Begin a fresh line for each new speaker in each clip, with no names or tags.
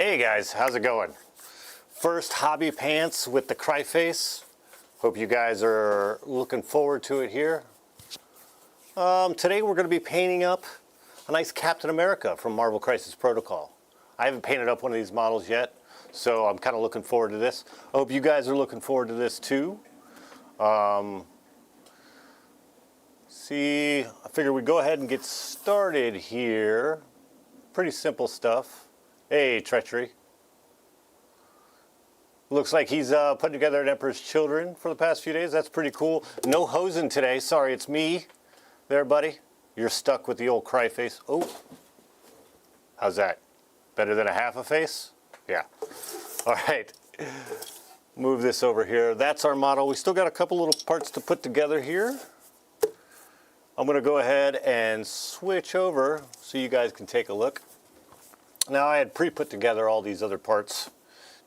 Hey guys, how's it going? First hobby pants with the Cryface. Hope you guys are looking forward to it here. Today we're going to be painting up a nice Captain America from Marvel Crisis Protocol. I haven't painted up one of these models yet, so I'm kind of looking forward to this. I hope you guys are looking forward to this too. I figured we'd go ahead and get started here. Pretty simple stuff. Hey, Treachery. Looks like he's putting together an Emperor's Children for the past few days. That's pretty cool. No hosing today. Sorry, it's me. There, buddy. You're stuck with the old Cryface. Oh. How's that? Better than a half a face? Yeah. All right. Move this over here. That's our model. We still got a couple little parts to put together here. I'm going to go ahead and switch over so you guys can take a look. Now, I had pre-put together all these other parts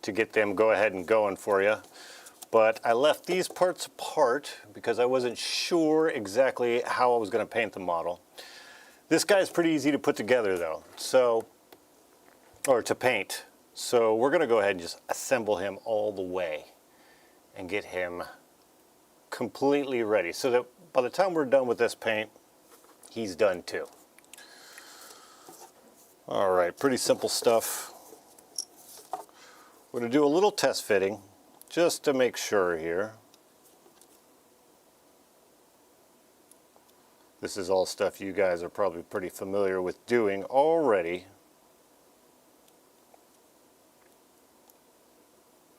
to get them go ahead and going for you. But I left these parts apart because I wasn't sure exactly how I was going to paint the model. This guy's pretty easy to put together though, or to paint. So we're going to go ahead and just assemble him all the way and get him completely ready so that by the time we're done with this paint, he's done too. All right, pretty simple stuff. We're going to do a little test fitting just to make sure here. This is all stuff you guys are probably pretty familiar with doing already.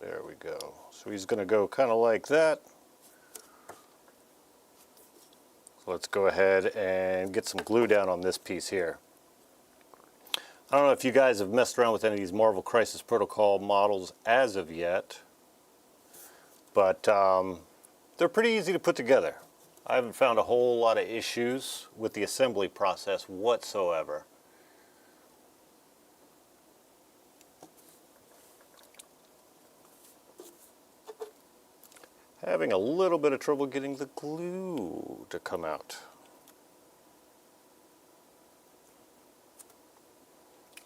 There we go. So he's going to go kind of like that. So let's go ahead and get some glue down on this piece here. I don't know if you guys have messed around with any of these Marvel Crisis Protocol models as of yet, but they're pretty easy to put together. I haven't found a whole lot of issues with the assembly process whatsoever. Having a little bit of trouble getting the glue to come out.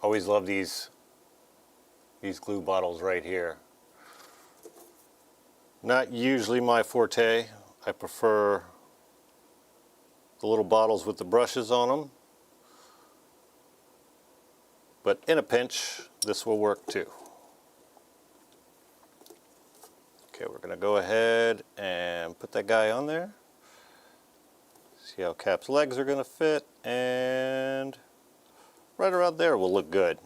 Always love these glue bottles right here. Not usually my forte. I prefer the little bottles with the brushes on them. But in a pinch, this will work too. Okay, we're going to go ahead and put that guy on there. See how Cap's legs are going to fit, and right around there will look good.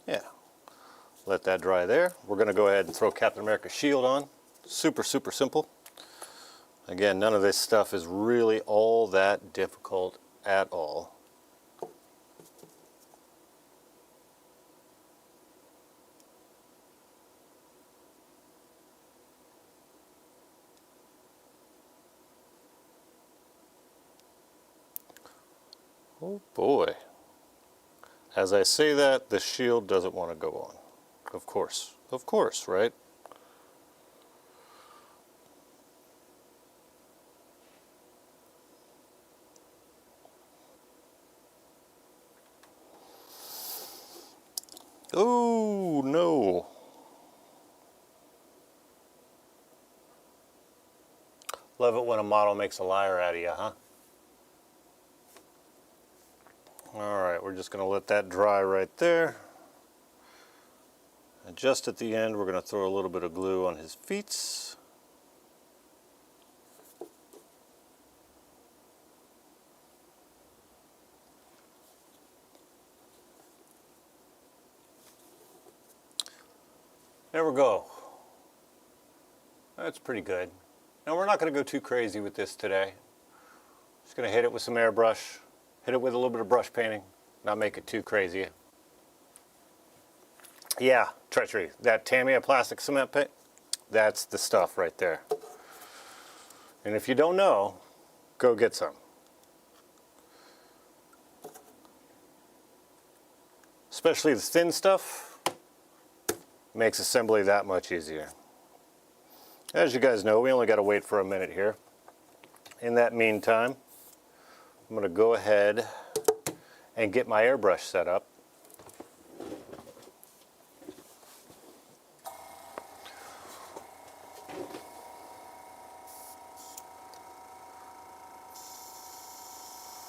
Yeah. Let that dry there. We're going to go ahead and throw Captain America's shield on. Super, super simple. Again, none of this stuff is really all that difficult at all. Oh boy. As I say that, the shield doesn't want to go on. Of course, right? Oh no. Love it when a model makes a liar out of you, huh? Alright, we're just going to let that dry right there. And just at the end, we're going to throw a little bit of glue on his feet. There we go. That's pretty good. Now we're not going to go too crazy with this today. Just going to hit it with some airbrush. Hit it with a little bit of brush painting, not make it too crazy. Yeah, Treachery, that Tamiya plastic cement paint, that's the stuff right there. And if you don't know, go get some. Especially the thin stuff, makes assembly that much easier. As you guys know, we only got to wait for a minute here. In that meantime, I'm going to go ahead and get my airbrush set up.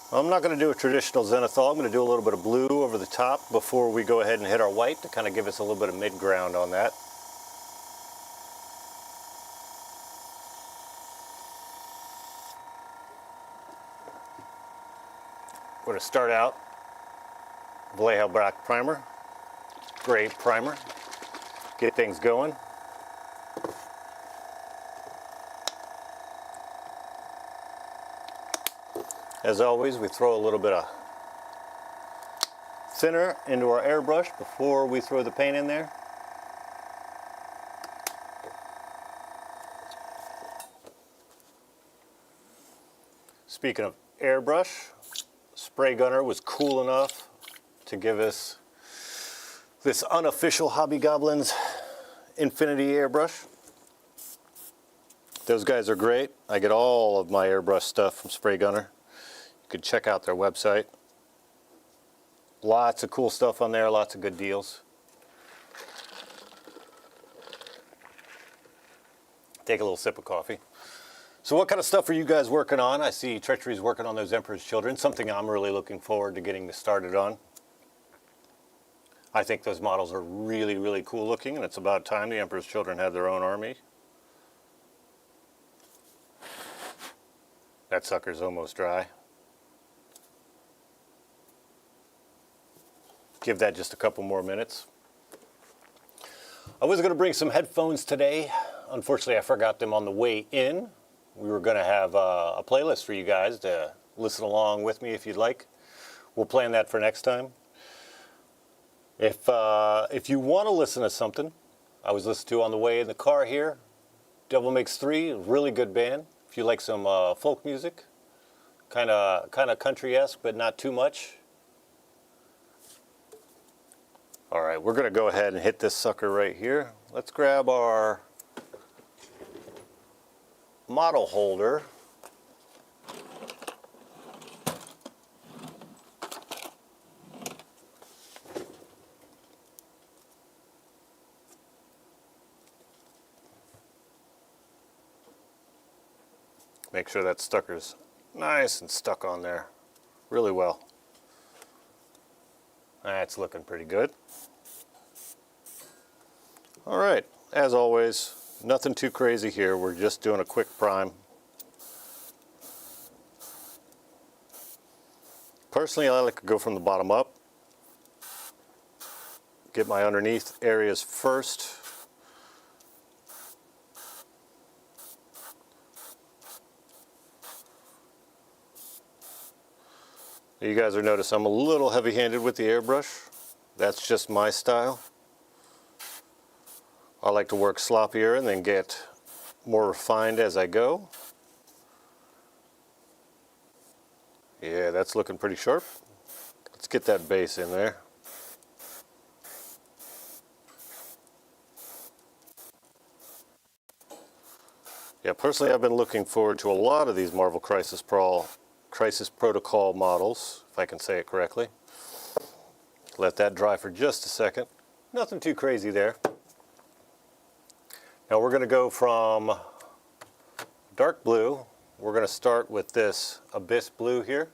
I'm not going to do a traditional zenithal. I'm going to do a little bit of blue over the top before we go ahead and hit our white to kind of give us a little bit of mid-ground on that. We're going to start out Vallejo Black Primer. Great primer. Get things going. As always, we throw a little bit of thinner into our airbrush before we throw the paint in there. Speaking of airbrush, spray gunner was cool enough to give us this unofficial Hobby Goblins Infinity airbrush. Those guys are great. I get all of my airbrush stuff from Spray Gunner. You could check out their website. Lots of cool stuff on there, lots of good deals. Take a little sip of coffee. So what kind of stuff are you guys working on? I see Treachery's working on those Emperor's Children, something I'm really looking forward to getting this started on. I think those models are really, really cool looking, and it's about time the Emperor's Children had their own army. That sucker's almost dry. Give that just a couple more minutes. I was going to bring some headphones today. Unfortunately, I forgot them on the way in. We were going to have a playlist for you guys to listen along with me if you'd like. We'll plan that for next time. If you want to listen to something, I was listening to on the way in the car here, Devil Makes Three, really good band. If you like some folk music, kind of country-esque, but not too much. All right, we're going to go ahead and hit this sucker right here. Let's grab our model holder. Make sure that sucker's nice and stuck on there really well. That's looking pretty good. All right, as always, nothing too crazy here. We're just doing a quick prime. Personally, I like to go from the bottom up. Get my underneath areas first. You guys will notice I'm a little heavy-handed with the airbrush. That's just my style. I like to work sloppier and then get more refined as I go. Yeah, that's looking pretty sharp. Let's get that base in there. Yeah, personally I've been looking forward to a lot of these Marvel Crisis Protocol models, if I can say it correctly. Let that dry for just a second. Nothing too crazy there. Now we're going to go from dark blue. We're going to start with this Abyss blue here.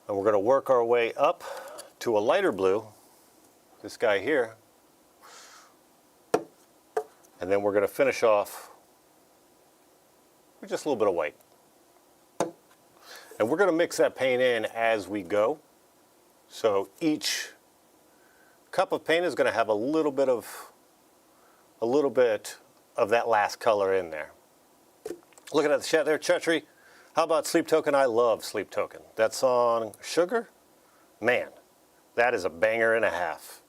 And we're going to work our way up to a lighter blue, this guy here. And then we're going to finish off with just a little bit of white. And we're going to mix that paint in as we go. So each cup of paint is going to have a little bit of that last color in there. Looking at the chat there, Treachery. How about Sleep Token? I love Sleep Token. That song, Sugar? Man, that is a banger and a half.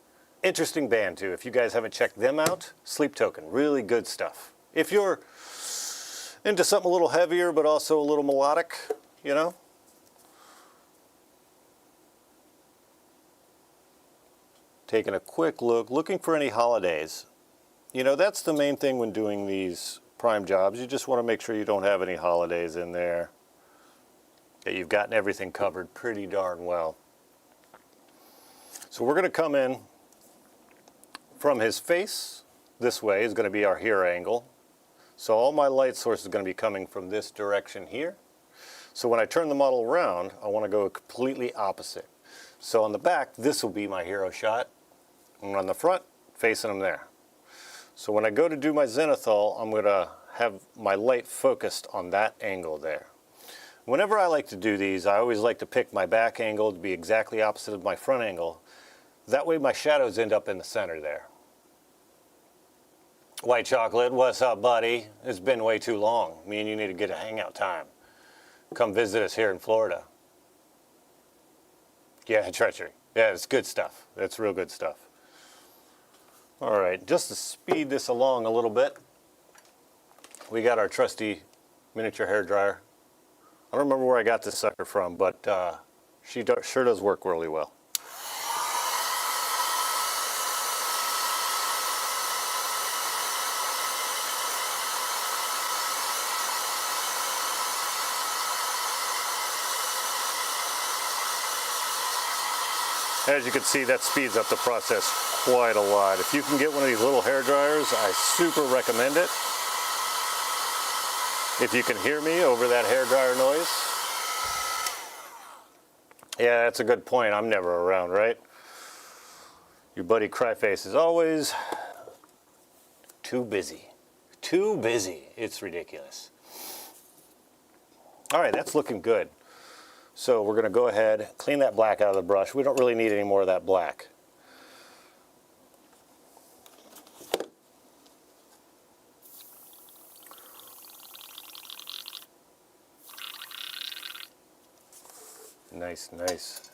Interesting band too. If you guys haven't checked them out, Sleep Token, really good stuff. If you're into something a little heavier but also a little melodic, you know. Taking a quick look, looking for any holidays. You know, that's the main thing when doing these prime jobs. You just want to make sure you don't have any holidays in there. that you've gotten everything covered pretty darn well. So we're going to come in from his face. This way is going to be our hero angle. So all my light source is going to be coming from this direction here. So when I turn the model around, I want to go completely opposite. So on the back, this will be my hero shot. And on the front, facing him there. So when I go to do my zenithal, I'm going to have my light focused on that angle there. Whenever I like to do these, I always like to pick my back angle to be exactly opposite of my front angle. That way my shadows end up in the center there. White Chocolate, what's up, buddy? It's been way too long. Me and you need to get a hangout time. Come visit us here in Florida. Yeah, treachery. Yeah, it's good stuff. It's real good stuff. All right, just to speed this along a little bit, we got our trusty miniature hair dryer. I don't remember where I got this sucker from, but she sure does work really well. As you can see, that speeds up the process quite a lot. If you can get one of these little hair dryers, I super recommend it. If you can hear me over that hair dryer noise. Yeah, that's a good point. I'm never around, right? Your buddy Cryface is always too busy. Too busy. It's ridiculous. All right, that's looking good. So we're going to go ahead, clean that black out of the brush. We don't really need any more of that black. Nice, nice.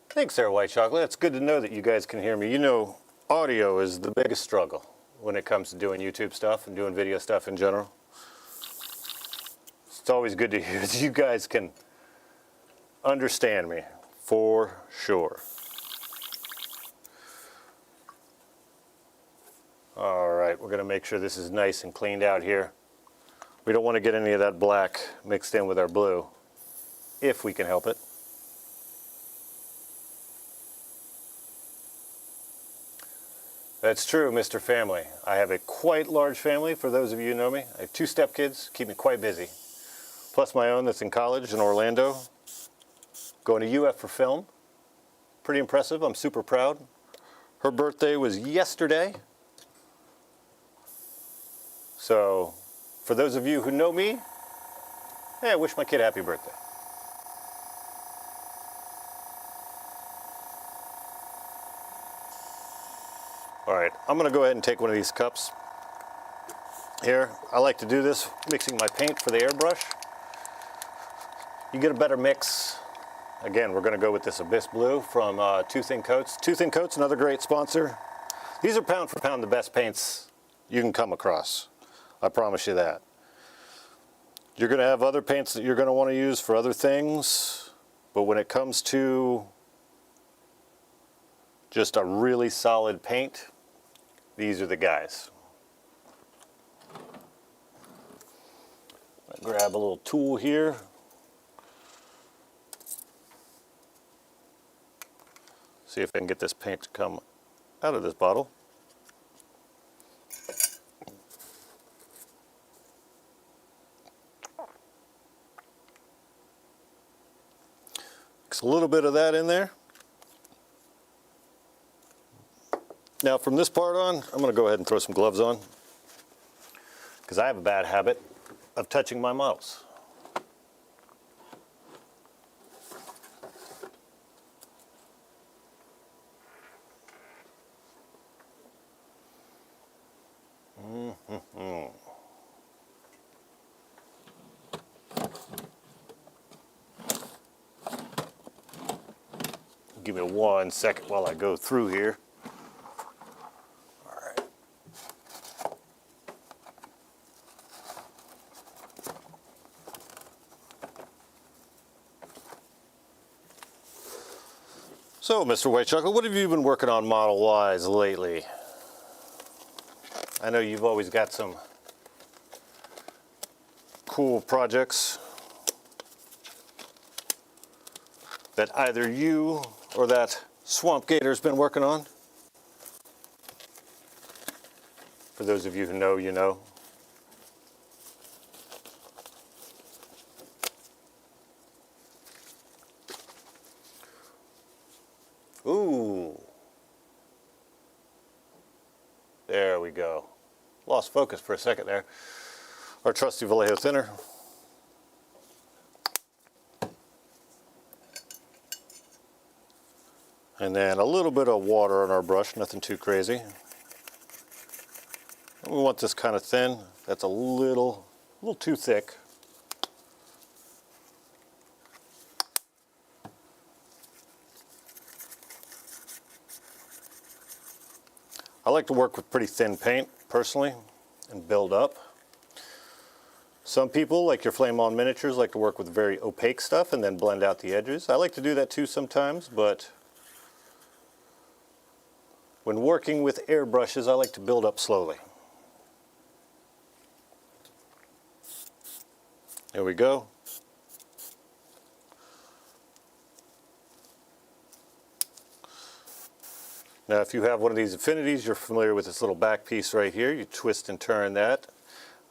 Thanks there, White Chocolate. It's good to know that you guys can hear me. You know, audio is the biggest struggle when it comes to doing YouTube stuff and doing video stuff in general. It's always good to hear that you guys can understand me, for sure. All right, we're going to make sure this is nice and cleaned out here. We don't want to get any of that black mixed in with our blue, if we can help it. That's true, Mr. Family. I have a quite large family, for those of you who know me. I have 2 stepkids, keep me quite busy. Plus my own that's in college in Orlando. Going to UF for film. Pretty impressive. I'm super proud. Her birthday was yesterday. So, for those of you who know me, hey, I wish my kid a happy birthday. All right, I'm going to go ahead and take one of these cups. Here, I like to do this mixing my paint for the airbrush. You get a better mix. Again, we're going to go with this Abyss Blue from Two Thin Coats. Two Thin Coats, another great sponsor. These are pound for pound the best paints you can come across. I promise you that. You're going to have other paints that you're going to want to use for other things, but when it comes to just a really solid paint, these are the guys. I'll grab a little tool here. See if I can get this paint to come out of this bottle. Mix a little bit of that in there. Now from this part on, I'm going to go ahead and throw some gloves on because I have a bad habit of touching my models. Give me 1 second while I go through here. All right. So, Mr. White Chocolate, what have you been working on model-wise lately? I know you've always got some cool projects. that either you or that swamp gator's been working on. For those of you who know, you know. Ooh. There we go. Lost focus for a second there. Our trusty Vallejo thinner. And then a little bit of water on our brush, nothing too crazy. And we want this kind of thin. That's a little too thick. I like to work with pretty thin paint, personally, and build up. Some people, like your Flame On Miniatures, like to work with very opaque stuff and then blend out the edges. I like to do that too sometimes, but when working with airbrushes, I like to build up slowly. There we go. Now, if you have one of these Affinities, you're familiar with this little back piece right here. You twist and turn that.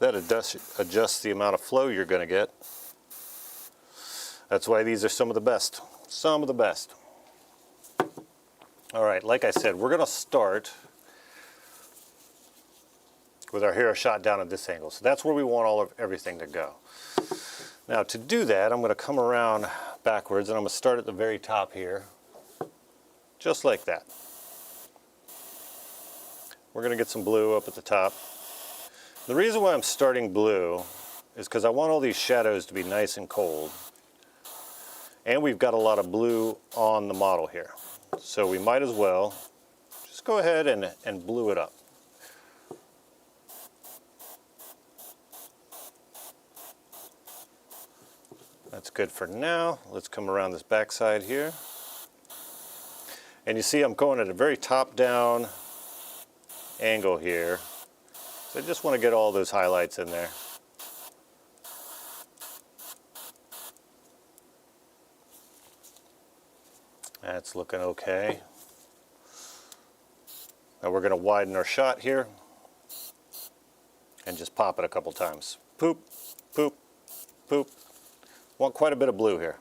That adjusts the amount of flow you're going to get. That's why these are some of the best. Some of the best. All right, like I said, we're going to start with our hero shot down at this angle. So that's where we want everything to go. Now, to do that, I'm going to come around backwards, and I'm going to start at the very top here, just like that. We're going to get some blue up at the top. The reason why I'm starting blue is because I want all these shadows to be nice and cold. And we've got a lot of blue on the model here. So we might as well just go ahead and blue it up. That's good for now. Let's come around this back side here. And you see I'm going at a very top-down angle here. So I just want to get all those highlights in there. That's looking okay. Now we're going to widen our shot here and just pop it a couple times. Poop, poop, poop. Want quite a bit of blue here.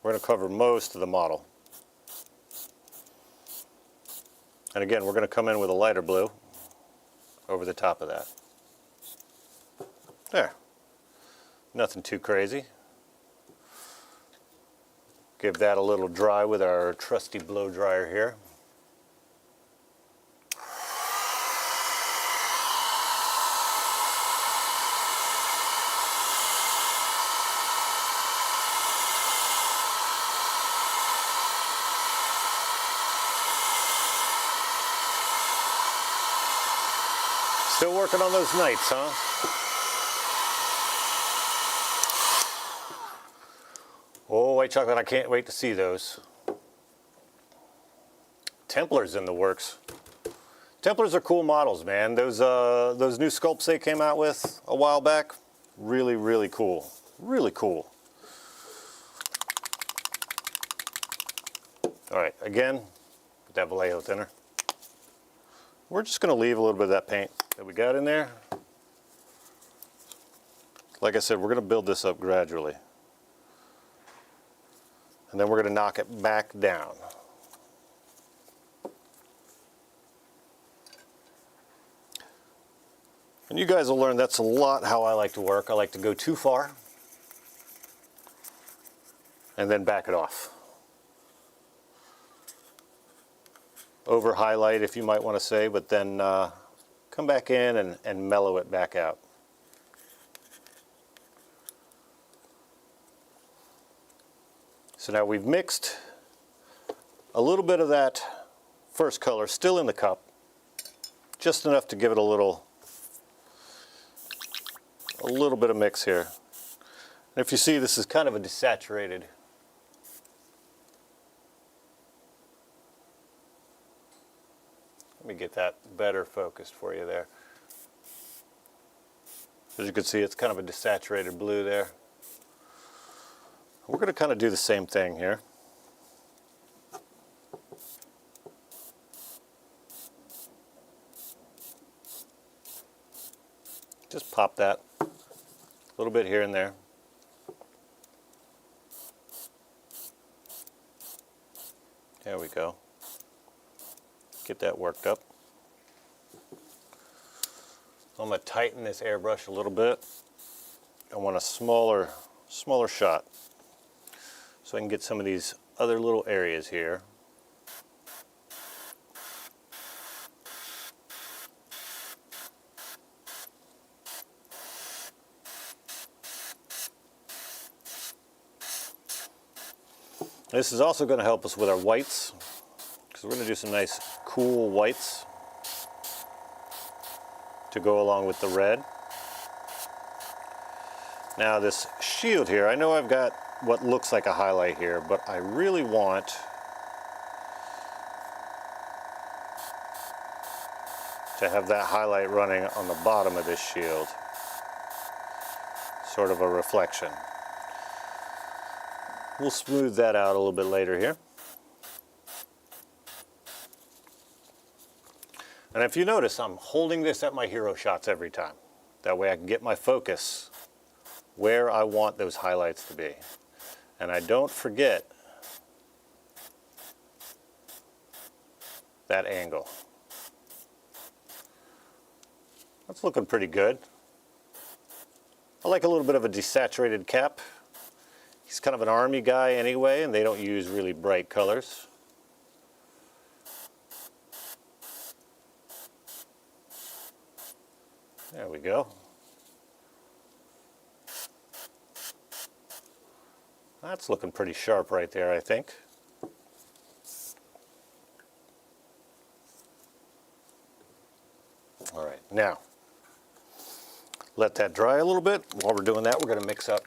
We're going to cover most of the model. And again, we're going to come in with a lighter blue over the top of that. There. Nothing too crazy. Give that a little dry with our trusty blow dryer here. Still working on those nights, huh? Oh, white chocolate, I can't wait to see those. Templars in the works. Templars are cool models, man. Those new sculpts they came out with a while back, really, really cool. Really cool. All right, again, with that Vallejo thinner. We're just going to leave a little bit of that paint that we got in there. Like I said, we're going to build this up gradually. And then we're going to knock it back down. And you guys will learn that's a lot how I like to work. I like to go too far and then back it off. Over highlight, if you might want to say, but then come back in and mellow it back out. So now we've mixed a little bit of that first color still in the cup, just enough to give it a little bit of mix here. And if you see, this is kind of a desaturated. Let me get that better focused for you there. As you can see, it's kind of a desaturated blue there. We're going to kind of do the same thing here. Just pop that a little bit here and there. There we go. Get that worked up. I'm going to tighten this airbrush a little bit. I want a smaller shot so I can get some of these other little areas here. This is also going to help us with our whites, because we're going to do some nice cool whites to go along with the red. Now this shield here, I know I've got what looks like a highlight here, but I really want to have that highlight running on the bottom of this shield, sort of a reflection. We'll smooth that out a little bit later here. And if you notice, I'm holding this at my hero shots every time. That way I can get my focus where I want those highlights to be. And I don't forget that angle. That's looking pretty good. I like a little bit of a desaturated cap. He's kind of an army guy anyway, and they don't use really bright colors. There we go. That's looking pretty sharp right there, I think. All right, now let that dry a little bit. While we're doing that, we're going to mix up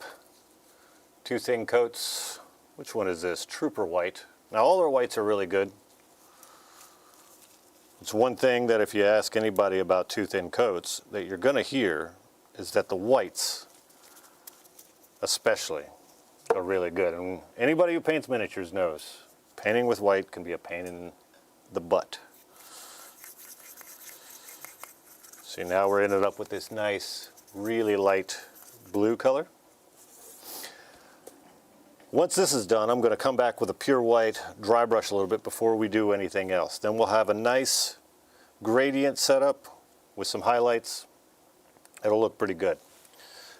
2 thin coats. Which one is this? Trooper white. Now all our whites are really good. It's one thing that if you ask anybody about 2 thin coats that you're going to hear is that the whites especially are really good. And anybody who paints miniatures knows painting with white can be a pain in the butt. See, now we're ended up with this nice, really light blue color. Once this is done, I'm going to come back with a pure white, dry brush a little bit before we do anything else. Then we'll have a nice gradient setup with some highlights. It'll look pretty good.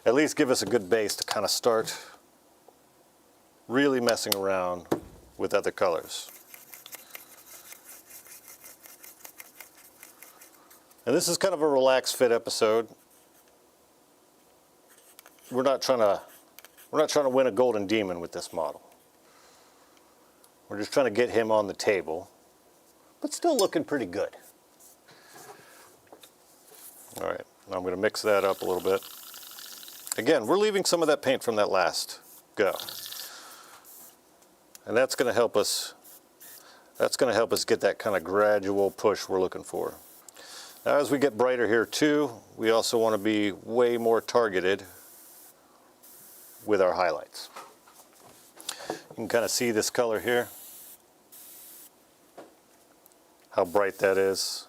At least give us a good base to kind of start really messing around with other colors. And this is kind of a relaxed fit episode. We're not trying to win a golden demon with this model. We're just trying to get him on the table, but still looking pretty good. All right, now I'm going to mix that up a little bit. Again, we're leaving some of that paint from that last go. And that's going to help us get that kind of gradual push we're looking for. Now as we get brighter here too, we also want to be way more targeted with our highlights. You can kind of see this color here, how bright that is.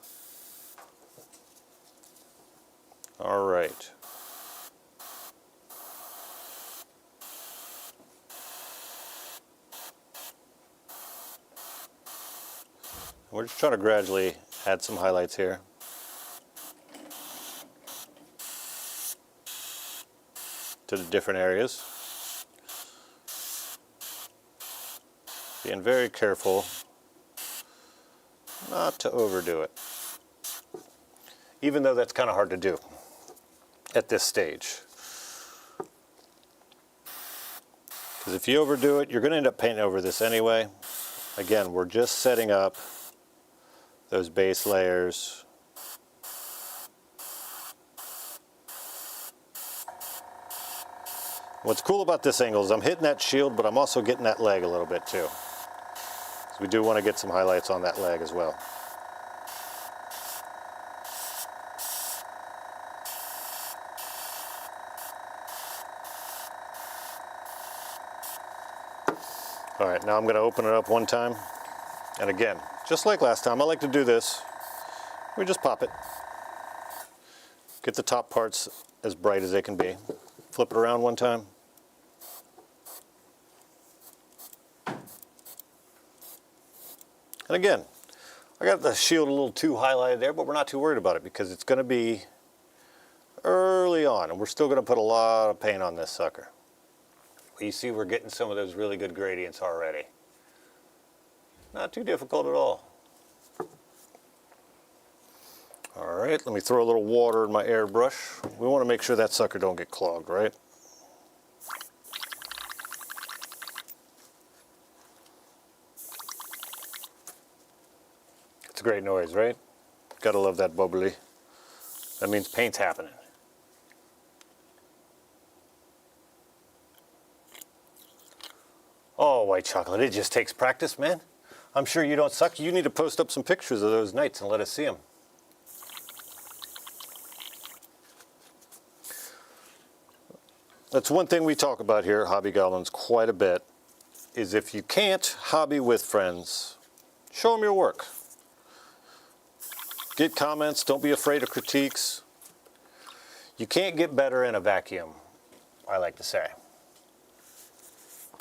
All right. We're just trying to gradually add some highlights here. To the different areas. Being very careful not to overdo it. Even though that's kind of hard to do at this stage. Because if you overdo it, you're going to end up painting over this anyway. Again, we're just setting up those base layers. What's cool about this angle is I'm hitting that shield, but I'm also getting that leg a little bit too. So we do want to get some highlights on that leg as well. All right, now I'm going to open it up one time. And again, just like last time, I like to do this. We just pop it. Get the top parts as bright as they can be. Flip it around one time. And again, I got the shield a little too highlighted there, but we're not too worried about it because it's going to be early on, and we're still going to put a lot of paint on this sucker. Well, you see we're getting some of those really good gradients already. Not too difficult at all. All right, let me throw a little water in my airbrush. We want to make sure that sucker don't get clogged, right? It's a great noise, right? Gotta love that bubbly. That means paint's happening. Oh, white chocolate, it just takes practice, man. I'm sure you don't suck. You need to post up some pictures of those nights and let us see them. That's one thing we talk about here at Hobby Goblins quite a bit, is if you can't hobby with friends, show them your work. Get comments, don't be afraid of critiques. You can't get better in a vacuum, I like to say.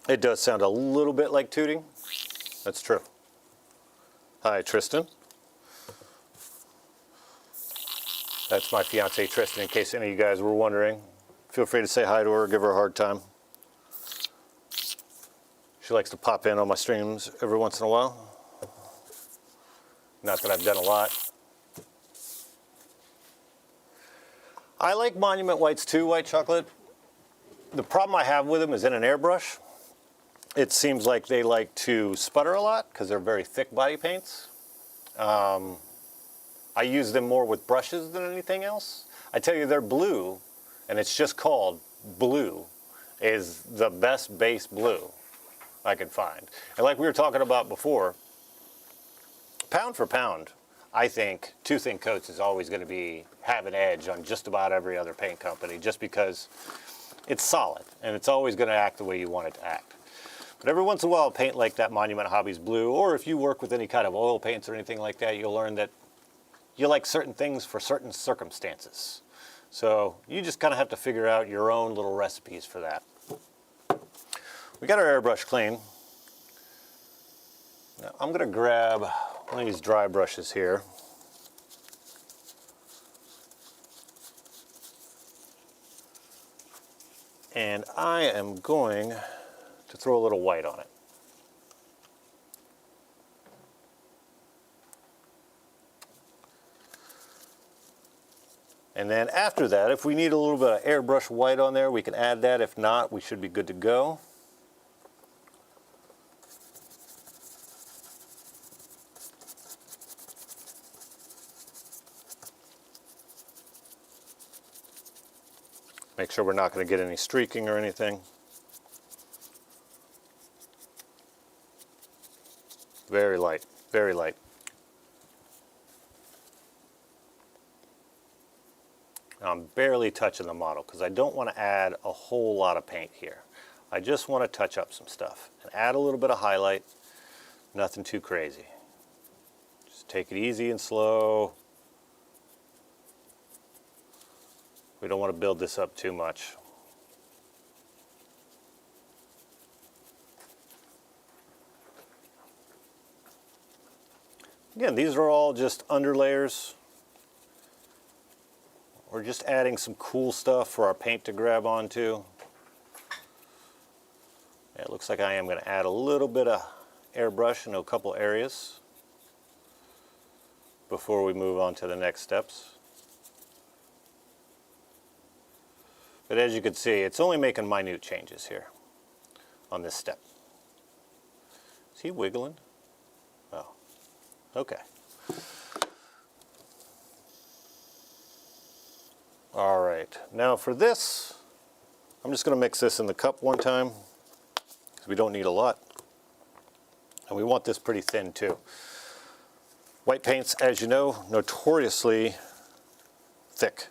It does sound a little bit like tooting. That's true. Hi, Tristan. That's my fiance, Tristan, in case any of you guys were wondering. Feel free to say hi to her, give her a hard time. She likes to pop in on my streams every once in a while. Not that I've done a lot. I like monument whites too, white chocolate. The problem I have with them is in an airbrush, it seems like they like to sputter a lot because they're very thick body paints. I use them more with brushes than anything else. I tell you, they're blue, and it's just called blue, is the best base blue I could find. And like we were talking about before, pound for pound, I think two thin coats is always going to have an edge on just about every other paint company, just because it's solid and it's always going to act the way you want it to act. But every once in a while, paint like that Monument Hobbies blue, or if you work with any kind of oil paints or anything like that, you'll learn that you like certain things for certain circumstances. So you just kind of have to figure out your own little recipes for that. We got our airbrush clean. Now I'm going to grab one of these dry brushes here. And I am going to throw a little white on it. And then after that, if we need a little bit of airbrush white on there, we can add that. If not, we should be good to go. Make sure we're not going to get any streaking or anything. Very light, very light. I'm barely touching the model because I don't want to add a whole lot of paint here. I just want to touch up some stuff and add a little bit of highlight, nothing too crazy. Just take it easy and slow. We don't want to build this up too much. Again, these are all just underlayers. We're just adding some cool stuff for our paint to grab onto. Yeah, it looks like I am going to add a little bit of airbrush into a couple areas before we move on to the next steps. But as you can see, it's only making minute changes here on this step. Is he wiggling? Oh, okay. All right, now for this, I'm just going to mix this in the cup one time because we don't need a lot. And we want this pretty thin too. White paints, as you know, notoriously thick.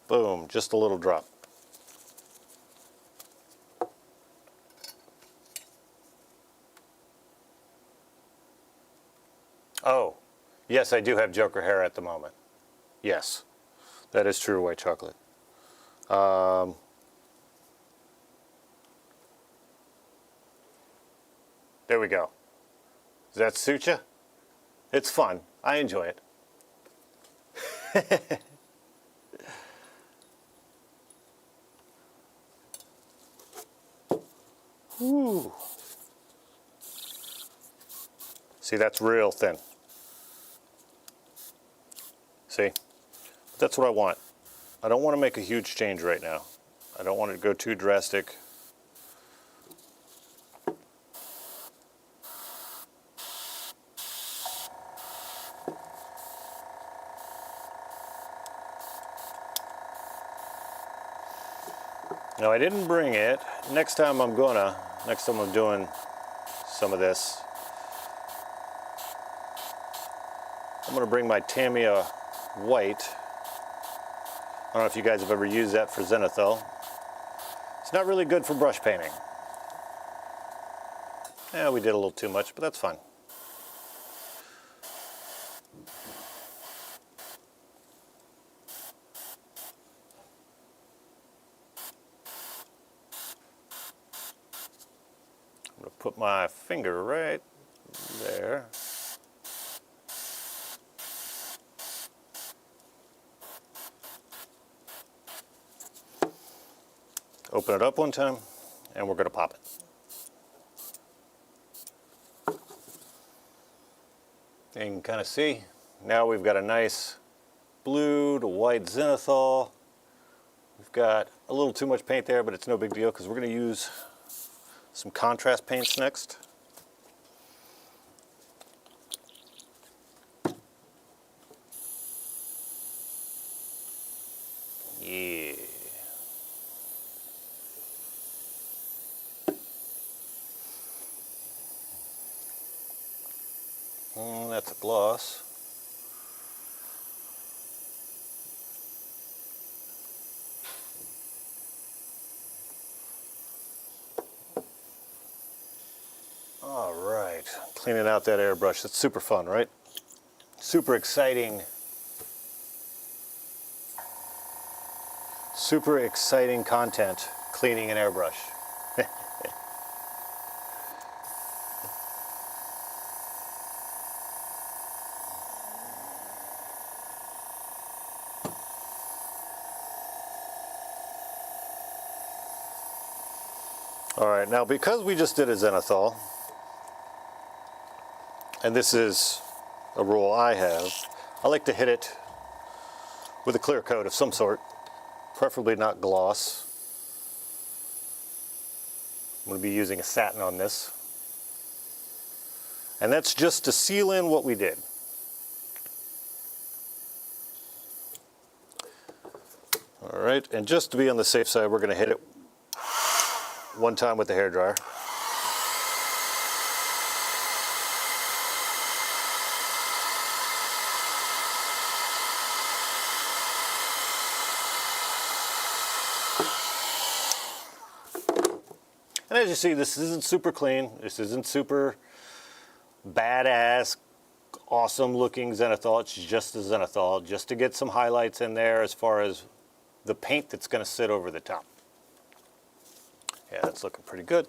Boom, just a little drop. Oh, yes, I do have Joker hair at the moment. Yes, that is true, white chocolate. There we go. Does that suit you? It's fun. I enjoy it. Ooh. See, that's real thin. See? That's what I want. I don't want to make a huge change right now. I don't want it to go too drastic. Now I didn't bring it. Next time I'm doing some of this, I'm gonna bring my Tamiya white. I don't know if you guys have ever used that for zenithal. It's not really good for brush painting. Yeah, we did a little too much, but that's fine. I'm gonna put my finger right there. Open it up one time, and we're gonna pop it. And you can kind of see, now we've got a nice blue to white zenithal. We've got a little too much paint there, but it's no big deal because we're gonna use some contrast paints next. Yeah. That's a gloss. All right, cleaning out that airbrush. That's super fun, right? Super exciting. Super exciting content, cleaning an airbrush. All right, now because we just did a zenithal, and this is a rule I have, I like to hit it with a clear coat of some sort, preferably not gloss. I'm going to be using a satin on this. And that's just to seal in what we did. All right, and just to be on the safe side, we're going to hit it one time with the hairdryer. And as you see, this isn't super clean. This isn't super badass, awesome looking zenithal. It's just a zenithal, just to get some highlights in there as far as the paint that's going to sit over the top. Yeah, that's looking pretty good.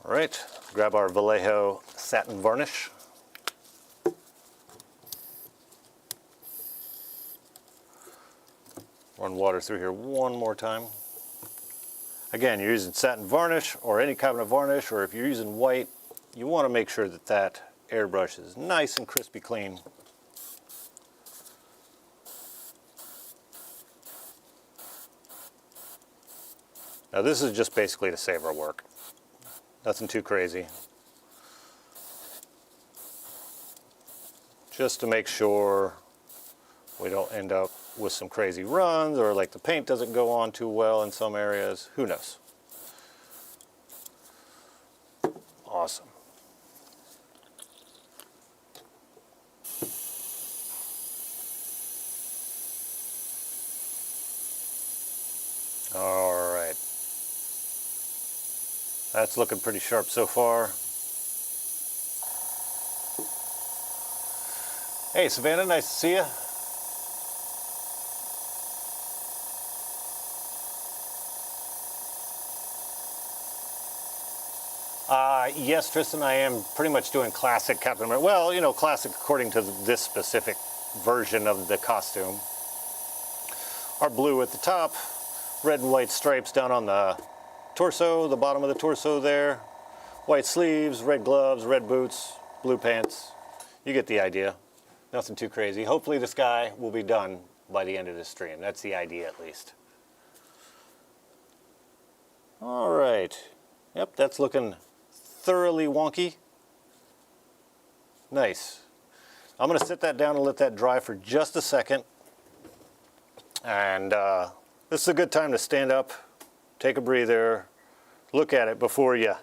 All right, grab our Vallejo satin varnish. Run water through here one more time. Again, you're using satin varnish or any kind of varnish, or if you're using white, you want to make sure that that airbrush is nice and crispy clean. Now this is just basically to save our work. Nothing too crazy. Just to make sure we don't end up with some crazy runs, or like the paint doesn't go on too well in some areas. Who knows? Awesome. All right. That's looking pretty sharp so far. Hey, Savannah, nice to see you. Yes, Tristan, I am pretty much doing classic Captain America. Well, you know, classic according to this specific version of the costume. Our blue at the top, red and white stripes down on the torso, the bottom of the torso there. White sleeves, red gloves, red boots, blue pants. You get the idea. Nothing too crazy. Hopefully this guy will be done by the end of the stream. That's the idea at least. All right. Yep, that's looking thoroughly wonky. Nice. I'm going to sit that down and let that dry for just a second. And this is a good time to stand up, take a breather, look at it before you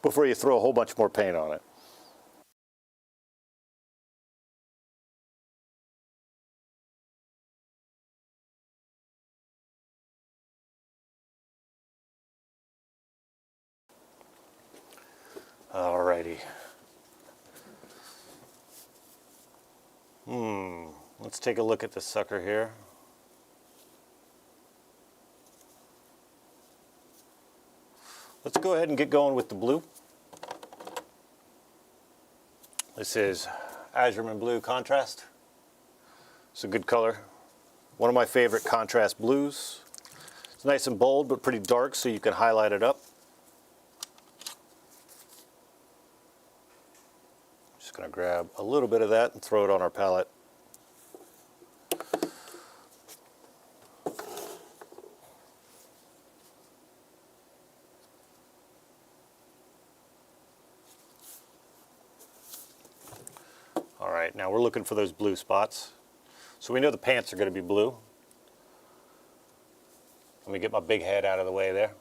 before you throw a whole bunch more paint on it. Alrighty. Let's take a look at this sucker here. Let's go ahead and get going with the blue. This is Azurman Blue Contrast. It's a good color. One of my favorite contrast blues. It's nice and bold, but pretty dark, so you can highlight it up. Just gonna grab a little bit of that and throw it on our palette. All right, now we're looking for those blue spots. So we know the pants are going to be blue. Let me get my big head out of the way there.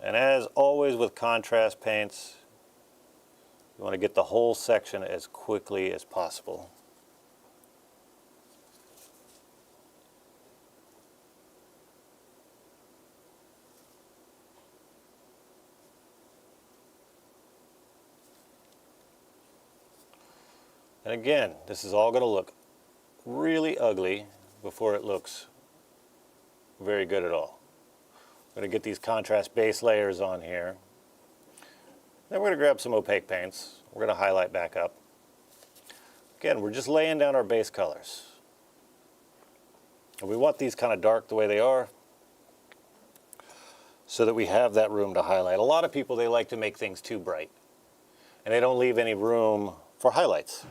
And as always with contrast paints, you want to get the whole section as quickly as possible. And again, this is all going to look really ugly before it looks very good at all. I'm going to get these contrast base layers on here. Then we're going to grab some opaque paints. We're going to highlight back up. Again, we're just laying down our base colors. And we want these kind of dark the way they are so that we have that room to highlight. A lot of people, they like to make things too bright. And they don't leave any room for highlights.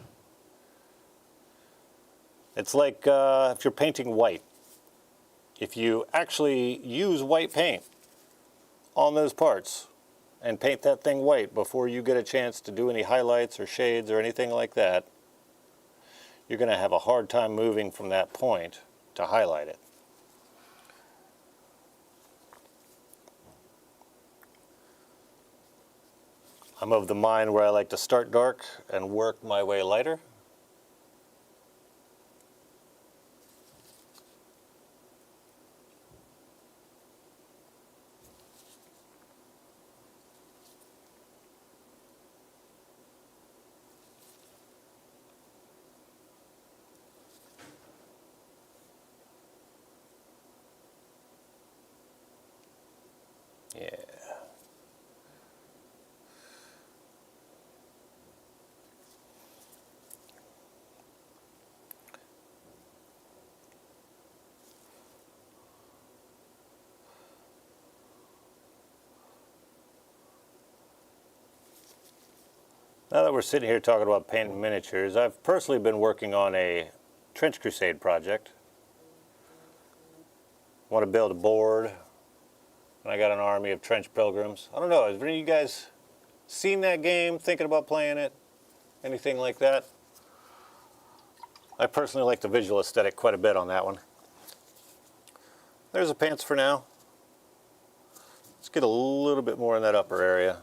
It's like if you're painting white. If you actually use white paint on those parts and paint that thing white before you get a chance to do any highlights or shades or anything like that, you're going to have a hard time moving from that point to highlight it. I'm of the mind where I like to start dark and work my way lighter. Yeah. Now that we're sitting here talking about painting miniatures, I've personally been working on a Trench Crusade project. I want to build a board, and I got an army of trench pilgrims. I don't know, has any of you guys seen that game, thinking about playing it? Anything like that? I personally like the visual aesthetic quite a bit on that one. There's the pants for now. Let's get a little bit more in that upper area.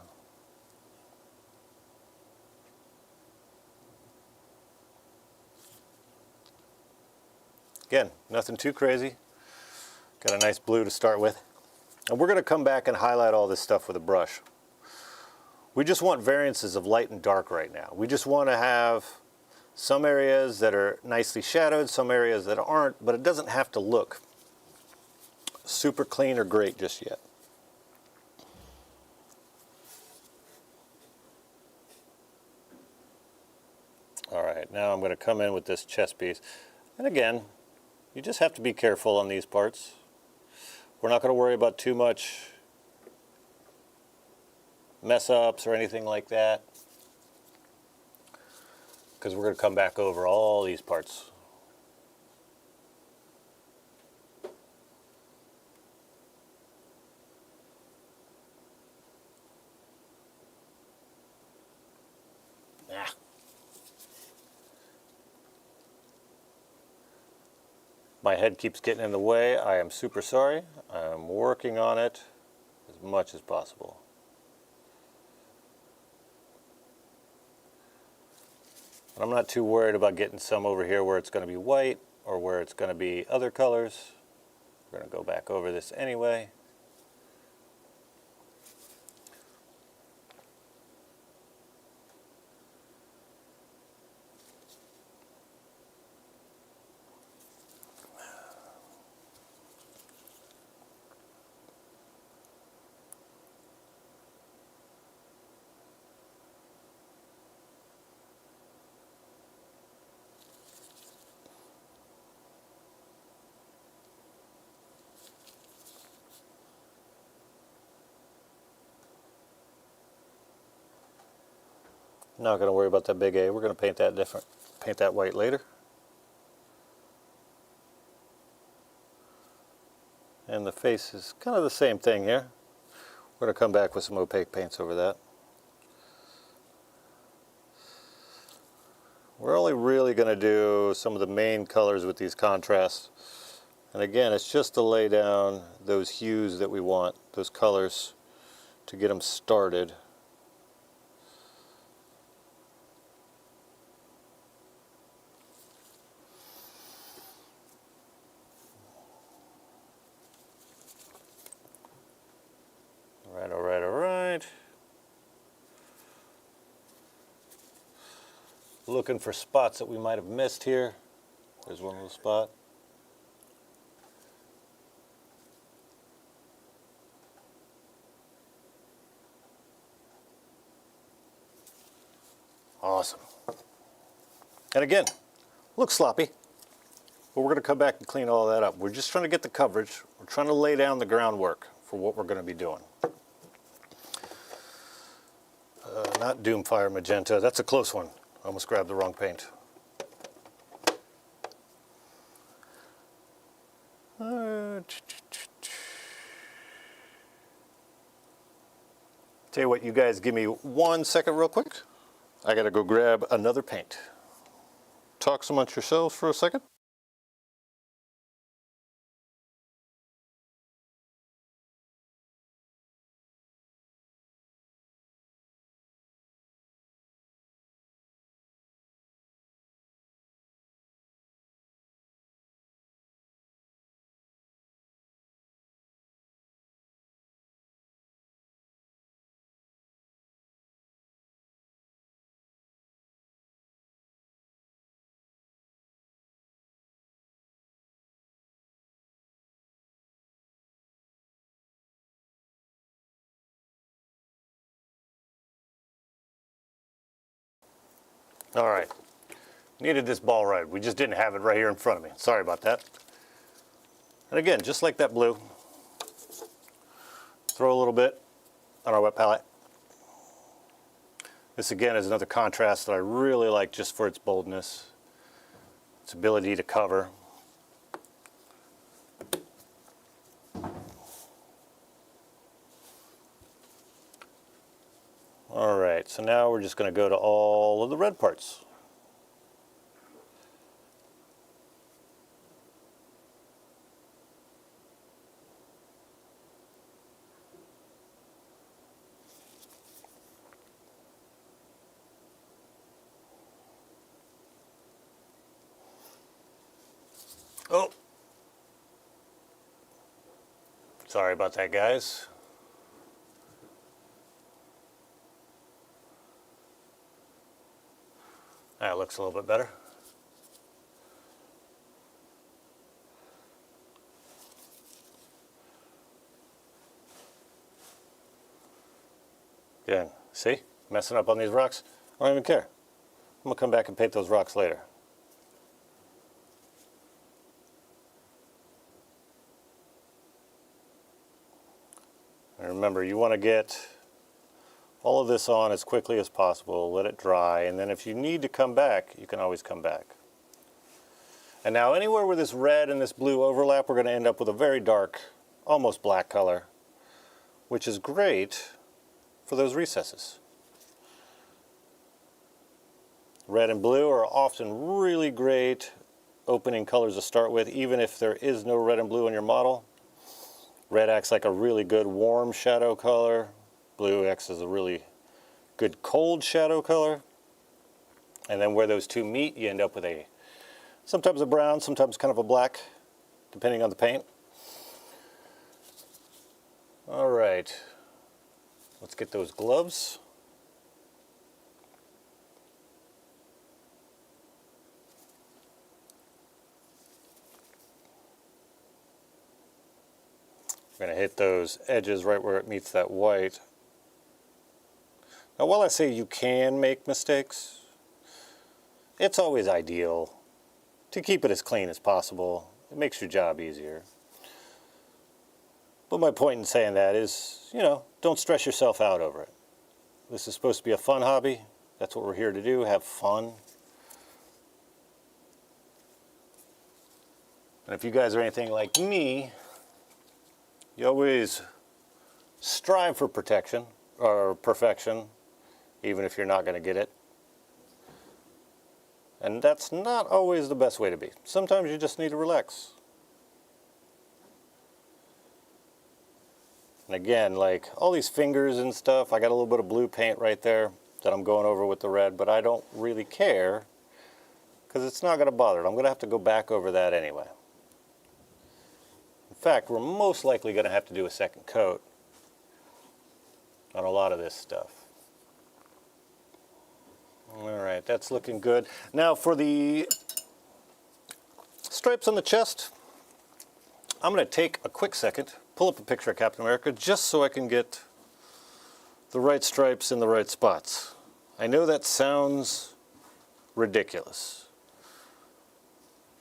Again, nothing too crazy. Got a nice blue to start with. And we're going to come back and highlight all this stuff with a brush. We just want variances of light and dark right now. We just want to have some areas that are nicely shadowed, some areas that aren't, but it doesn't have to look super clean or great just yet. All right, now I'm going to come in with this chess piece. And again, you just have to be careful on these parts. We're not going to worry about too much mess ups or anything like that, because we're going to come back over all these parts. My head keeps getting in the way. I am super sorry. I'm working on it as much as possible. But I'm not too worried about getting some over here where it's going to be white or where it's going to be other colors. We're going to go back over this anyway. Not going to worry about that big A. We're going to paint that different. Paint that white later. And the face is kind of the same thing here. We're going to come back with some opaque paints over that. We're only really going to do some of the main colors with these contrasts. And again, it's just to lay down those hues that we want, those colors, to get them started. All right. Looking for spots that we might have missed here. There's one little spot. Awesome. And again, looks sloppy, but we're going to come back and clean all that up. We're just trying to get the coverage. We're trying to lay down the groundwork for what we're going to be doing. Not Doomfire Magenta. That's a close one. I almost grabbed the wrong paint. Tell you what, you guys give me 1 second real quick. I gotta go grab another paint. Talk amongst yourselves for a second. All right, needed this ball right. We just didn't have it right here in front of me. Sorry about that. And again, just like that blue, throw a little bit on our wet palette. This again is another contrast that I really like just for its boldness, its ability to cover. All right, so now we're just going to go to all of the red parts. Oh, sorry about that, guys. That looks a little bit better. Again, see? Messing up on these rocks? I don't even care. I'm going to come back and paint those rocks later. And remember, you want to get all of this on as quickly as possible, let it dry, and then if you need to come back, you can always come back. And now anywhere where this red and this blue overlap, we're going to end up with a very dark, almost black color, which is great for those recesses. Red and blue are often really great opening colors to start with, even if there is no red and blue in your model. Red acts like a really good warm shadow color. Blue acts as a really good cold shadow color. And then where those two meet, you end up with sometimes a brown, sometimes kind of a black, depending on the paint. All right, let's get those gloves. We're going to hit those edges right where it meets that white. Now, while I say you can make mistakes, it's always ideal to keep it as clean as possible. It makes your job easier. But my point in saying that is, you know, don't stress yourself out over it. This is supposed to be a fun hobby. That's what we're here to do, have fun. And if you guys are anything like me, you always strive for protection or perfection, even if you're not going to get it. And that's not always the best way to be. Sometimes you just need to relax. And again, like all these fingers and stuff, I got a little bit of blue paint right there that I'm going over with the red, but I don't really care because it's not going to bother it. I'm going to have to go back over that anyway. In fact, we're most likely going to have to do a second coat on a lot of this stuff. All right, that's looking good. Now for the stripes on the chest, I'm going to take a quick second, pull up a picture of Captain America just so I can get the right stripes in the right spots. I know that sounds ridiculous,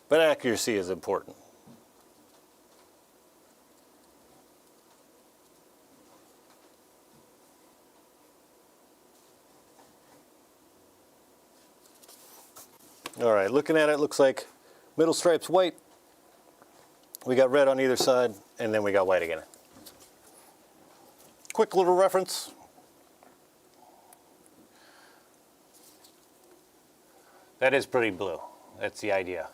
but accuracy is important. All right, looking at it, looks like middle stripe's white. We got red on either side, and then we got white again. Quick little reference. That is pretty blue. That's the idea.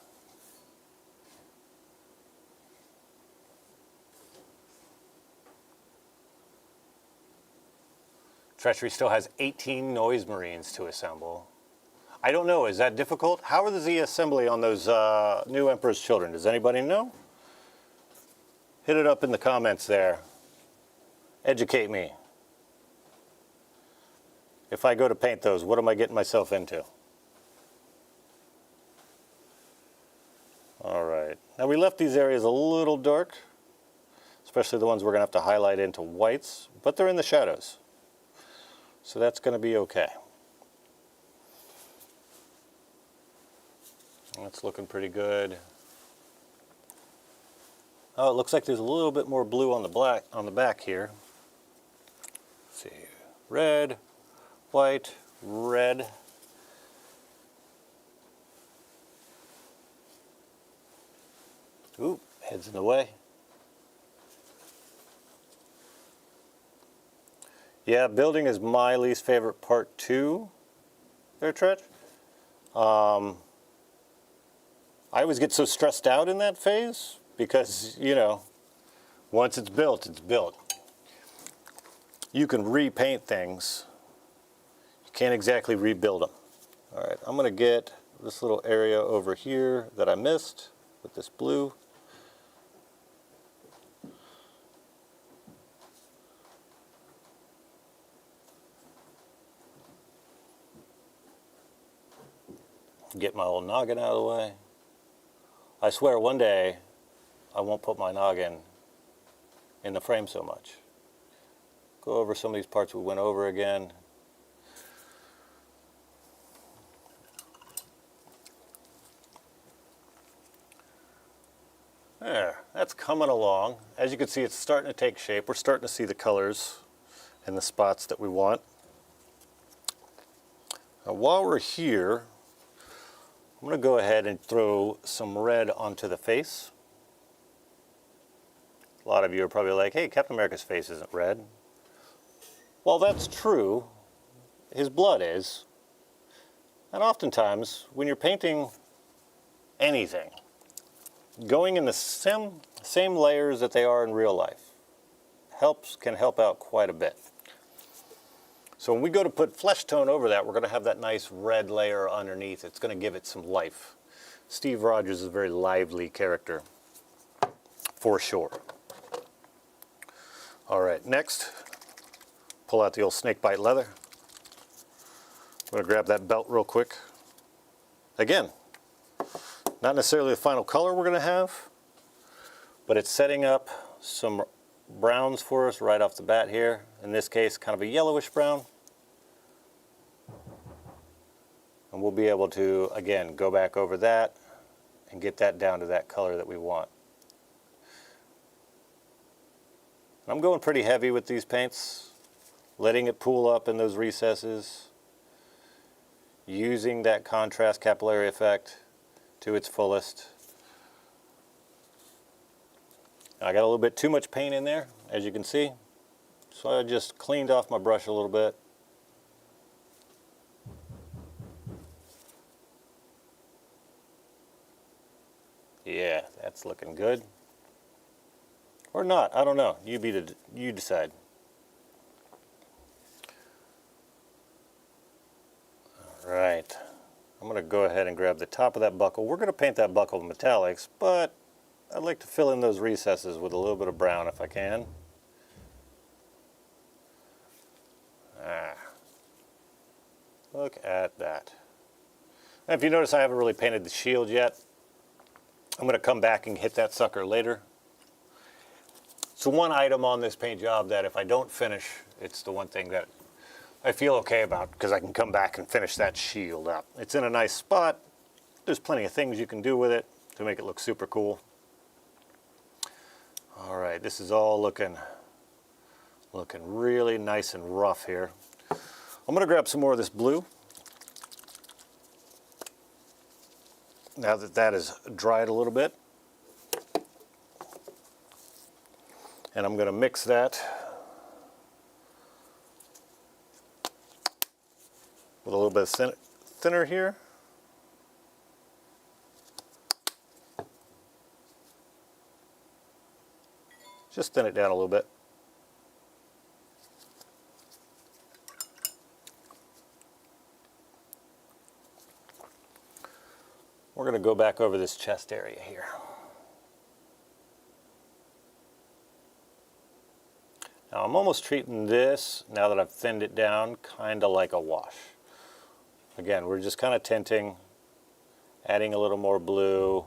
Treachery still has 18 noise marines to assemble. I don't know, is that difficult? How is the assembly on those new Emperor's Children? Does anybody know? Hit it up in the comments there. Educate me. If I go to paint those, what am I getting myself into? All right, now we left these areas a little dark, especially the ones we're gonna have to highlight into whites, but they're in the shadows. So that's gonna be okay. That's looking pretty good. Oh, it looks like there's a little bit more blue on the back here. Let's see, red, white, red. Ooh, head's in the way. Yeah, building is my least favorite part too. There, Tretch. I always get so stressed out in that phase because, you know, once it's built, it's built. You can repaint things. You can't exactly rebuild them. All right, I'm going to get this little area over here that I missed with this blue. Get my old noggin out of the way. I swear one day I won't put my noggin in the frame so much. Go over some of these parts we went over again. There, that's coming along. As you can see, it's starting to take shape. We're starting to see the colors and the spots that we want. Now, while we're here, I'm going to go ahead and throw some red onto the face. A lot of you are probably like, hey, Captain America's face isn't red. Well, that's true. His blood is. And oftentimes, when you're painting anything, going in the same layers that they are in real life can help out quite a bit. So when we go to put flesh tone over that, we're going to have that nice red layer underneath. It's going to give it some life. Steve Rogers is a very lively character, for sure. All right, next, pull out the old snakebite leather. I'm going to grab that belt real quick. Again, not necessarily the final color we're going to have, but it's setting up some browns for us right off the bat here. In this case, kind of a yellowish brown. And we'll be able to, again, go back over that and get that down to that color that we want. I'm going pretty heavy with these paints, letting it pool up in those recesses, using that contrast capillary effect to its fullest. I got a little bit too much paint in there, as you can see, so I just cleaned off my brush a little bit. Yeah, that's looking good. Or not, I don't know. You decide. All right. I'm going to go ahead and grab the top of that buckle. We're going to paint that buckle in metallics, but I'd like to fill in those recesses with a little bit of brown if I can. Look at that. And if you notice, I haven't really painted the shield yet. I'm going to come back and hit that sucker later. So one item on this paint job that if I don't finish, it's the one thing that I feel okay about, because I can come back and finish that shield up. It's in a nice spot. There's plenty of things you can do with it to make it look super cool. All right, this is all looking really nice and rough here. I'm going to grab some more of this blue. Now that that is dried a little bit. And I'm going to mix that with a little bit of thinner here. Just thin it down a little bit. We're going to go back over this chest area here. Now I'm almost treating this, now that I've thinned it down, kind of like a wash. Again, we're just kind of tinting, adding a little more blue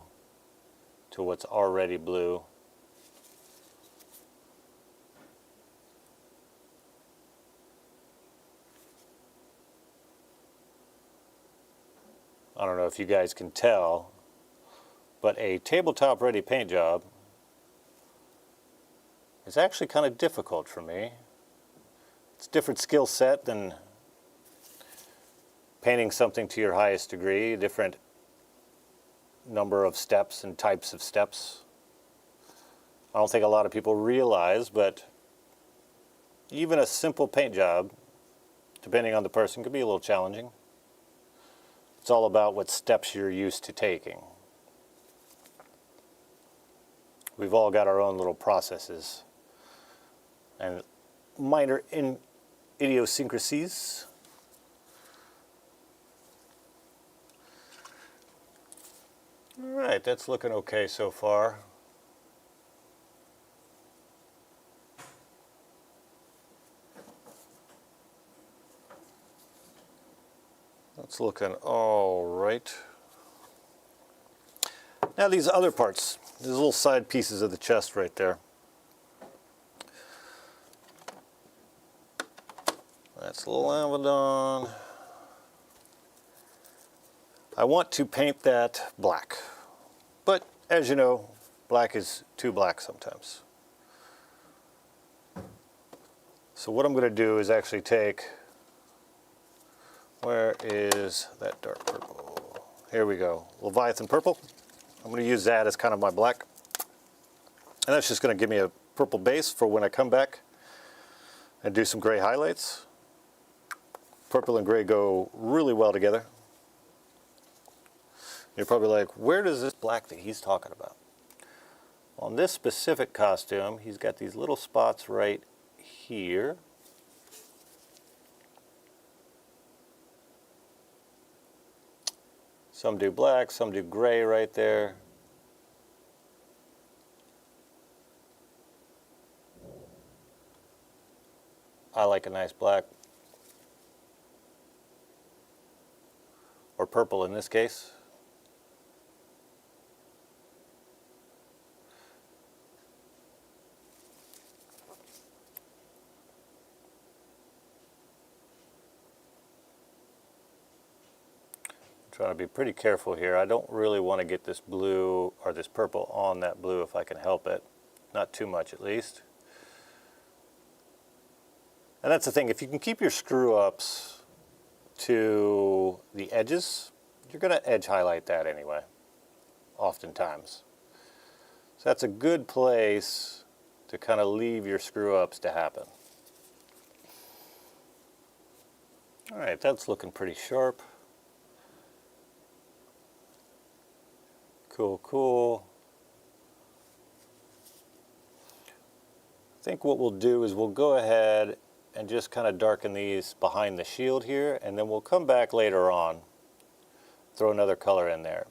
to what's already blue. I don't know if you guys can tell, but a tabletop ready paint job is actually kind of difficult for me. It's a different skill set than painting something to your highest degree, a different number of steps and types of steps. I don't think a lot of people realize, but even a simple paint job, depending on the person, could be a little challenging. It's all about what steps you're used to taking. We've all got our own little processes and minor idiosyncrasies. All right, that's looking okay so far. That's looking all right. Now these other parts, these little side pieces of the chest right there. That's a little Avedon. I want to paint that black, but as you know, black is too black sometimes. So what I'm going to do is actually take, where is that dark purple? Here we go, Leviathan purple. I'm going to use that as kind of my black. And that's just going to give me a purple base for when I come back and do some gray highlights. Purple and gray go really well together. You're probably like, where does this black that he's talking about? On this specific costume, he's got these little spots right here. Some do black, some do gray right there. I like a nice black. Or purple in this case. Trying to be pretty careful here. I don't really want to get this blue or this purple on that blue if I can help it. Not too much at least. And that's the thing, if you can keep your screw ups to the edges, you're going to edge highlight that anyway, oftentimes. So that's a good place to kind of leave your screw ups to happen. All right, that's looking pretty sharp. Cool, cool. I think what we'll do is we'll go ahead and just kind of darken these behind the shield here, and then we'll come back later on, throw another color in there.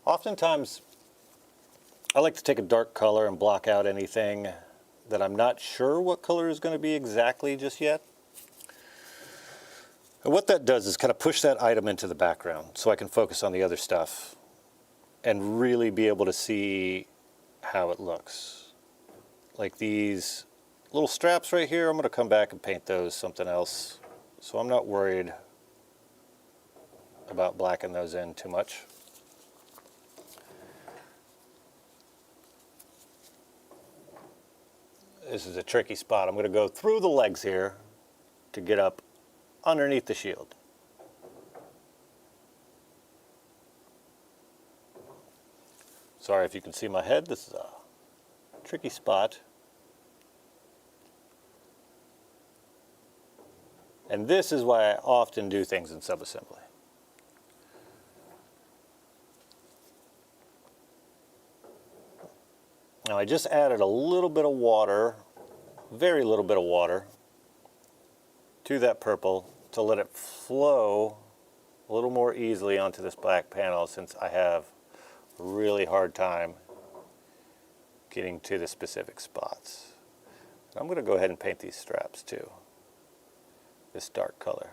Oftentimes, I like to take a dark color and block out anything that I'm not sure what color is going to be exactly just yet. And what that does is kind of push that item into the background so I can focus on the other stuff and really be able to see how it looks. Like these little straps right here, I'm going to come back and paint those something else. So I'm not worried about blacking those in too much. This is a tricky spot. I'm going to go through the legs here to get up underneath the shield. Sorry if you can see my head. This is a tricky spot. And this is why I often do things in subassembly. Now I just added a little bit of water, very little bit of water, to that purple to let it flow a little more easily onto this black panel, since I have a really hard time getting to the specific spots. And I'm going to go ahead and paint these straps too, this dark color.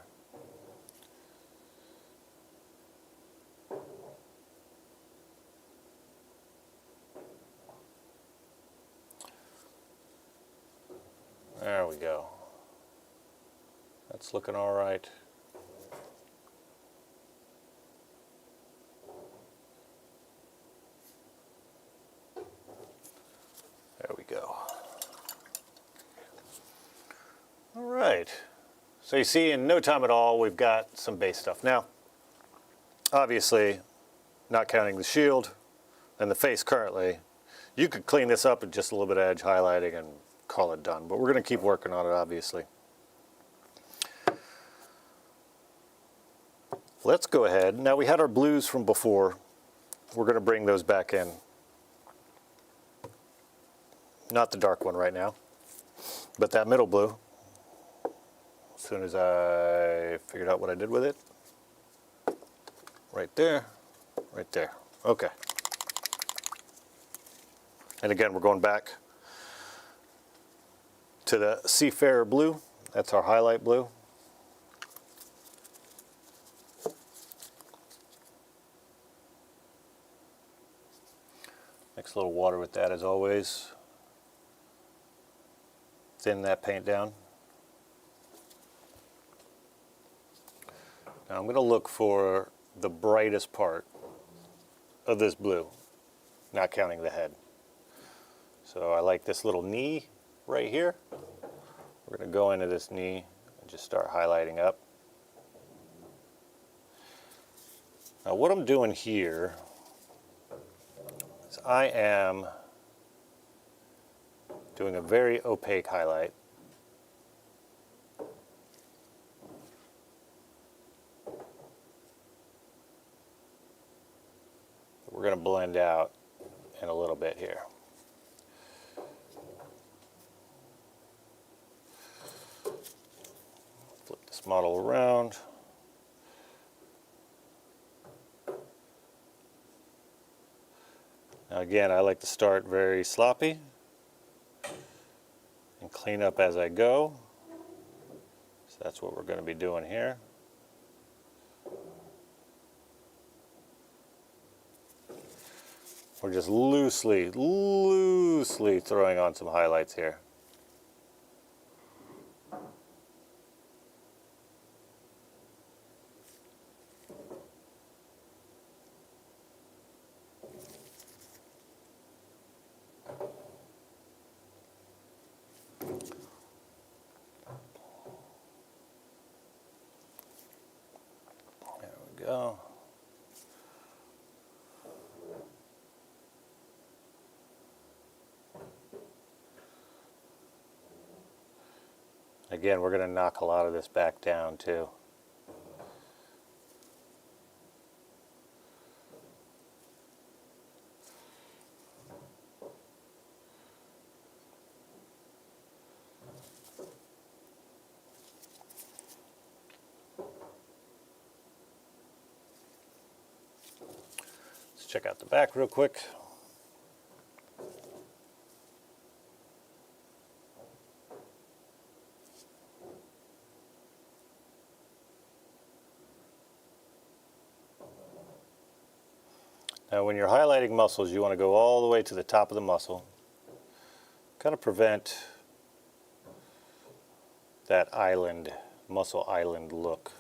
There we go. That's looking all right. There we go. All right. So you see, in no time at all, we've got some base stuff. Now, obviously, not counting the shield and the face currently, you could clean this up with just a little bit of edge highlighting and call it done. But we're going to keep working on it, obviously. Let's go ahead. Now, we had our blues from before. We're going to bring those back in. Not the dark one right now, but that middle blue. As soon as I figured out what I did with it. Right there, right there. Okay. And again, we're going back to the Seafarer blue. That's our highlight blue. Mix a little water with that as always. Thin that paint down. Now I'm going to look for the brightest part of this blue, not counting the head. So I like this little knee right here. We're going to go into this knee and just start highlighting up. Now what I'm doing here is I am doing a very opaque highlight. We're going to blend out in a little bit here. Flip this model around. Now again, I like to start very sloppy and clean up as I go. So that's what we're going to be doing here. We're just loosely throwing on some highlights here. There we go. Again, we're going to knock a lot of this back down too. Let's check out the back real quick. Now when you're highlighting muscles, you want to go all the way to the top of the muscle. Kind of prevent that island, muscle island look.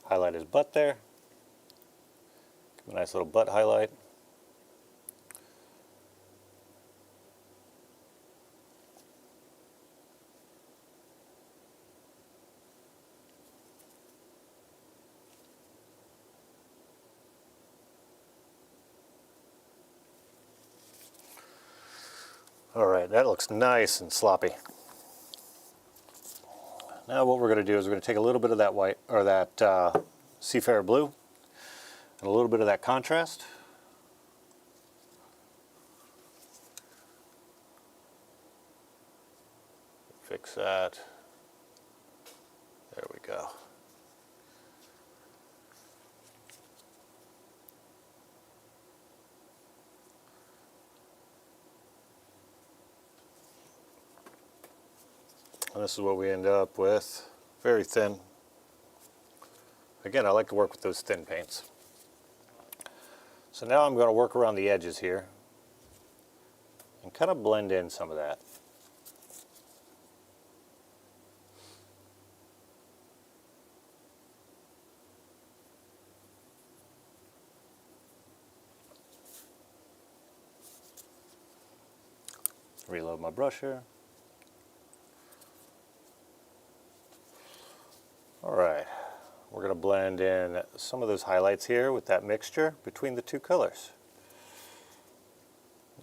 Highlight his butt there. Give him a nice little butt highlight. All right, that looks nice and sloppy. Now what we're going to do is we're going to take a little bit of that white, or that seafarer blue, and a little bit of that contrast. Fix that. There we go. And this is what we end up with. Very thin. Again, I like to work with those thin paints. So now I'm going to work around the edges here and kind of blend in some of that. Reload my brush here. Alright, we're going to blend in some of those highlights here with that mixture between the two colors.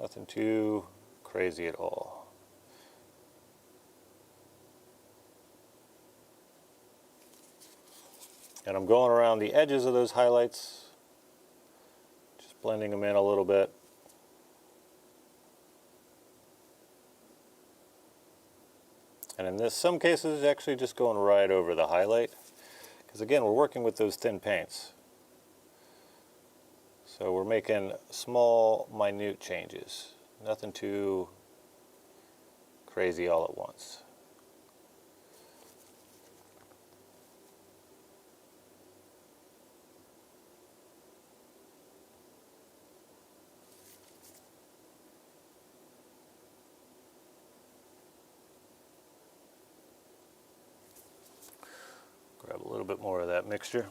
Nothing too crazy at all. And I'm going around the edges of those highlights, just blending them in a little bit. And in some cases, actually just going right over the highlight. Because again, we're working with those thin paints. So we're making small, minute changes. Nothing too crazy all at once. bit more of that mixture.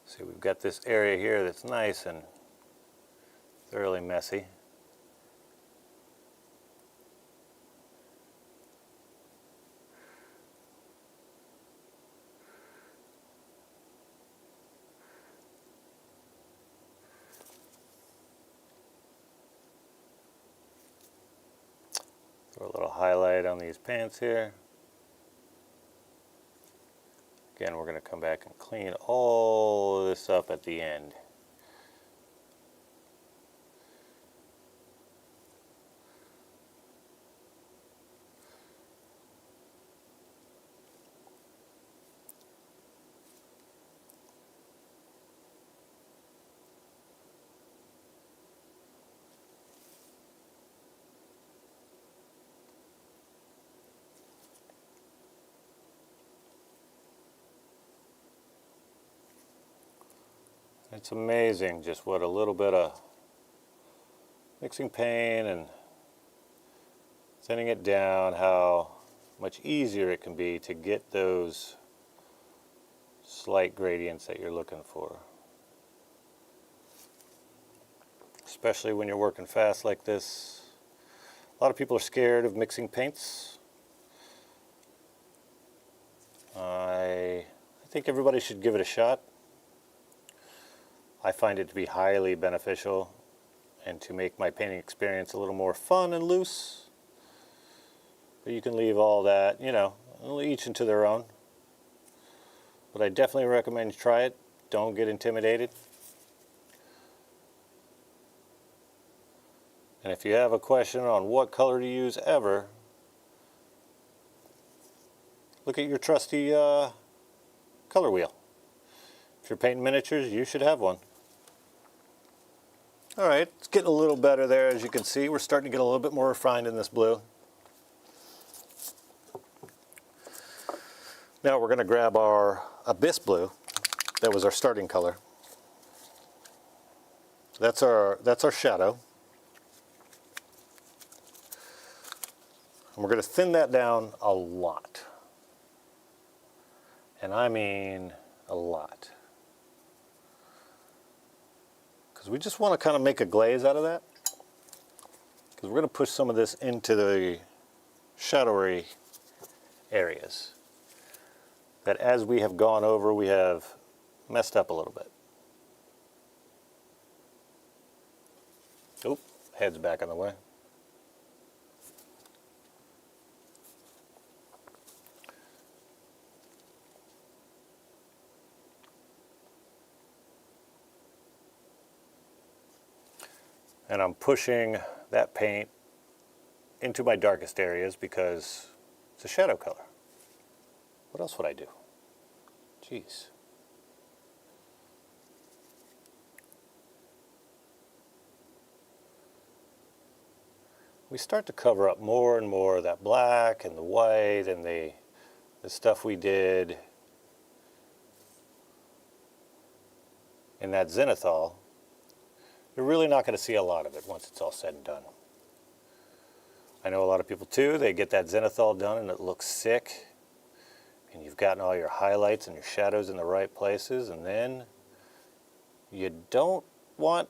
See, we've got this area here that's nice and thoroughly messy. Throw a little highlight on these pants here. Again, we're going to come back and clean all of this up at the end. It's amazing just what a little bit of mixing paint and thinning it down, how much easier it can be to get those slight gradients that you're looking for. Especially when you're working fast like this. A lot of people are scared of mixing paints. I think everybody should give it a shot. I find it to be highly beneficial and to make my painting experience a little more fun and loose. But you can leave all that, you know, each into their own. But I definitely recommend you try it. Don't get intimidated. And if you have a question on what color to use ever, look at your trusty color wheel. If you're painting miniatures, you should have one. All right, it's getting a little better there, as you can see. We're starting to get a little bit more refined in this blue. Now we're going to grab our Abyss blue. That was our starting color. That's our shadow. And we're going to thin that down a lot. And I mean a lot. Because we just want to kind of make a glaze out of that. Because we're going to push some of this into the shadowy areas that, as we have gone over, we have messed up a little bit. Oop, head's back on the way. And I'm pushing that paint into my darkest areas because it's a shadow color. What else would I do? Jeez. We start to cover up more and more of that black and the white and the stuff we did in that zenithal. You're really not going to see a lot of it once it's all said and done. I know a lot of people too, they get that zenithal done and it looks sick. And you've gotten all your highlights and your shadows in the right places, and then you don't want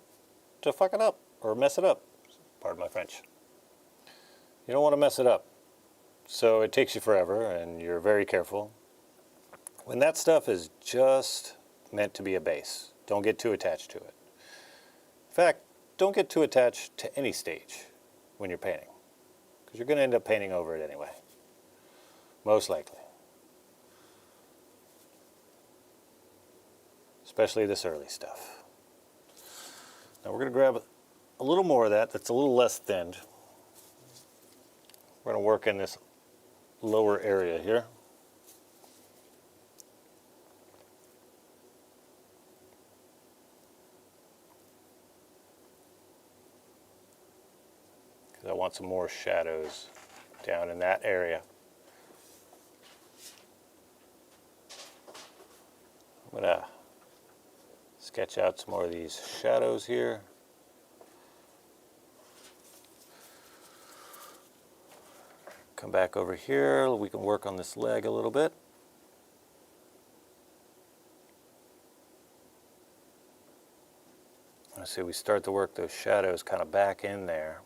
to fuck it up or mess it up. Pardon my French. You don't want to mess it up. So it takes you forever and you're very careful. When that stuff is just meant to be a base, don't get too attached to it. In fact, don't get too attached to any stage when you're painting, because you're going to end up painting over it anyway, most likely. Especially this early stuff. Now we're going to grab a little more of that that's a little less thinned. We're going to work in this lower area here. I want some more shadows down in that area. I'm going to sketch out some more of these shadows here. Come back over here, we can work on this leg a little bit. Let's see, we start to work those shadows kind of back in there.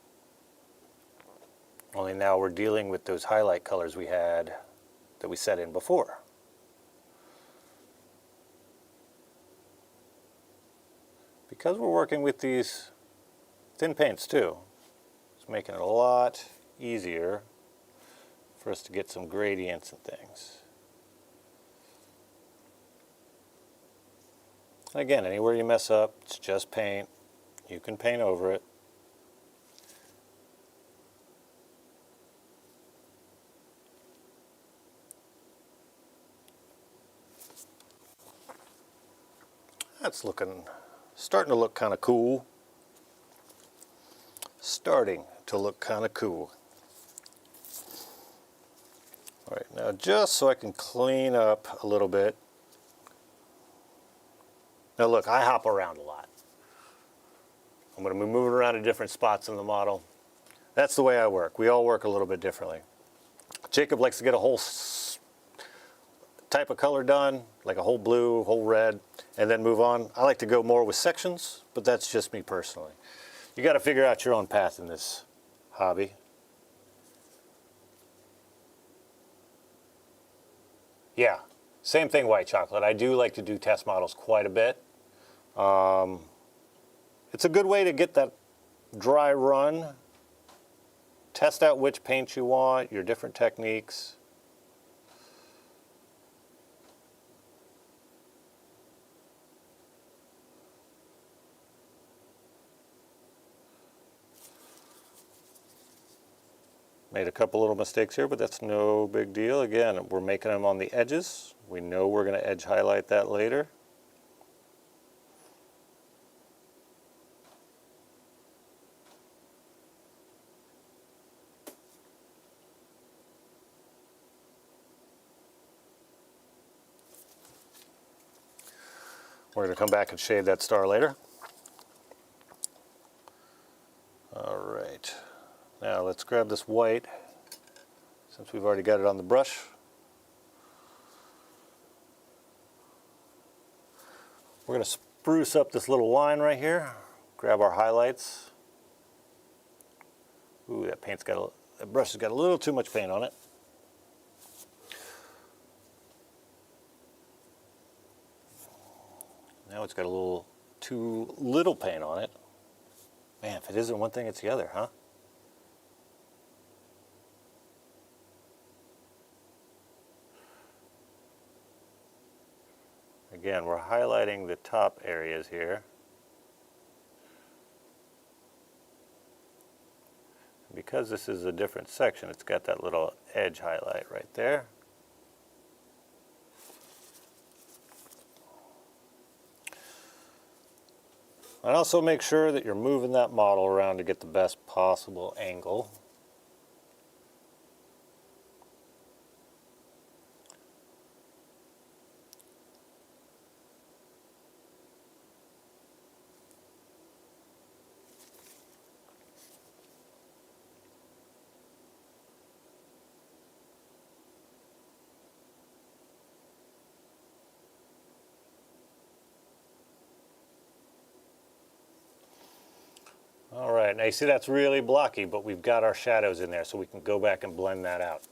Only now we're dealing with those highlight colors we had that we set in before. Because we're working with these thin paints too, it's making it a lot easier for us to get some gradients and things. And again, anywhere you mess up, it's just paint. You can paint over it. That's starting to look kind of cool. Starting to look kind of cool. All right, now just so I can clean up a little bit. Now look, I hop around a lot. I'm going to be moving around to different spots in the model. That's the way I work. We all work a little bit differently. Jacob likes to get a whole type of color done, like a whole blue, whole red, and then move on. I like to go more with sections, but that's just me personally. You got to figure out your own path in this hobby. Yeah, same thing, white chocolate. I do like to do test models quite a bit. It's a good way to get that dry run. Test out which paint you want, your different techniques. Made a couple little mistakes here, but that's no big deal. Again, we're making them on the edges. We know we're going to edge highlight that later. We're going to come back and shade that star later. All right. Now let's grab this white, since we've already got it on the brush. We're going to spruce up this little line right here. Grab our highlights. Ooh, that brush has got a little too much paint on it. Now it's got a little too little paint on it. Man, if it isn't one thing, it's the other, huh? Again, we're highlighting the top areas here. Because this is a different section, it's got that little edge highlight right there. And also make sure that you're moving that model around to get the best possible angle. All right, now you see that's really blocky, but we've got our shadows in there, so we can go back and blend that out.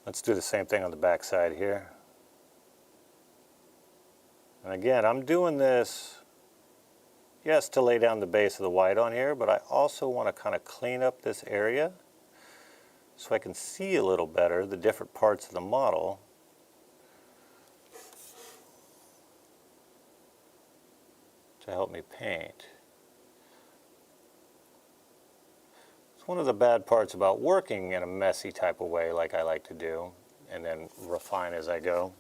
Let's do the same thing on the back side here. And again, I'm doing this, yes, to lay down the base of the white on here, but I also want to kind of clean up this area so I can see a little better the different parts of the model. To help me paint. One of the bad parts about working in a messy type of way like I like to do, and then refine as I go,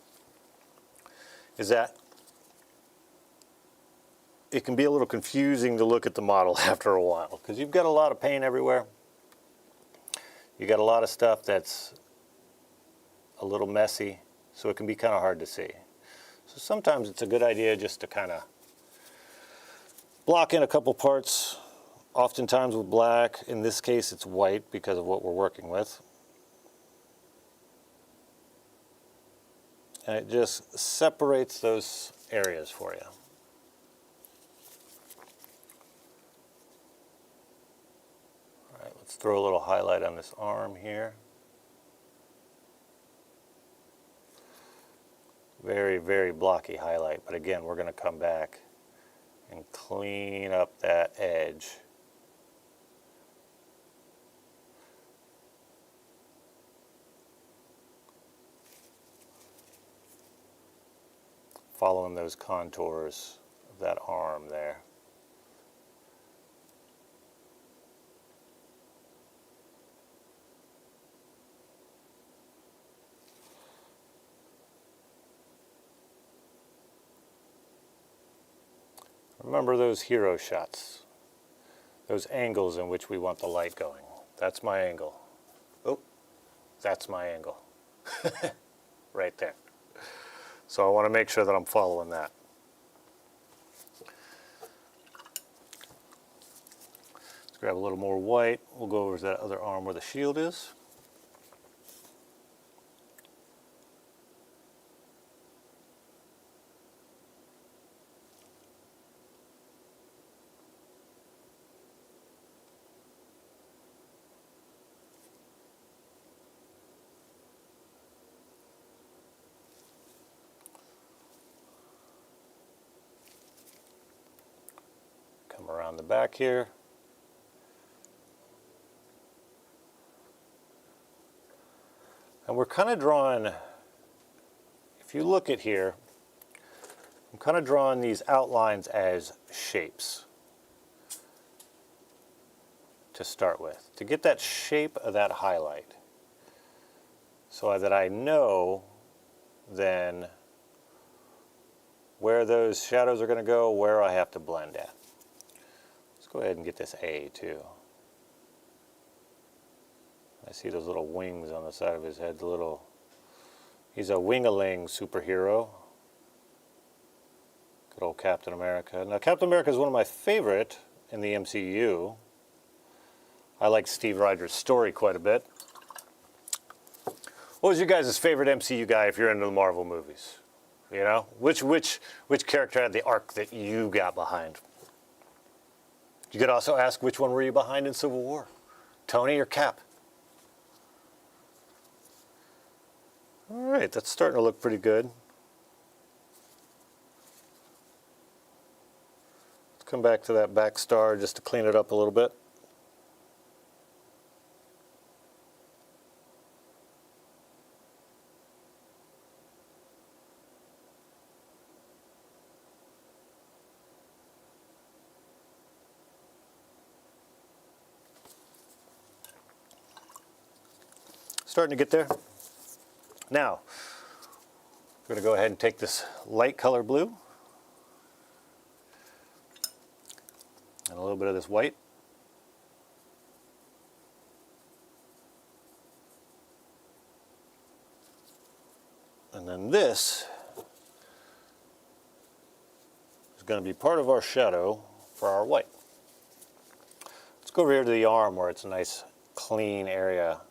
is that it can be a little confusing to look at the model after a while, because you've got a lot of paint everywhere. You got a lot of stuff that's a little messy, so it can be kind of hard to see. So sometimes it's a good idea just to kind of block in a couple parts oftentimes with black. In this case, it's white because of what we're working with. And it just separates those areas for you. All right, let's throw a little highlight on this arm here. Very, very blocky highlight, but again, we're going to come back and clean up that edge. Following those contours of that arm there. Remember those hero shots, those angles in which we want the light going. That's my angle. Oh, that's my angle. Right there. So I want to make sure that I'm following that. Let's grab a little more white. We'll go over to that other arm where the shield is. Come around the back here. And we're kind of drawing, if you look at here, I'm kind of drawing these outlines as shapes to start with, to get that shape of that highlight so that I know then where those shadows are going to go, where I have to blend at. Let's go ahead and get this A too. I see those little wings on the side of his head, he's a wing-a-ling superhero. Good old Captain America. Now Captain America is one of my favorite in the MCU. I like Steve Rogers' story quite a bit. What was your guys' favorite MCU guy if you're into the Marvel movies? You know, which character had the arc that you got behind? You could also ask, which one were you behind in Civil War? Tony or Cap? All right, that's starting to look pretty good. Let's come back to that back star just to clean it up a little bit. Starting to get there. Now, we're going to go ahead and take this light color blue and a little bit of this white. And then this is going to be part of our shadow for our white. Let's go over here to the arm where it's a nice clean area.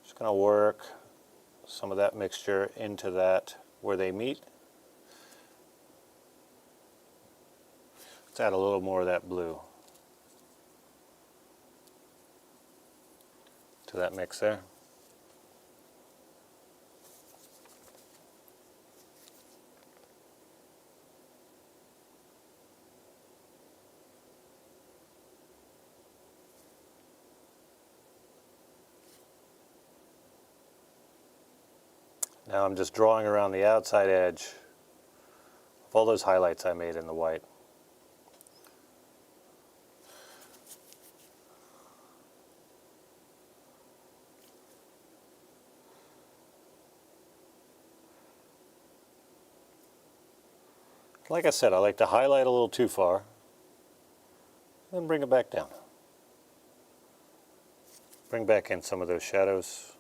Just going to work some of that mixture into that where they meet. Let's add a little more of that blue to that mix there. Now I'm just drawing around the outside edge of all those highlights I made in the white. Like I said, I like to highlight a little too far, then bring it back down. Bring back in some of those shadows.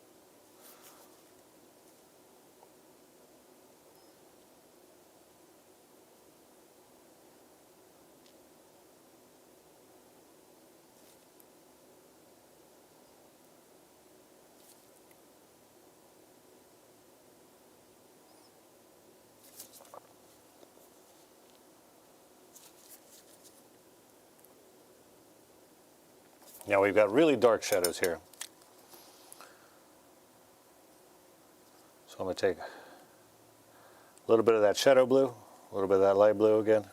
Now we've got really dark shadows here. So I'm going to take a little bit of that shadow blue, a little bit of that light blue again.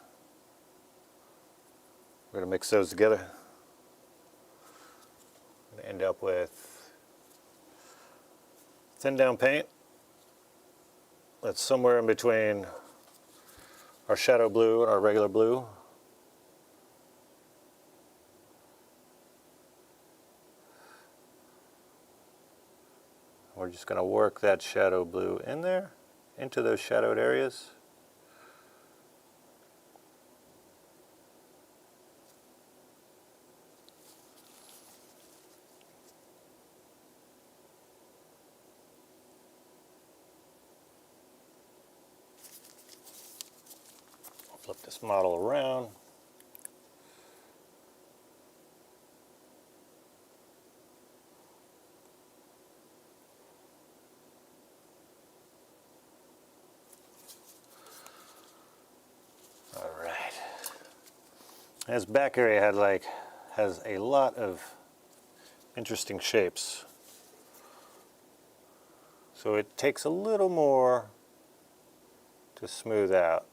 We're going to mix those together. I'm going to end up with thin down paint that's somewhere in between our shadow blue and our regular blue. We're just going to work that shadow blue in there, into those shadowed areas. I'll flip this model around. This back area has a lot of interesting shapes. So it takes a little more to smooth out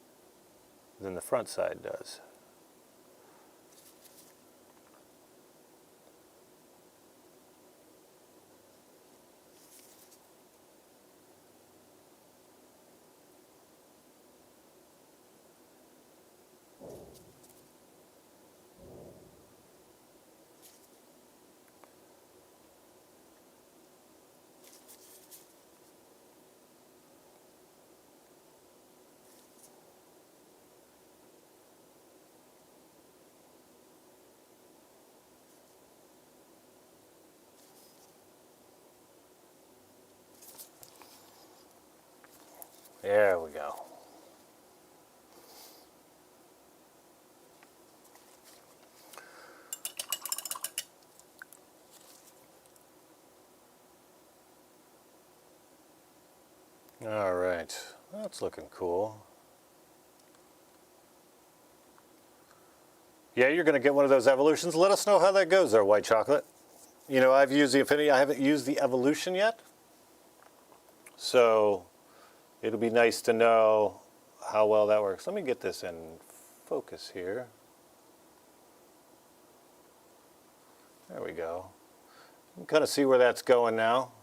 than the front side does. There we go. All right, that's looking cool. Yeah, you're going to get one of those evolutions. Let us know how that goes there, White Chocolate. You know, I've used the Infinity. I haven't used the Evolution yet. So it'll be nice to know how well that works. Let me get this in focus here. There we go. You can kind of see where that's going now.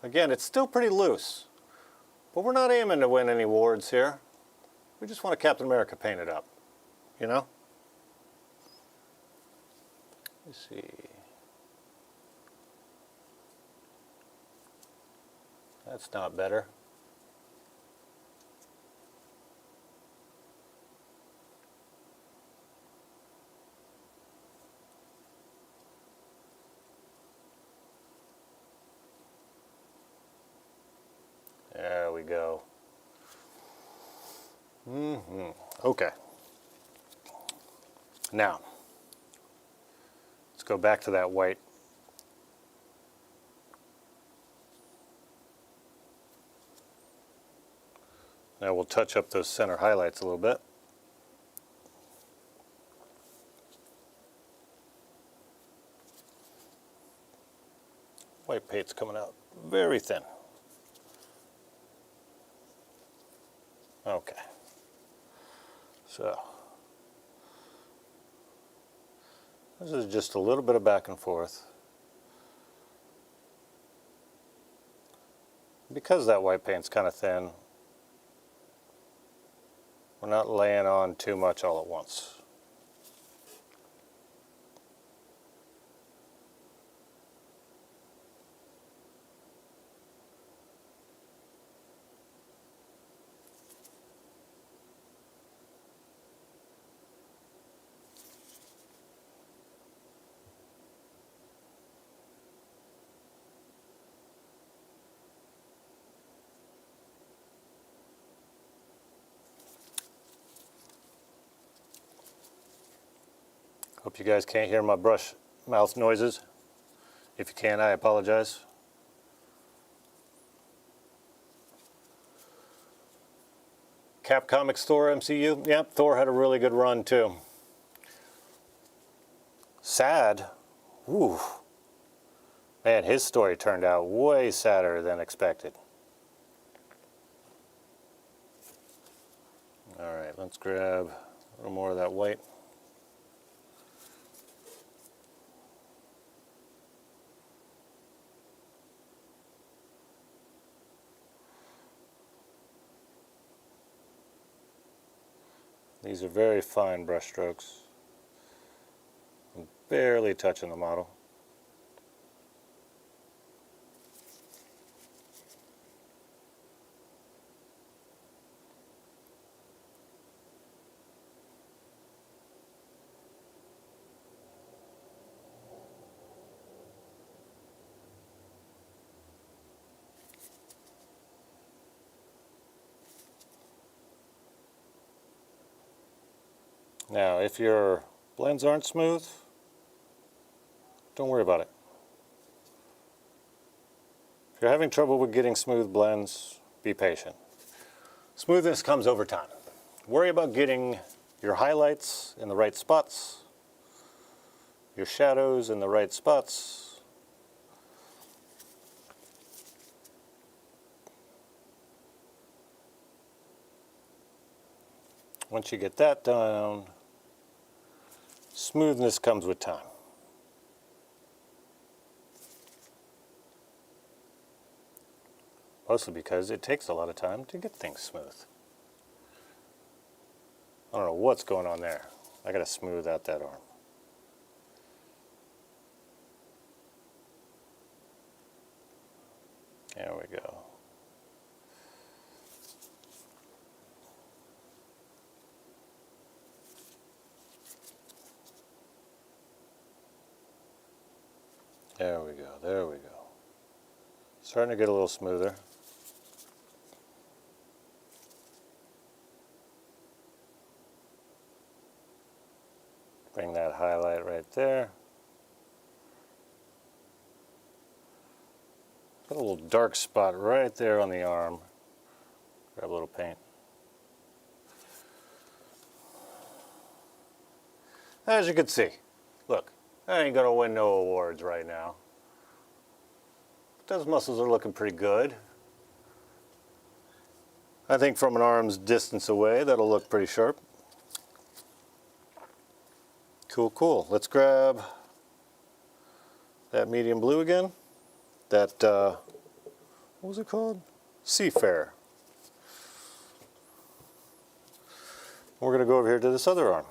Again, it's still pretty loose, but we're not aiming to win any awards here. We just want a Captain America painted up, you know? Let's see. That's not better. There we go. Okay. Now, let's go back to that white. Now we'll touch up those center highlights a little bit. White paint's coming out very thin. Okay. So, this is just a little bit of back and forth. Because that white paint's kind of thin, we're not laying on too much all at once. Hope you guys can't hear my brush mouth noises. If you can, I apologize. Cap Comic Store MCU. Yep, Thor had a really good run too. sad. Ooh. Man, his story turned out way sadder than expected. All right, let's grab a little more of that white. These are very fine brush strokes. I'm barely touching the model. Now, if your blends aren't smooth, don't worry about it. If you're having trouble with getting smooth blends, be patient. Smoothness comes over time. Worry about getting your highlights in the right spots, your shadows in the right spots. Once you get that down, smoothness comes with time. Mostly because it takes a lot of time to get things smooth. I don't know what's going on there. I gotta smooth out that arm. There we go. There we go, there we go. Starting to get a little smoother. Bring that highlight right there. Got a little dark spot right there on the arm. Grab a little paint. As you can see, look, I ain't gonna win no awards right now. But those muscles are looking pretty good. I think from an arm's distance away, that'll look pretty sharp. Cool, cool. Let's grab that medium blue again. That, what was it called? Seafarer. We're going to go over here to this other arm.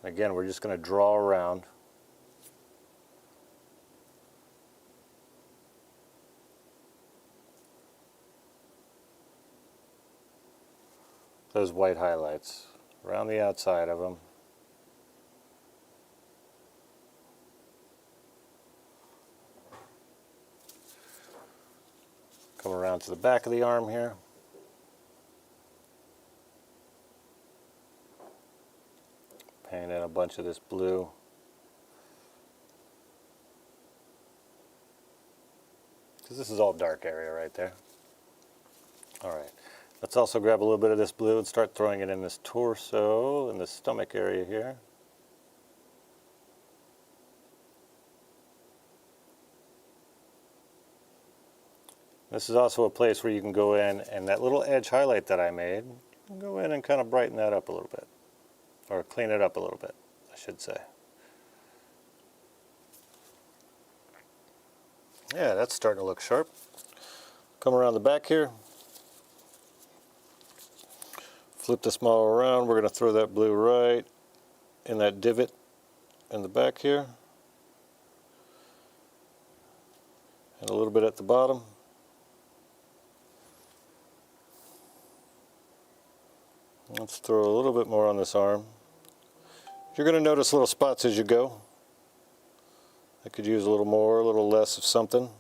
Again, we're just going to draw around. Those white highlights around the outside of them. Come around to the back of the arm here. Paint in a bunch of this blue. Because this is all dark area right there. Alright, let's also grab a little bit of this blue and start throwing it in this torso and the stomach area here. This is also a place where you can go in and that little edge highlight that I made, go in and kind of brighten that up a little bit. Or clean it up a little bit, I should say. Yeah, that's starting to look sharp. Come around the back here. Flip this model around. We're going to throw that blue right in that divot in the back here. And a little bit at the bottom. Let's throw a little bit more on this arm. You're going to notice little spots as you go. I could use a little more, a little less of something.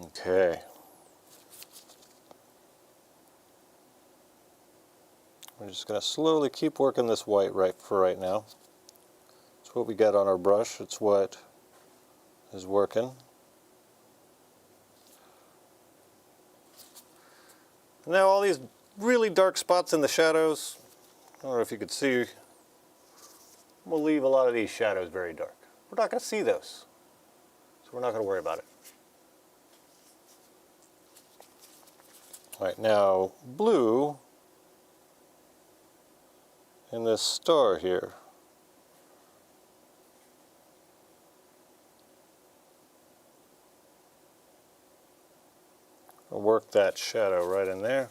Okay. We're just going to slowly keep working this white right now. It's what we got on our brush. It's what is working. Now all these really dark spots in the shadows, I don't know if you could see, we'll leave a lot of these shadows very dark. We're not going to see those, so we're not going to worry about it. All right, now blue in this star here. I'll work that shadow right in there.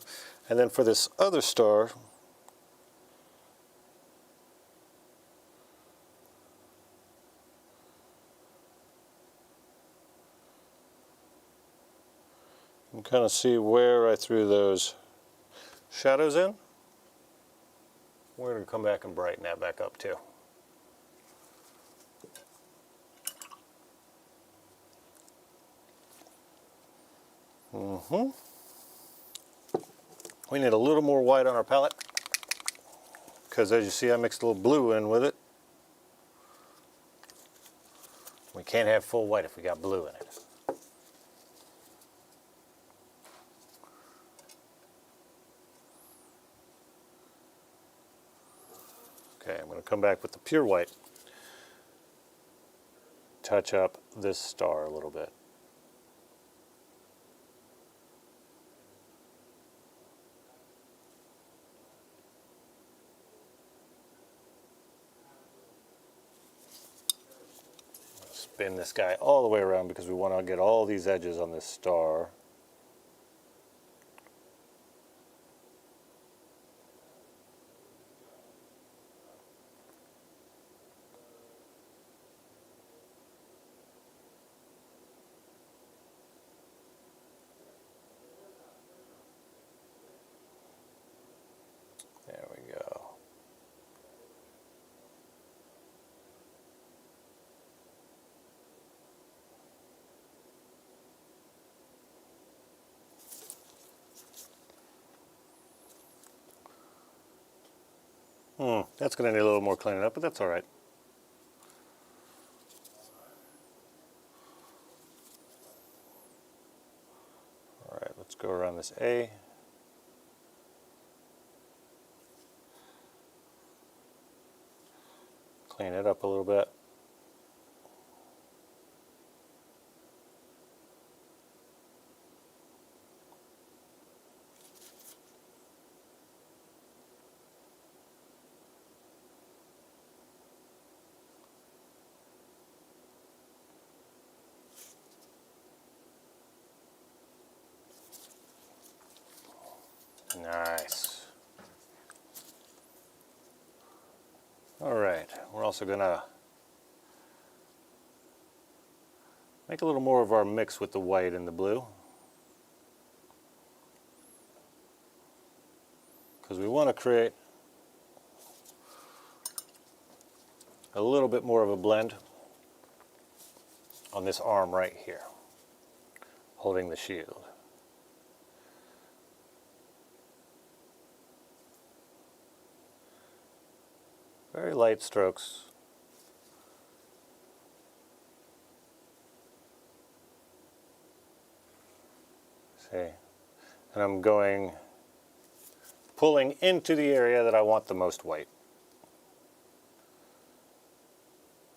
And then for this other star, you can kind of see where I threw those shadows in. We're going to come back and brighten that back up too. We need a little more white on our palette because, as you see, I mixed a little blue in with it. We can't have full white if we got blue in it. Okay, I'm going to come back with the pure white. Touch up this star a little bit. Spin this guy all the way around because we want to get all these edges on this star. There we go. That's going to need a little more cleaning up, but that's all right. All right, let's go around this A. Clean it up a little bit. Nice. All right, we're also going to make a little more of our mix with the white and the blue, because we want to create a little bit more of a blend on this arm right here, holding the shield. Very light strokes. See, and I'm pulling into the area that I want the most white.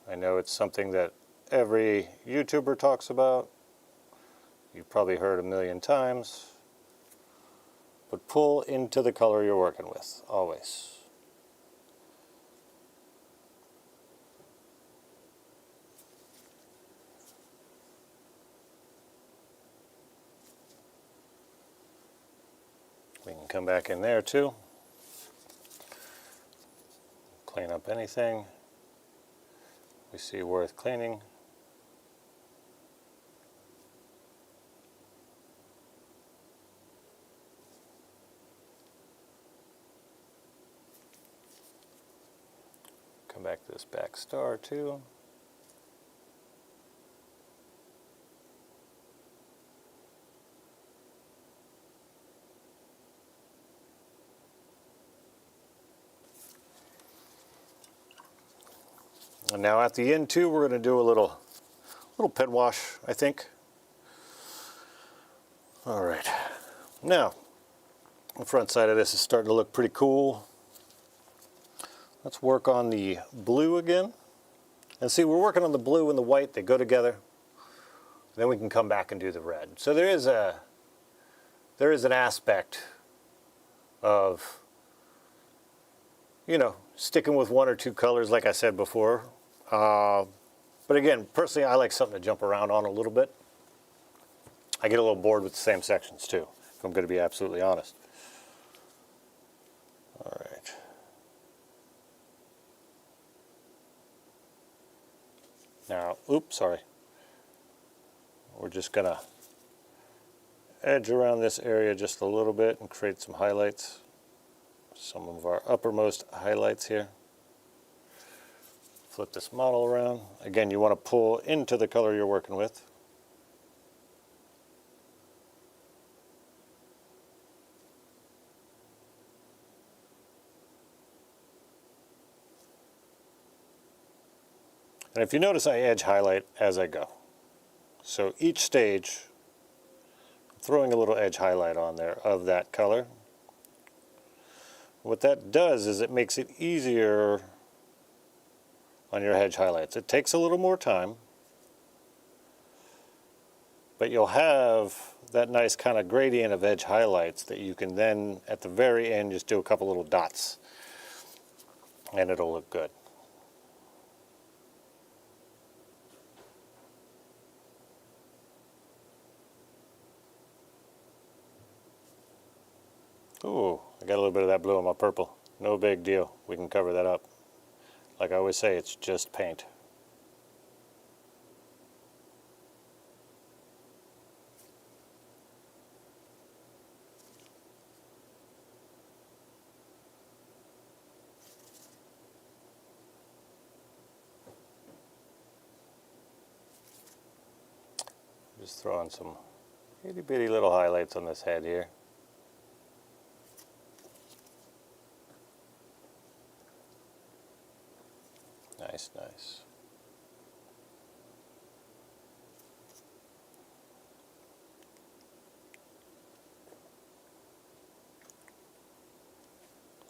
I know it's something that every YouTuber talks about. You've probably heard a million times. But pull into the color you're working with, always. We can come back in there too. Clean up anything we see worth cleaning. Come back to this back star too. And now at the end too, we're going to do a little little pen wash, I think. All right. Now, the front side of this is starting to look pretty cool. Let's work on the blue again. And see, we're working on the blue and the white. They go together. Then we can come back and do the red. So there is an aspect of, you know, sticking with one or two colors, like I said before. But again, personally, I like something to jump around on a little bit. I get a little bored with the same sections too, if I'm going to be absolutely honest. All right. Now, oops, sorry. We're just going to edge around this area just a little bit and create some highlights. Some of our uppermost highlights here. Flip this model around. Again, you want to pull into the color you're working with. And if you notice, I edge highlight as I go. So each stage, I'm throwing a little edge highlight on there of that color. What that does is it makes it easier on your edge highlights. It takes a little more time, but you'll have that nice kind of gradient of edge highlights that you can then, at the very end, just do a couple little dots, and it'll look good. Ooh, I got a little bit of that blue on my purple. No big deal. We can cover that up. Like I always say, it's just paint. Just throwing some itty bitty little highlights on this head here. Nice, nice.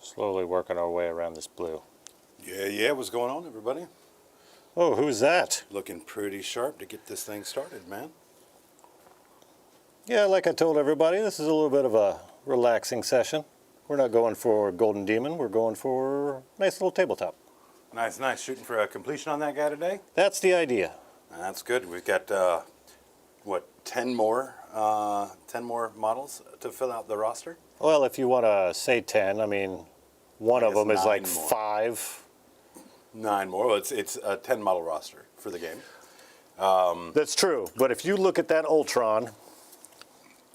Slowly working our way around this blue.
Yeah, what's going on, everybody?
Oh, who's that?
Looking pretty sharp to get this thing started, man.
Yeah, like I told everybody, this is a little bit of a relaxing session. We're not going for Golden Demon, we're going for a nice little tabletop.
Nice, nice. Shooting for a completion on that guy today?
That's the idea.
That's good. We've got, what, 10 more models to fill out the roster?
Well, if you want to say 10, I mean, one of them is like 5.
9 more. Well, it's a 10 model roster for the game.
That's true. But if you look at that Ultron,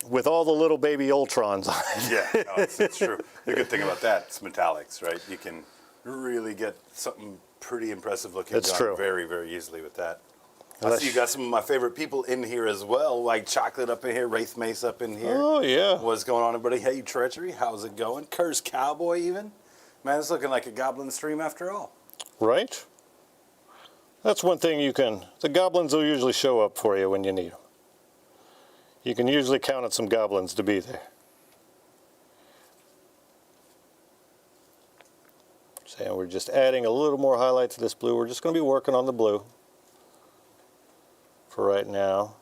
with all the little baby Ultrons on it.
Yeah, no, it's true. The good thing about that, it's metallics, right? You can really get something pretty impressive looking
That's
done
true.
very, very easily with that. I see you got some of my favorite people in here as well, like Chocolate up in here, Wraith Mace up in here.
Oh, yeah.
What's going on, everybody? Hey, Treachery, how's it going? Curse Cowboy even? Man, it's looking like a Goblin stream after all.
Right? That's one thing the Goblins will usually show up for you when you need them. You can usually count on some Goblins to be there. So we're just adding a little more highlight to this blue. We're just going to be working on the blue for right now.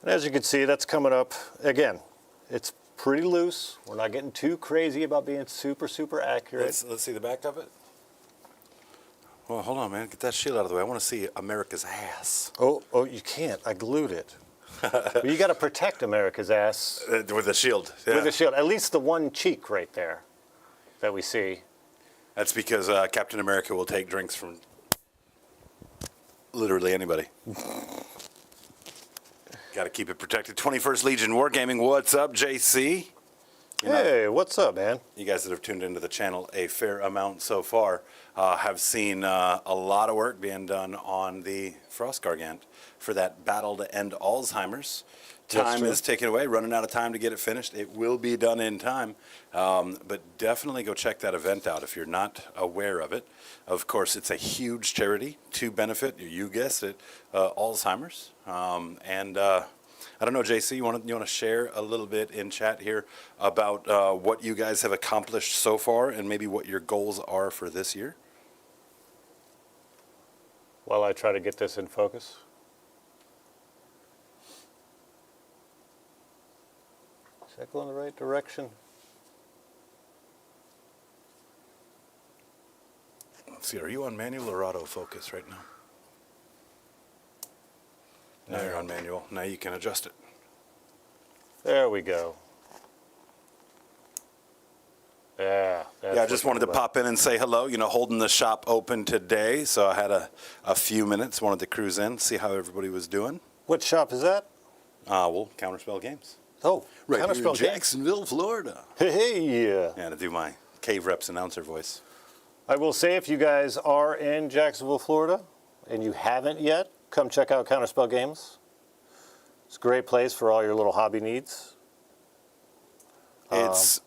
And as you can see, that's coming up. Again, it's pretty loose. We're not getting too crazy about being super, super accurate.
Let's see the back of it. Well, hold on, man. Get that shield out of the way. I want to see America's ass.
Oh, you can't. I glued it. But you got to protect America's ass.
With the shield. Yeah.
With the shield. At least the one cheek right there that we see.
That's because Captain America will take drinks from literally anybody. Got to keep it protected. 21st Legion Wargaming. What's up, JC? You know,
Hey, what's up, man?
you guys that have tuned into the channel a fair amount so far have seen a lot of work being done on the Frost Gargant for that battle to end Alzheimer's. Time
true.
is taken away, running out of time to get it finished. It will be done in time, but definitely go check that event out if you're not aware of it. Of course, it's a huge charity to benefit, you guessed it, Alzheimer's. I don't know, JC, you want to share a little bit in chat here about what you guys have accomplished so far and maybe what your goals are for this year?
While I try to get this in focus. Is that going the right direction?
Let's see, are you on manual or autofocus right now? Now you're on manual. Now you can adjust it.
There we go. Yeah.
Yeah, I just wanted to pop in and say hello. You know, holding the shop open today, so I had a few minutes. Wanted to cruise in, see how everybody was doing.
What shop is that?
Well, Counterspell Games.
Oh,
Right here in
Counterspell Games.
Jacksonville, Florida.
Hey.
Yeah, to do my Cave Reps announcer voice.
I will say if you guys are in Jacksonville, Florida, and you haven't yet, come check out Counterspell Games. It's a great place for all your little hobby needs.
It's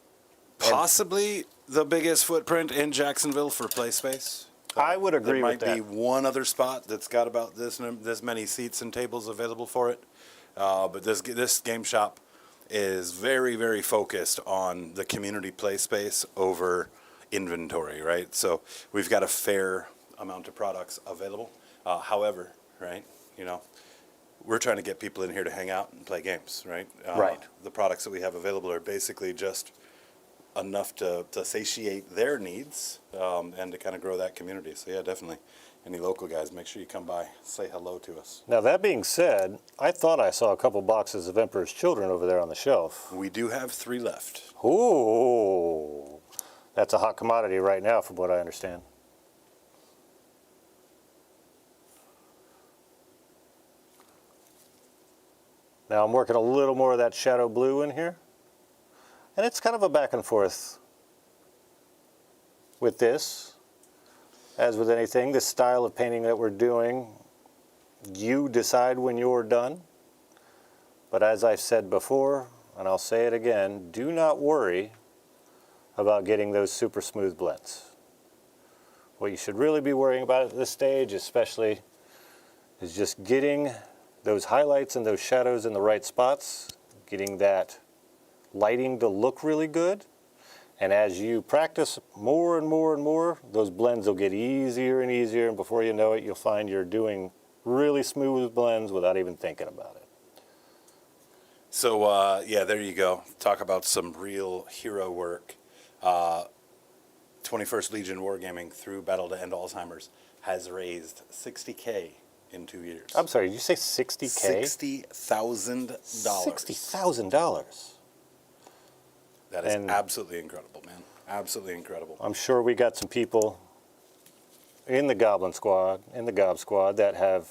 possibly the biggest footprint in Jacksonville for play space.
I would agree with
There might
that.
be one other spot that's got about this many seats and tables available for it. But this game shop is very, very focused on the community play space over inventory, right? So we've got a fair amount of products available. However, right, you know, we're trying to get people in here to hang out and play games, right?
Right.
The products that we have available are basically just enough to satiate their needs and to kind of grow that community. So yeah, definitely. Any local guys, make sure you come by, say hello to us.
Now, that being said, I thought I saw a couple boxes of Emperor's Children over there on the shelf.
We do have 3 left.
Ooh, that's a hot commodity right now from what I understand. Now I'm working a little more of that shadow blue in here. And it's kind of a back and forth with this. As with anything, this style of painting that we're doing, you decide when you're done. But as I've said before, and I'll say it again, do not worry about getting those super smooth blends. What you should really be worrying about at this stage, especially, is just getting those highlights and those shadows in the right spots, getting that lighting to look really good. And as you practice more and more and more, those blends will get easier and easier, and before you know it, you'll find you're doing really smooth blends without even thinking about it.
So yeah, there you go. Talk about some real hero work. 21st Legion Wargaming through Battle to End Alzheimer's has raised $60K in 2 years.
I'm sorry, did you say 60K?
$60,000.
$60,000.
That is
And-
absolutely incredible, man. Absolutely incredible.
I'm sure we got some people in the Goblin Squad, in the Gob Squad, that have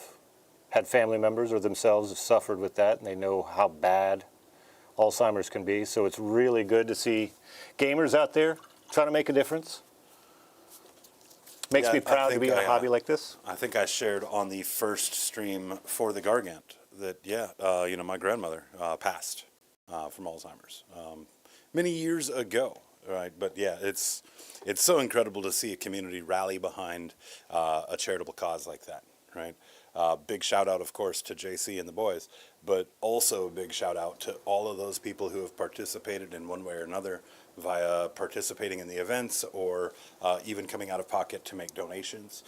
had family members or themselves have suffered with that, and they know how bad Alzheimer's can be. So it's really good to see gamers out there trying to make a difference. Makes
Yeah,
me
I
proud to
think
be in
I,
a hobby like this.
I think I shared on the first stream for the Gargant that, yeah, you know, my grandmother passed from Alzheimer's many years ago, right? But yeah, it's so incredible to see a community rally behind a charitable cause like that, right? Big shout out, of course, to JC and the boys, but also a big shout out to all of those people who have participated in one way or another via participating in the events or even coming out of pocket to make donations.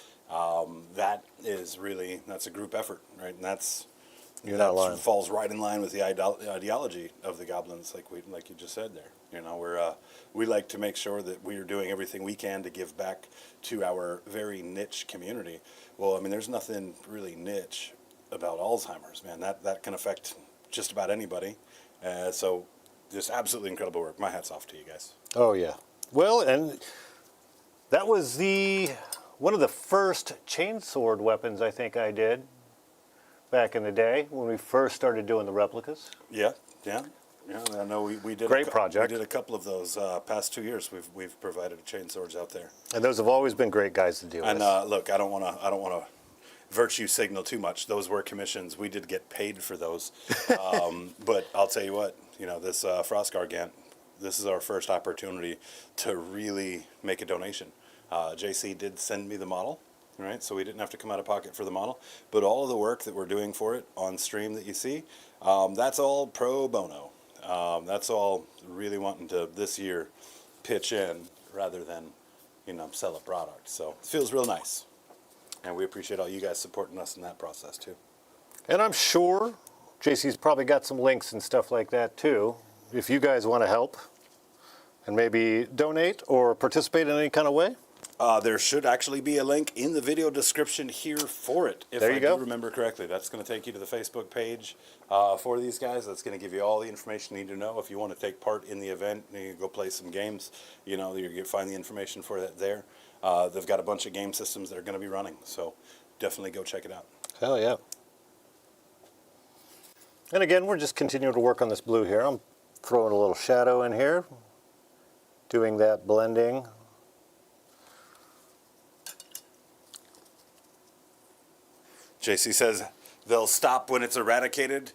That's a group effort, right? And
You're not lying.
falls right in line with the ideology of the Goblins, like you just said there. You know, we like to make sure that we are doing everything we can to give back to our very niche community. Well, I mean, there's nothing really niche about Alzheimer's, man. That can affect just about anybody. So just absolutely incredible work. My hat's off to you guys.
Oh, yeah. Well, and that was one of the first chainsword weapons I think I did back in the day when we first started doing the replicas.
Yeah, yeah. Yeah, I know we did
Great project.
We did a couple of those past 2 years. We've provided chain swords out there.
And those have always been great guys to deal
And
with.
look, I don't want to virtue signal too much. Those were commissions. We did get paid for those. But I'll tell you what, this Frost Gargant, this is our first opportunity to really make a donation. JC did send me the model, right? So we didn't have to come out of pocket for the model. But all of the work that we're doing for it on stream that you see, that's all pro bono. That's all really wanting to this year pitch in rather than, sell a product. So it feels real nice. And we appreciate all you guys supporting us in that process too.
And I'm sure JC's probably got some links and stuff like that too. If you guys want to help and maybe donate or participate in any kind of way.
There should actually be a link in the video description here for it. If
There you
I
go.
do remember correctly, that's going to take you to the Facebook page for these guys. That's going to give you all the information you need to know. If you want to take part in the event, you go play some games. You find the information for that there. They've got a bunch of game systems that are going to be running, so definitely go check it out.
Hell yeah. And again, we're just continuing to work on this blue here. I'm throwing a little shadow in here, doing that blending.
JC says they'll stop when it's eradicated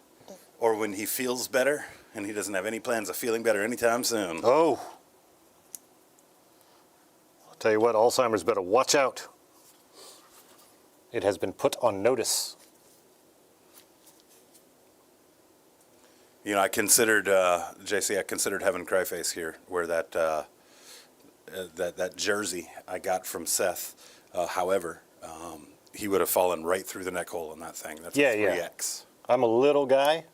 or when he feels better, and he doesn't have any plans of feeling better anytime soon.
Oh. I'll tell you what, Alzheimer's better watch out. It has been put on notice.
I considered, JC, I considered having Cryface here, where that jersey I got from Seth, however, he would have fallen right through the neck hole in that thing. That's a 3X.
I'm a little guy,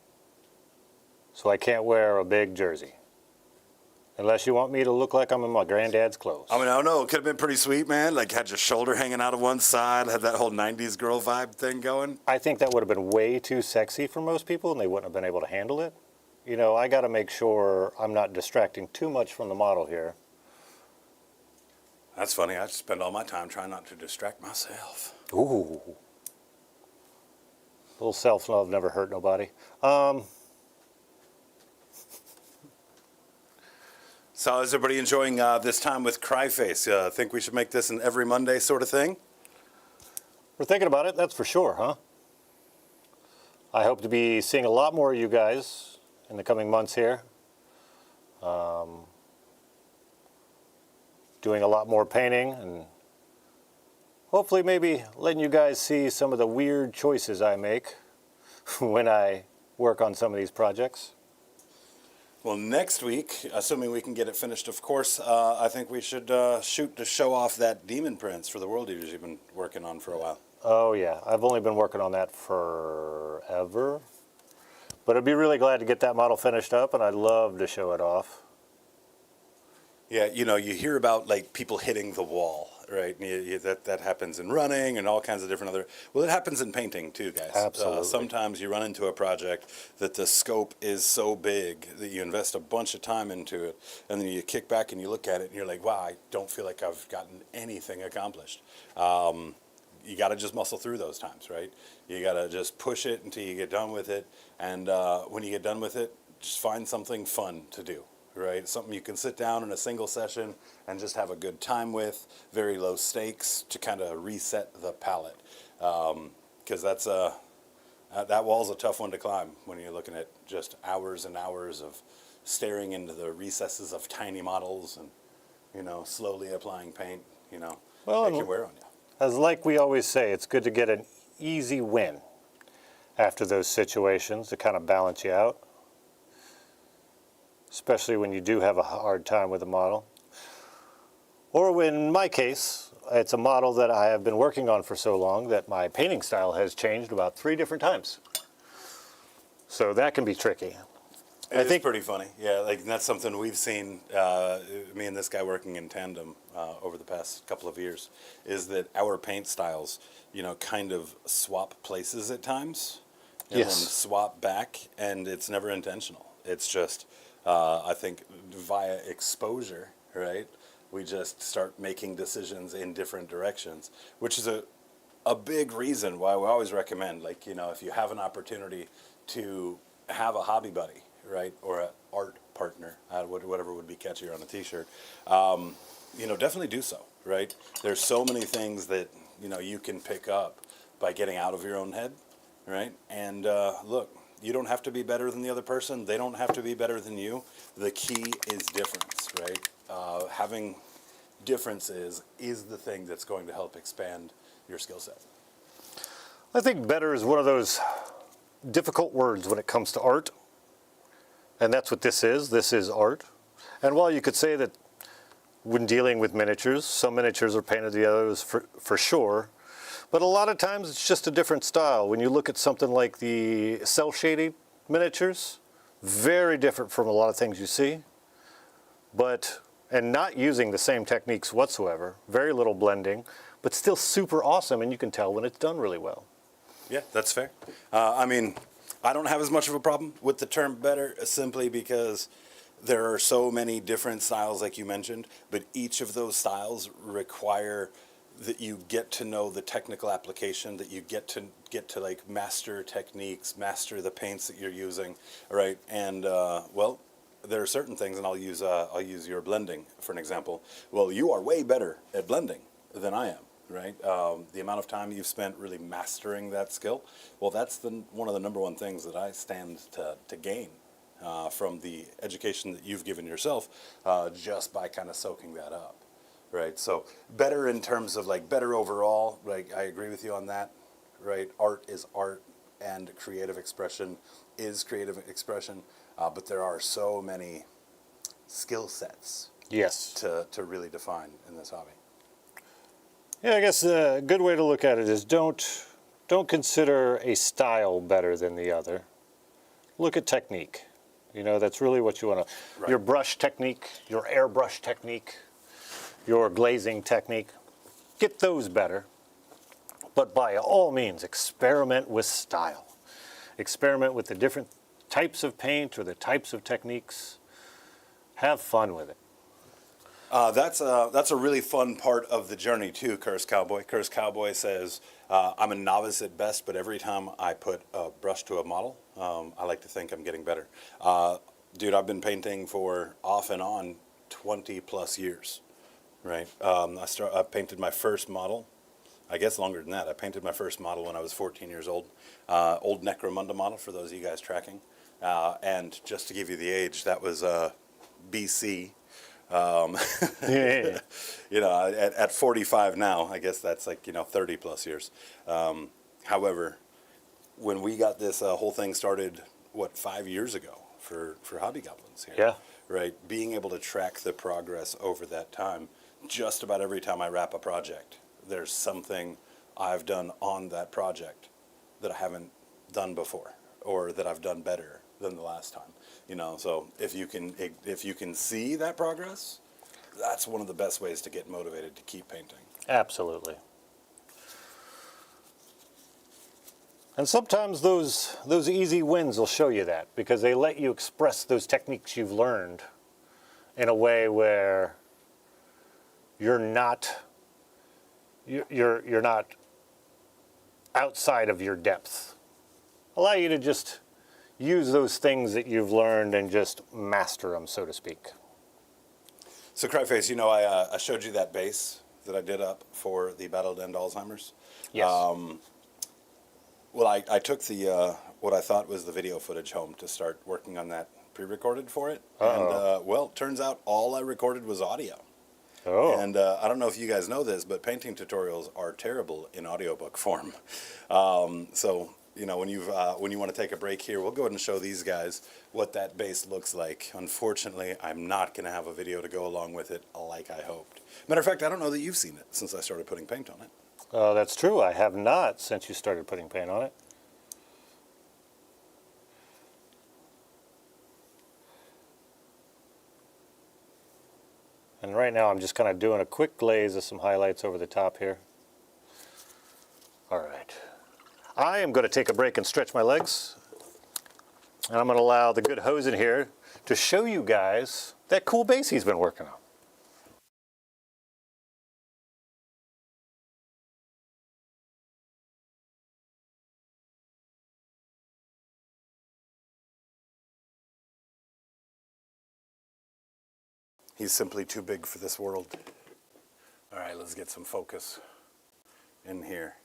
so I can't wear a big jersey. Unless you want me to look like I'm in my granddad's clothes.
I don't know. It could have been pretty sweet, man. Like, had your shoulder hanging out of one side, had that whole 90s girl vibe thing going.
I think that would have been way too sexy for most people, and they wouldn't have been able to handle it. I got to make sure I'm not distracting too much from the model here.
That's funny. I spend all my time trying not to distract myself.
Ooh. A little self-love never hurt nobody.
So is everybody enjoying this time with Cryface? Think we should make this an every Monday sort of thing?
We're thinking about it, that's for sure, huh? I hope to be seeing a lot more of you guys in the coming months here. Doing a lot more painting and hopefully maybe letting you guys see some of the weird choices I make when I work on some of these projects.
Well, next week, assuming we can get it finished, of course, I think we should shoot to show off that Demon Prince for the World Eaters you've been working on for a while.
Oh yeah, I've only been working on that forever. But I'd be really glad to get that model finished up, and I'd love to show it off.
Yeah, you hear about like people hitting the wall, right? That happens in running and all kinds of different other. Well, it happens in painting too, guys.
Absolutely.
Sometimes you run into a project that the scope is so big that you invest a bunch of time into it, and then you kick back and you look at it and you're like, wow, I don't feel like I've gotten anything accomplished. You got to just muscle through those times, right? You got to just push it until you get done with it, and when you get done with it, just find something fun to do. Right, something you can sit down in a single session and just have a good time with, very low stakes to kind of reset the palette. Because that wall's a tough one to climb when you're looking at just hours and hours of staring into the recesses of tiny models and, slowly applying paint,
Well,
it can wear on you.
As like we always say, it's good to get an easy win after those situations to kind of balance you out. Especially when you do have a hard time with a model. Or when, in my case, it's a model that I have been working on for so long that my painting style has changed about 3 different times. So that can be tricky.
I think pretty funny. Yeah, like that's something we've seen, me and this guy working in tandem over the past couple of years, is that our paint styles, kind of swap places at times. And
Yes.
then swap back, and it's never intentional. It's just... I think via exposure, right, we just start making decisions in different directions, which is a big reason why we always recommend, like, if you have an opportunity to have a hobby buddy, right, or an art partner, whatever would be catchier on a T-shirt, definitely do so, right? There's so many things that, you can pick up by getting out of your own head, right? And look, you don't have to be better than the other person. They don't have to be better than you. The key is difference, right? Having differences is the thing that's going to help expand your skill set.
I think better is one of those difficult words when it comes to art. And that's what this is. This is art. And while you could say that when dealing with miniatures, some miniatures are painted the others for sure, but a lot of times it's just a different style. When you look at something like the cell shading miniatures, very different from a lot of things you see, and not using the same techniques whatsoever, very little blending, but still super awesome, and you can tell when it's done really well.
Yeah, that's fair. I don't have as much of a problem with the term better simply because there are so many different styles like you mentioned, but each of those styles require that you get to know the technical application, that you get to like master techniques, master the paints that you're using, right? And there are certain things, and I'll use your blending for an example. Well, you are way better at blending than I am, right? The amount of time you've spent really mastering that skill, well, that's one of the number one things that I stand to gain from the education that you've given yourself just by kind of soaking that up. Right, so better in terms of like better overall, right? I agree with you on that, right? Art is art, and creative expression is creative expression, but there are so many skill sets,
Yes,
to really define in this hobby.
yeah, I guess a good way to look at it is don't consider a style better than the other. Look at technique. That's really what you want to.
Right.
Your brush technique, your airbrush technique, your glazing technique, get those better. But by all means, experiment with style. Experiment with the different types of paint or the types of techniques. Have fun with it.
That's a really fun part of the journey too, Curse Cowboy. Curse Cowboy says, I'm a novice at best, but every time I put a brush to a model, I like to think I'm getting better. Dude, I've been painting for off and on 20 plus years. Right. I painted my first model, I guess longer than that. I painted my first model when I was 14 years old. Old Necromunda model, for those of you guys tracking. And just to give you the age, that was BC.
Yeah.
At 45 now, I guess that's like, 30 plus years. However, when we got this whole thing started, 5 years ago for Hobby Goblins here.
Yeah.
Right. Being able to track the progress over that time. Just about every time I wrap a project, there's something I've done on that project that I haven't done before, or that I've done better than the last time. So if you can see that progress, that's one of the best ways to get motivated to keep painting.
Absolutely. And sometimes those easy wins will show you that, because they let you express those techniques you've learned in a way where you're not outside of your depth. Allow you to just use those things that you've learned and just master them, so to speak.
So Cryface, I showed you that base that I did up for the Battle to End Alzheimer's.
Yes.
Well, I took the what I thought was the video footage home to start working on that pre-recorded for it.
Uh-oh.
And turns out all I recorded was audio.
Oh.
And I don't know if you guys know this, but painting tutorials are terrible in audiobook form. So when you want to take a break here, we'll go ahead and show these guys what that base looks like. Unfortunately, I'm not going to have a video to go along with it like I hoped. Matter of fact, I don't know that you've seen it since I started putting paint on it.
That's true. I have not since you started putting paint on it. And right now I'm just kind of doing a quick glaze of some highlights over the top here. All right. I am going to take a break and stretch my legs. And I'm going to allow the good hose in here to show you guys that cool base he's been working on.
He's simply too big for this world. All right, let's get some focus in here.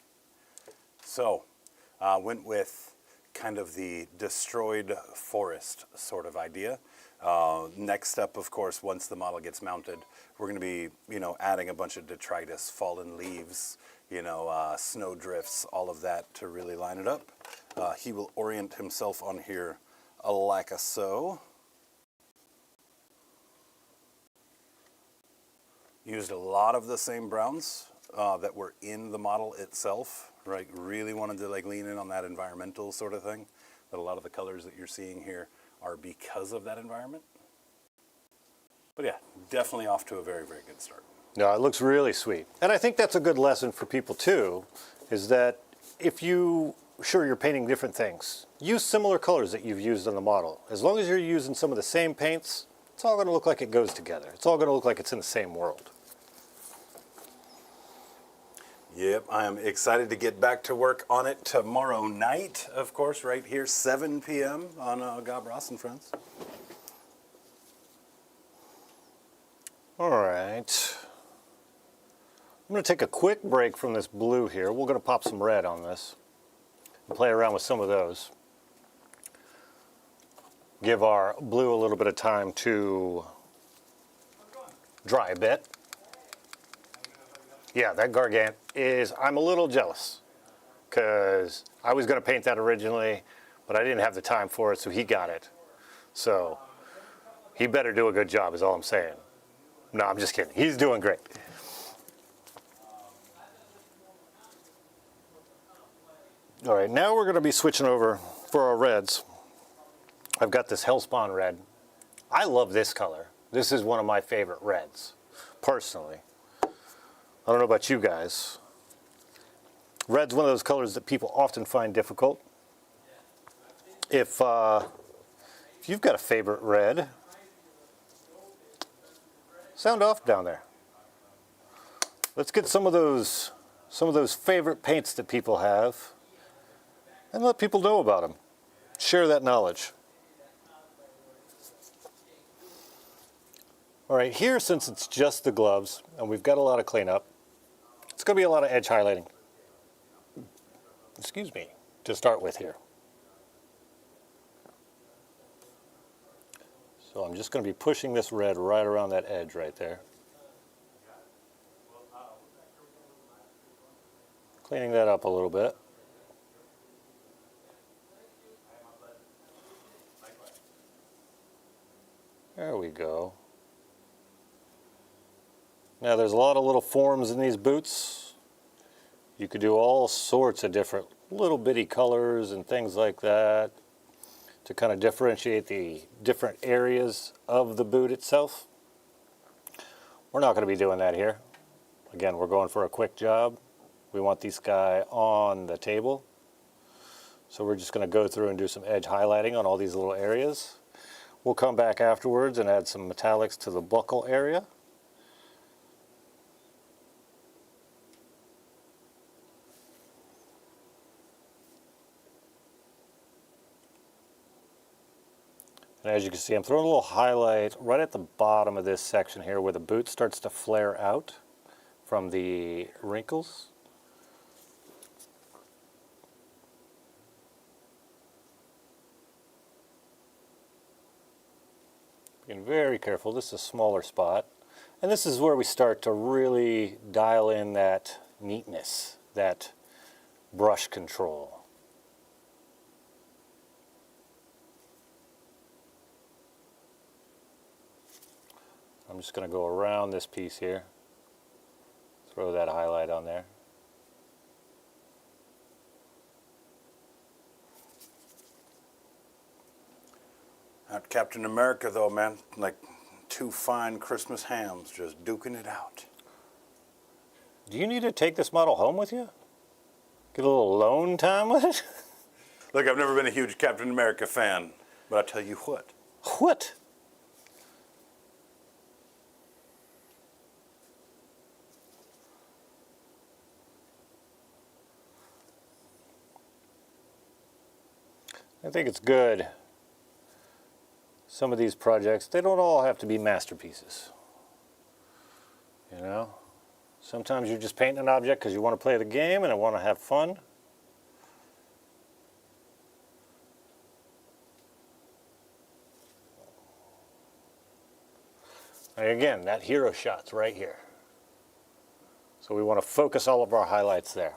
So, went with kind of the destroyed forest sort of idea. Next step, of course, once the model gets mounted, we're going to be, adding a bunch of detritus, fallen leaves, snow drifts, all of that to really line it up. He will orient himself on here like so. Used a lot of the same browns that were in the model itself, right? Really wanted to lean in on that environmental sort of thing. But a lot of the colors that you're seeing here are because of that environment. But yeah, definitely off to a very, very good start.
No, it looks really sweet. And I think that's a good lesson for people too, is that if you're painting different things, use similar colors that you've used on the model. As long as you're using some of the same paints, it's all going to look like it goes together. It's all going to look like it's in the same world.
Yep, I am excited to get back to work on it tomorrow night, of course, right here, 7 p.m. on Gob Ross and Friends.
All right. I'm going to take a quick break from this blue here. We're going to pop some red on this and play around with some of those. Give our blue a little bit of time to dry a bit. Yeah, that Gargant I'm a little jealous because I was going to paint that originally, but I didn't have the time for it, so he got it. So he better do a good job is all I'm saying. No, I'm just kidding. He's doing great. All right, now we're going to be switching over for our reds. I've got this Hellspawn red. I love this color. This is one of my favorite reds, personally. I don't know about you guys. Red's one of those colors that people often find difficult. If you've got a favorite red, sound off down there. Let's get some of those favorite paints that people have and let people know about them. Share that knowledge. All right, here, since it's just the gloves and we've got a lot of cleanup, it's going to be a lot of edge highlighting. Excuse me, to start with here. So I'm just going to be pushing this red right around that edge right there. Cleaning that up a little bit. There we go. Now there's a lot of little forms in these boots. You could do all sorts of different little bitty colors and things like that to kind of differentiate the different areas of the boot itself. We're not going to be doing that here. Again, we're going for a quick job. We want this guy on the table. So we're just going to go through and do some edge highlighting on all these little areas. We'll come back afterwards and add some metallics to the buckle area. And as you can see, I'm throwing a little highlight right at the bottom of this section here where the boot starts to flare out from the wrinkles. Being very careful, this is a smaller spot. And this is where we start to really dial in that neatness, that brush control. I'm just going to go around this piece here, throw that highlight on there.
That Captain America though, man, like two fine Christmas hams just duking it out.
Do you need to take this model home with you? Get a little alone time with it?
Look, I've never been a huge Captain America fan, but I tell you what.
What? I think it's good. Some of these projects, they don't all have to be masterpieces. You know, sometimes you're just painting an object because you want to play the game and want to have fun. And again, that hero shot's right here. So we want to focus all of our highlights there.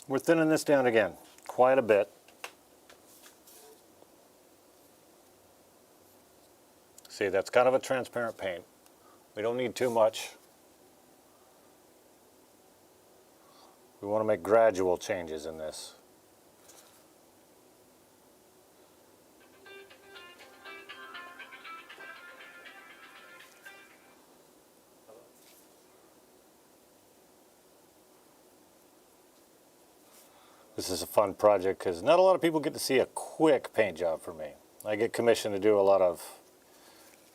We're thinning this down again, quite a bit. See, that's kind of a transparent paint. We don't need too much. We want to make gradual changes in this. This is a fun project because not a lot of people get to see a quick paint job from me. I get commissioned to do a lot of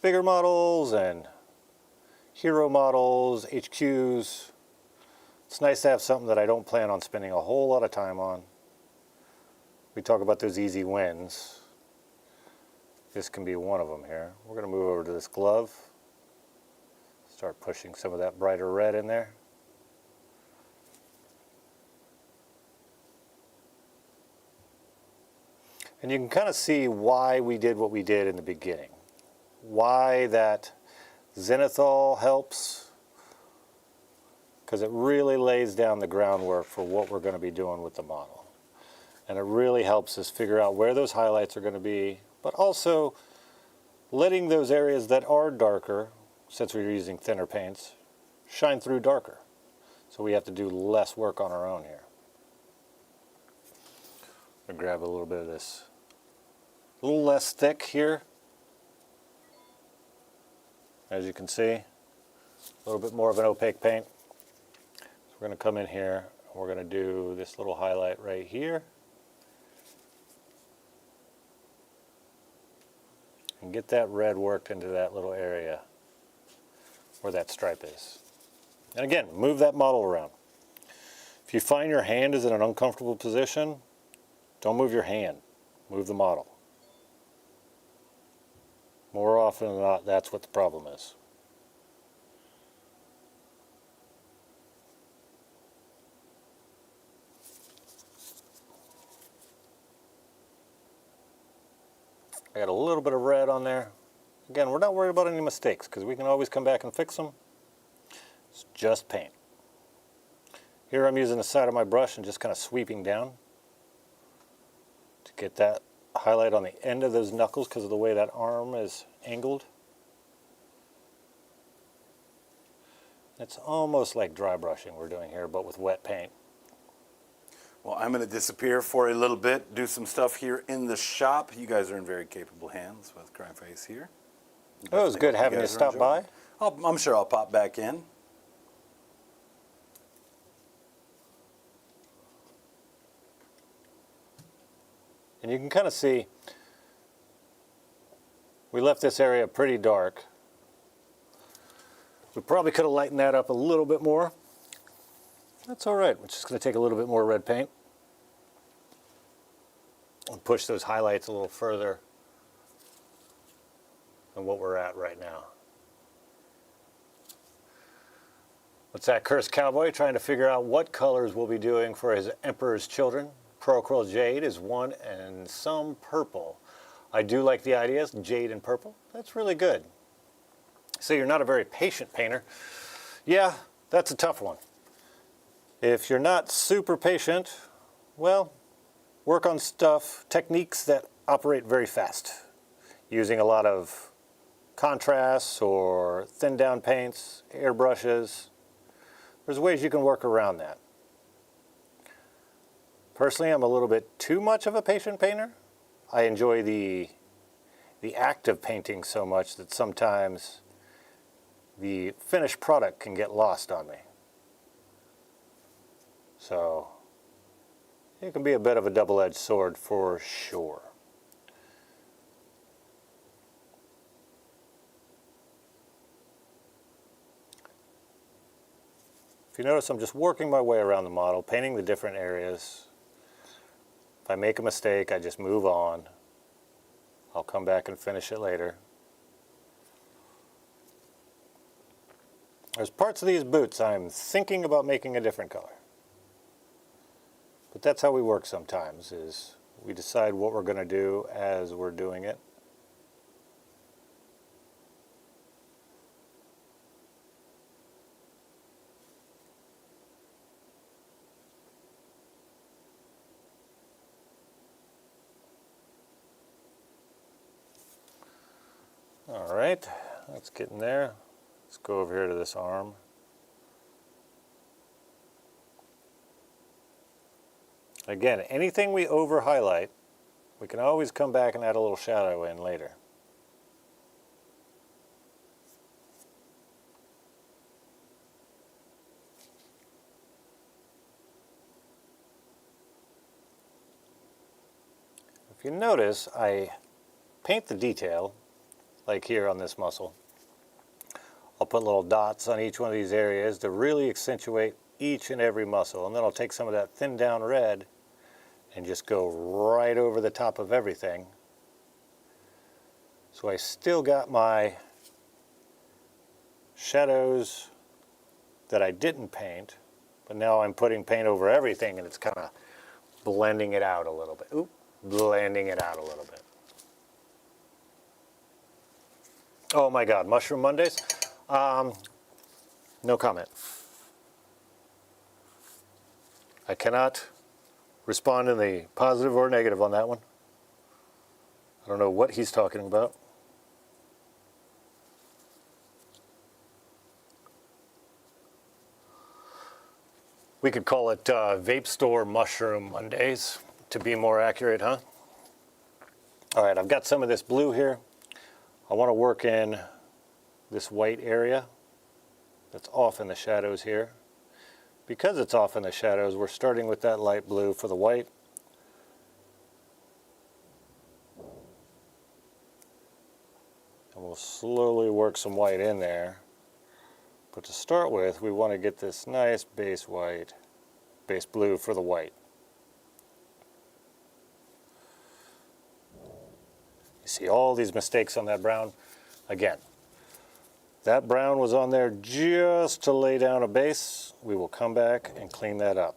bigger models and hero models, HQs. It's nice to have something that I don't plan on spending a whole lot of time on. We talk about those easy wins. This can be one of them here. We're going to move over to this glove. Start pushing some of that brighter red in there. And you can kind of see why we did what we did in the beginning. Why that zenithal helps. Because it really lays down the groundwork for what we're going to be doing with the model. And it really helps us figure out where those highlights are going to be, but also letting those areas that are darker, since we're using thinner paints, shine through darker. So we have to do less work on our own here. I'm going to grab a little bit of this, a little less thick here. As you can see, a little bit more of an opaque paint. We're going to come in here, and we're going to do this little highlight right here. And get that red worked into that little area where that stripe is. And again, move that model around. If you find your hand is in an uncomfortable position, don't move your hand, move the model. More often than not, that's what the problem is. I got a little bit of red on there. Again, we're not worried about any mistakes because we can always come back and fix them. It's just paint. Here I'm using the side of my brush and just kind of sweeping down to get that highlight on the end of those knuckles because of the way that arm is angled. It's almost like dry brushing we're doing here, but with wet paint.
Well, I'm going to disappear for a little bit, do some stuff here in the shop. You guys are in very capable hands with Cryface here.
Oh, it was good having you stop by.
I'm sure I'll pop back in.
And you can kind of see we left this area pretty dark. We probably could have lightened that up a little bit more. That's all right. We're just going to take a little bit more red paint and push those highlights a little further than what we're at right now. What's that cursed cowboy trying to figure out what colors we'll be doing for his Emperor's Children? Pearl Coral Jade is one and some purple. I do like the ideas, jade and purple. That's really good. So you're not a very patient painter. Yeah, that's a tough one. If you're not super patient, well, work on techniques that operate very fast, using a lot of contrasts or thin down paints, airbrushes. There's ways you can work around that. Personally, I'm a little bit too much of a patient painter. I enjoy the act of painting so much that sometimes the finished product can get lost on me. So it can be a bit of a double-edged sword for sure. If you notice, I'm just working my way around the model, painting the different areas. If I make a mistake, I just move on. I'll come back and finish it later. There's parts of these boots I'm thinking about making a different color. But that's how we work sometimes, is we decide what we're going to do as we're doing it. All right, let's get in there. Let's go over here to this arm. Again, anything we over highlight, we can always come back and add a little shadow in later. If you notice, I paint the detail, like here on this muscle. I'll put little dots on each one of these areas to really accentuate each and every muscle, and then I'll take some of that thinned down red and just go right over the top of everything. So I still got my shadows that I didn't paint, but now I'm putting paint over everything and it's kind of blending it out a little bit. Oop, blending it out a little bit. Oh my God, Mushroom Mondays? No comment. I cannot respond in the positive or negative on that one. I don't know what he's talking about. We could call it Vape Store Mushroom Mondays to be more accurate, huh? All right, I've got some of this blue here. I want to work in this white area that's off in the shadows here. Because it's off in the shadows, we're starting with that light blue for the white. And we'll slowly work some white in there. But to start with, we want to get this nice base white, base blue for the white. You see all these mistakes on that brown? Again, that brown was on there just to lay down a base. We will come back and clean that up.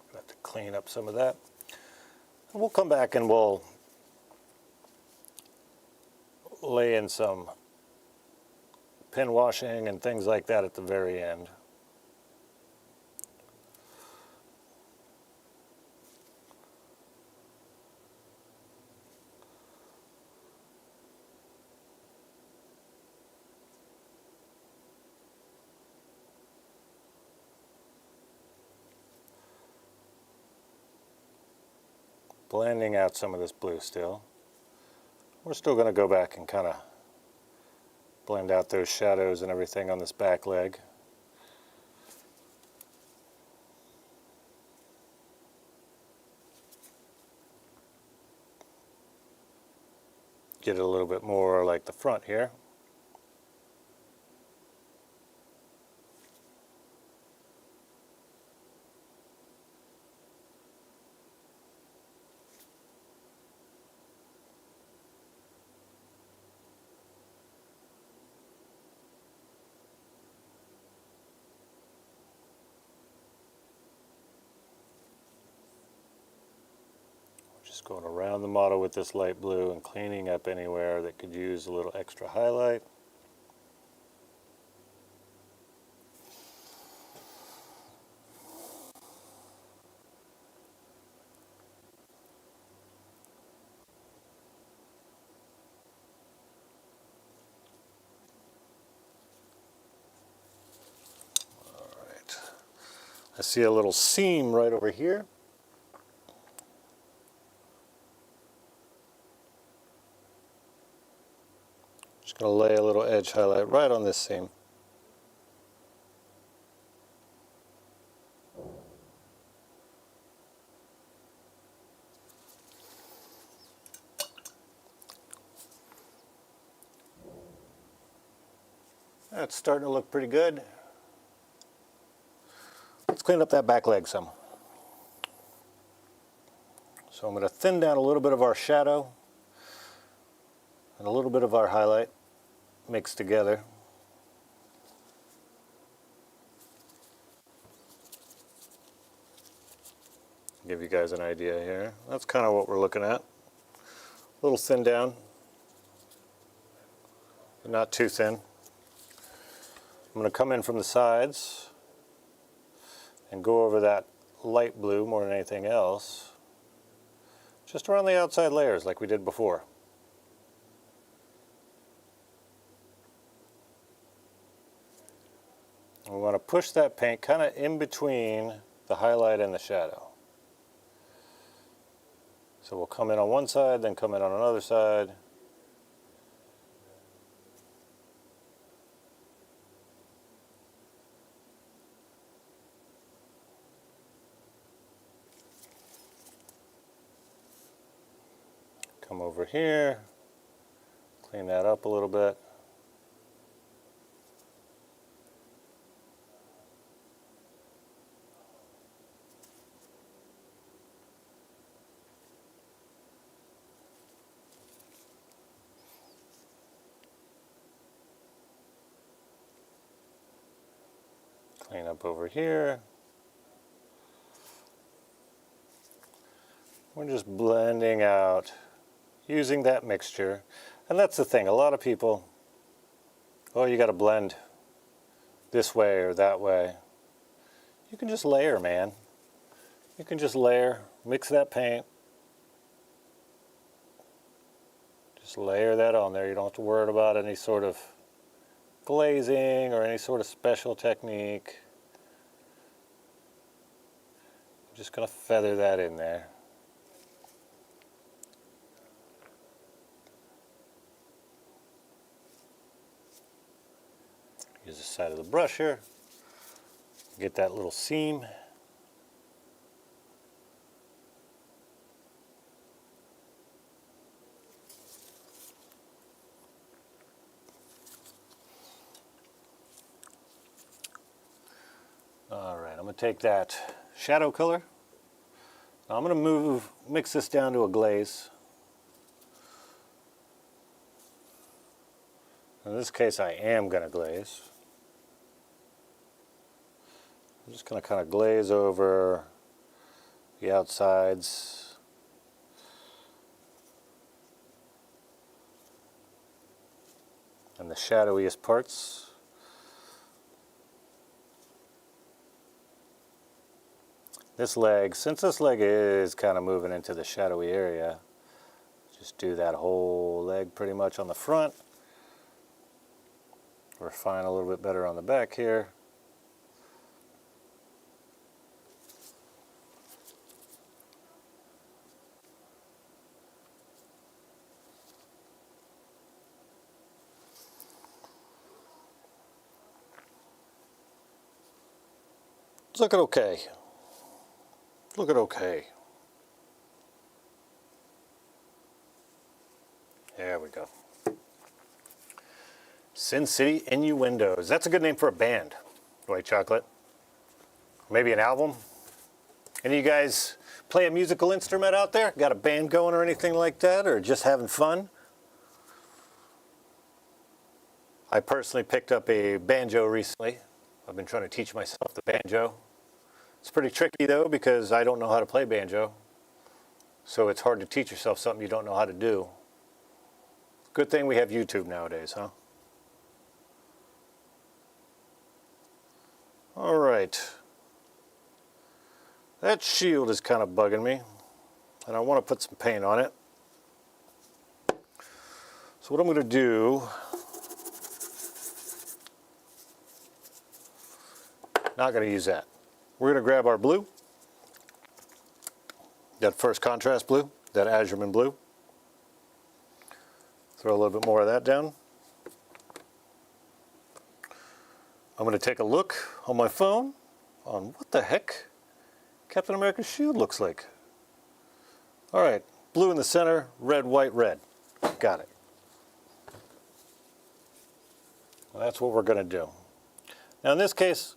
We'll have to clean up some of that. And we'll come back and we'll lay in some pin washing and things like that at the very end. Blending out some of this blue still. We're still going to go back and kind of blend out those shadows and everything on this back leg. Get it a little bit more like the front here. Just going around the model with this light blue and cleaning up anywhere that could use a little extra highlight. All right. I see a little seam right over here. Just going to lay a little edge highlight right on this seam. That's starting to look pretty good. Let's clean up that back leg some. So I'm going to thin down a little bit of our shadow and a little bit of our highlight mixed together. Give you guys an idea here. That's kind of what we're looking at. A little thin down, but not too thin. I'm going to come in from the sides and go over that light blue more than anything else, just around the outside layers like we did before. We want to push that paint kind of in between the highlight and the shadow. So we'll come in on one side, then come in on another side. Come over here, clean that up a little bit. Clean up over here. We're just blending out using that mixture. And that's the thing, a lot of people, oh, you got to blend this way or that way. You can just layer, man. You can just layer, mix that paint. Just layer that on there. You don't have to worry about any sort of glazing or any sort of special technique. I'm just going to feather that in there. Use the side of the brush here. Get that little seam. All right, I'm going to take that shadow color. Now I'm going to mix this down to a glaze. In this case, I am going to glaze. I'm just going to kind of glaze over the outsides. And the shadowiest parts. This leg, since this leg is kind of moving into the shadowy area, just do that whole leg pretty much on the front. Refine a little bit better on the back here. It's looking okay. Looking okay. There we go. Sin City Innuendos. That's a good name for a band, White Chocolate. Maybe an album. Any of you guys play a musical instrument out there? Got a band going or anything like that? Or just having fun? I personally picked up a banjo recently. I've been trying to teach myself the banjo. It's pretty tricky though because I don't know how to play banjo. So it's hard to teach yourself something you don't know how to do. Good thing we have YouTube nowadays, huh? All right. That shield is kind of bugging me, and I want to put some paint on it. So what I'm going to do, not going to use that. We're going to grab our blue, that first contrast blue, that azurine blue. Throw a little bit more of that down. I'm going to take a look on my phone on what the heck Captain America's shield looks like. All right, blue in the center, red, white, red. Got it. Well, that's what we're going to do. Now in this case,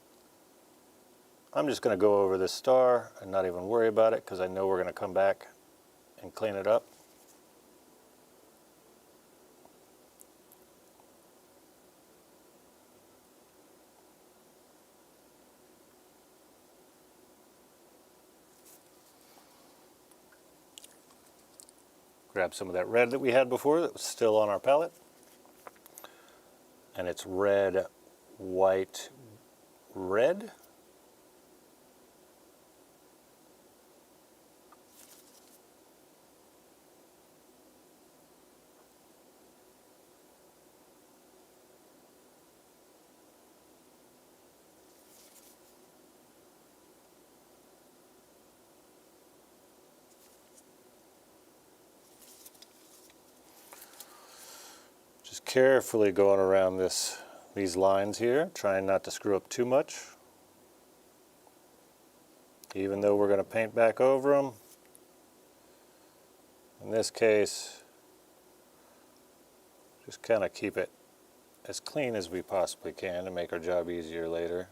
I'm just going to go over this star and not even worry about it because I know we're going to come back and clean it up. Grab some of that red that we had before that was still on our palette. And it's red, white, red. Just carefully going around these lines here, trying not to screw up too much. Even though we're going to paint back over them. In this case, just kind of keep it as clean as we possibly can to make our job easier later.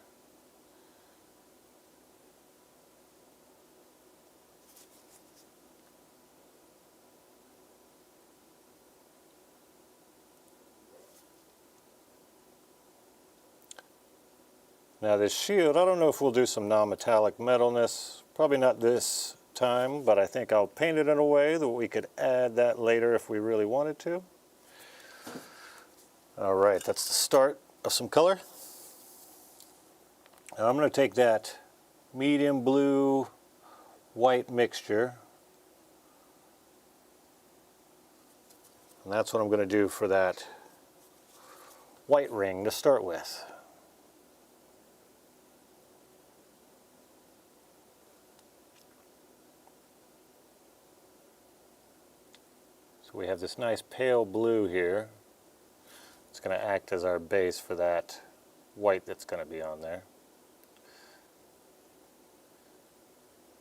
Now this shield, I don't know if we'll do some non-metallic metalness. Probably not this time, but I think I'll paint it in a way that we could add that later if we really wanted to. All right, that's the start of some color. Now I'm going to take that medium blue white mixture, and that's what I'm going to do for that white ring to start with. So we have this nice pale blue here. It's going to act as our base for that white that's going to be on there.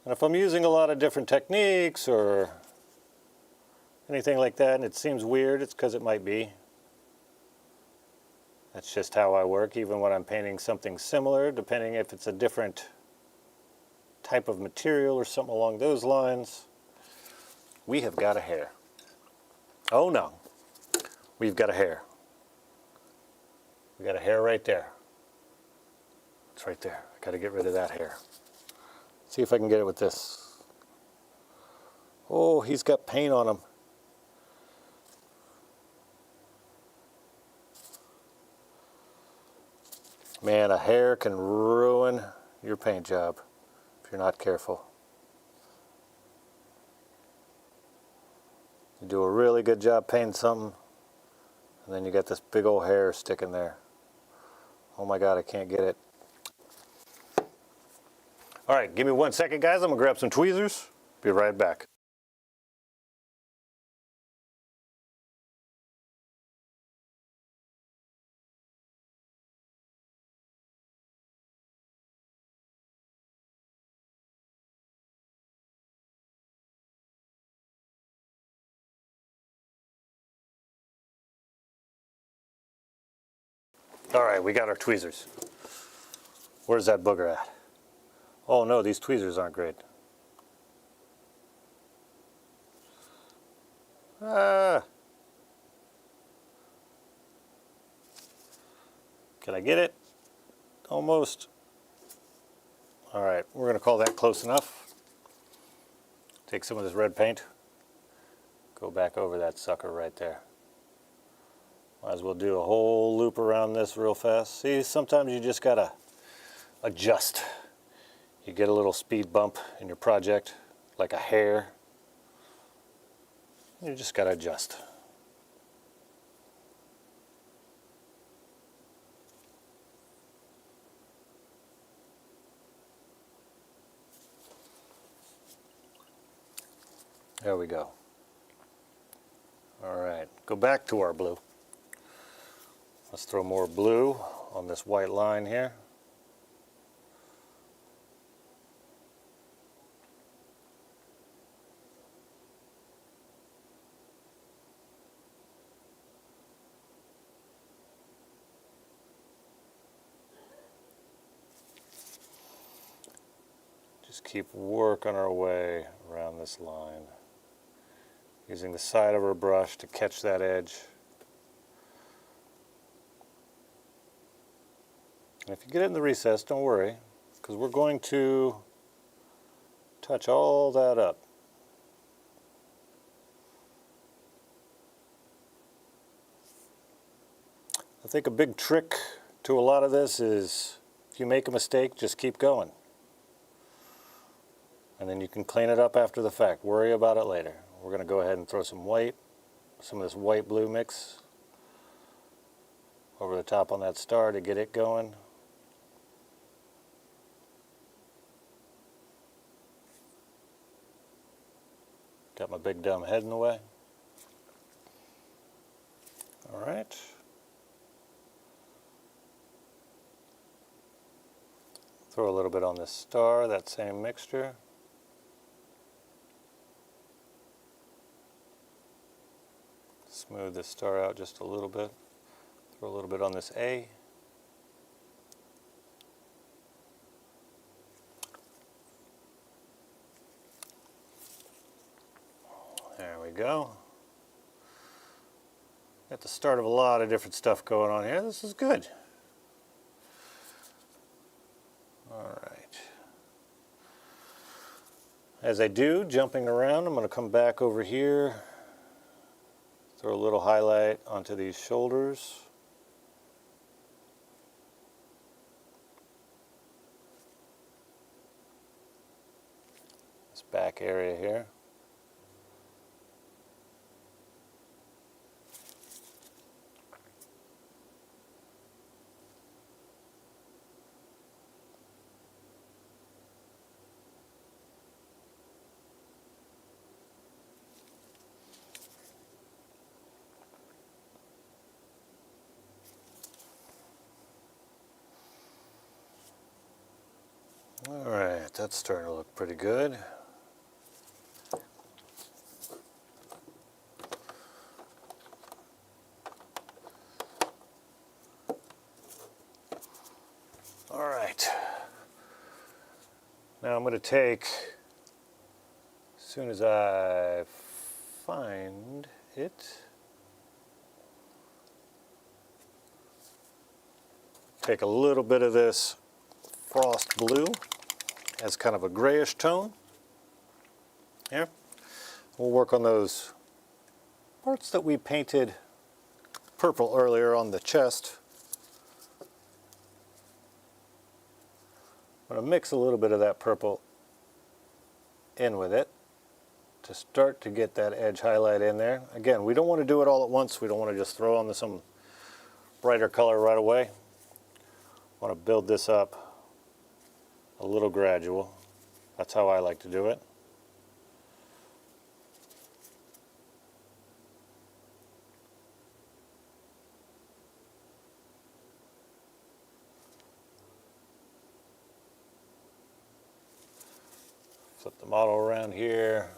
And if I'm using a lot of different techniques or anything like that and it seems weird, it's because it might be. That's just how I work, even when I'm painting something similar, depending if it's a different type of material or something along those lines. We have got a hair. Oh no, we've got a hair. We got a hair right there. It's right there. I got to get rid of that hair. See if I can get it with this. Oh, he's got paint on him. Man, a hair can ruin your paint job if you're not careful. You do a really good job painting something, and then you got this big old hair sticking there. Oh my God, I can't get it. All right, give me 1 second, guys. I'm gonna grab some tweezers. Be right back. All right, we got our tweezers. Where's that booger at? Oh no, these tweezers aren't great. Ah. Can I get it? Almost. All right, we're gonna call that close enough. Take some of this red paint. Go back over that sucker right there. Might as well do a whole loop around this real fast. See, sometimes you just gotta adjust. You get a little speed bump in your project, like a hair. You just gotta adjust. There we go. All right, go back to our blue. Let's throw more blue on this white line here. Just keep working our way around this line, using the side of our brush to catch that edge. And if you get it in the recess, don't worry, because we're going to touch all that up. I think a big trick to a lot of this is if you make a mistake, just keep going. And then you can clean it up after the fact. Worry about it later. We're going to go ahead and throw some white, some of this white-blue mix over the top on that star to get it going. Got my big dumb head in the way. All right. Throw a little bit on this star, that same mixture. Smooth this star out just a little bit. Throw a little bit on this A. There we go. At the start of a lot of different stuff going on here. This is good. All right. As I do, jumping around, I'm going to come back over here. Throw a little highlight onto these shoulders. This back area here. All right, that's starting to look pretty good. All right. Now I'm going to take, as soon as I find it, take a little bit of this frost blue as kind of a grayish tone. Here. We'll work on those parts that we painted purple earlier on the chest. I'm going to mix a little bit of that purple in with it to start to get that edge highlight in there. Again, we don't want to do it all at once. We don't want to just throw on some brighter color right away. I want to build this up a little gradual. That's how I like to do it. Flip the model around here.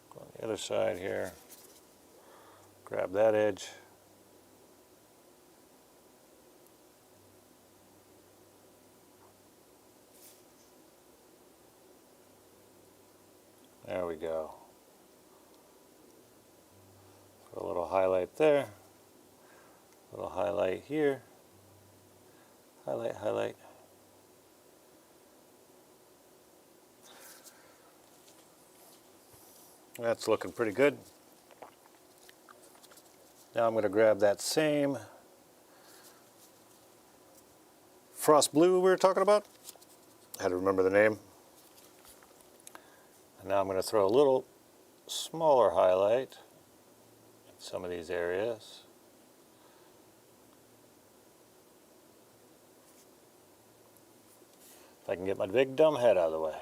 Go on the other side here. Grab that edge. There we go. Put a little highlight there, a little highlight here, highlight, highlight. That's looking pretty good. Now I'm going to grab that same frost blue we were talking about. I had to remember the name. And now I'm going to throw a little smaller highlight in some of these areas. If I can get my big dumb head out of the way.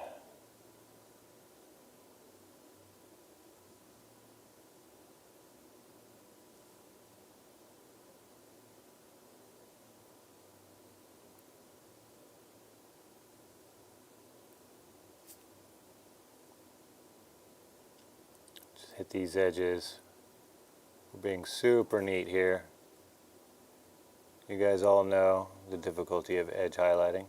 hit these edges. We're being super neat here. You guys all know the difficulty of edge highlighting.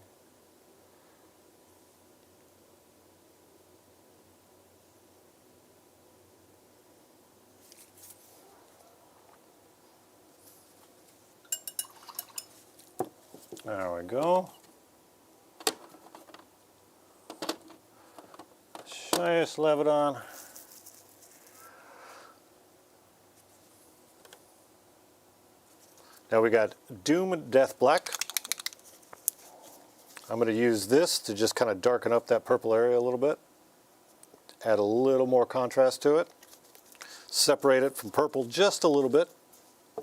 There we go. Just leave it on. Now we got Doom Death Black. I'm going to use this to just kind of darken up that purple area a little bit. Add a little more contrast to it. Separate it from purple just a little bit. A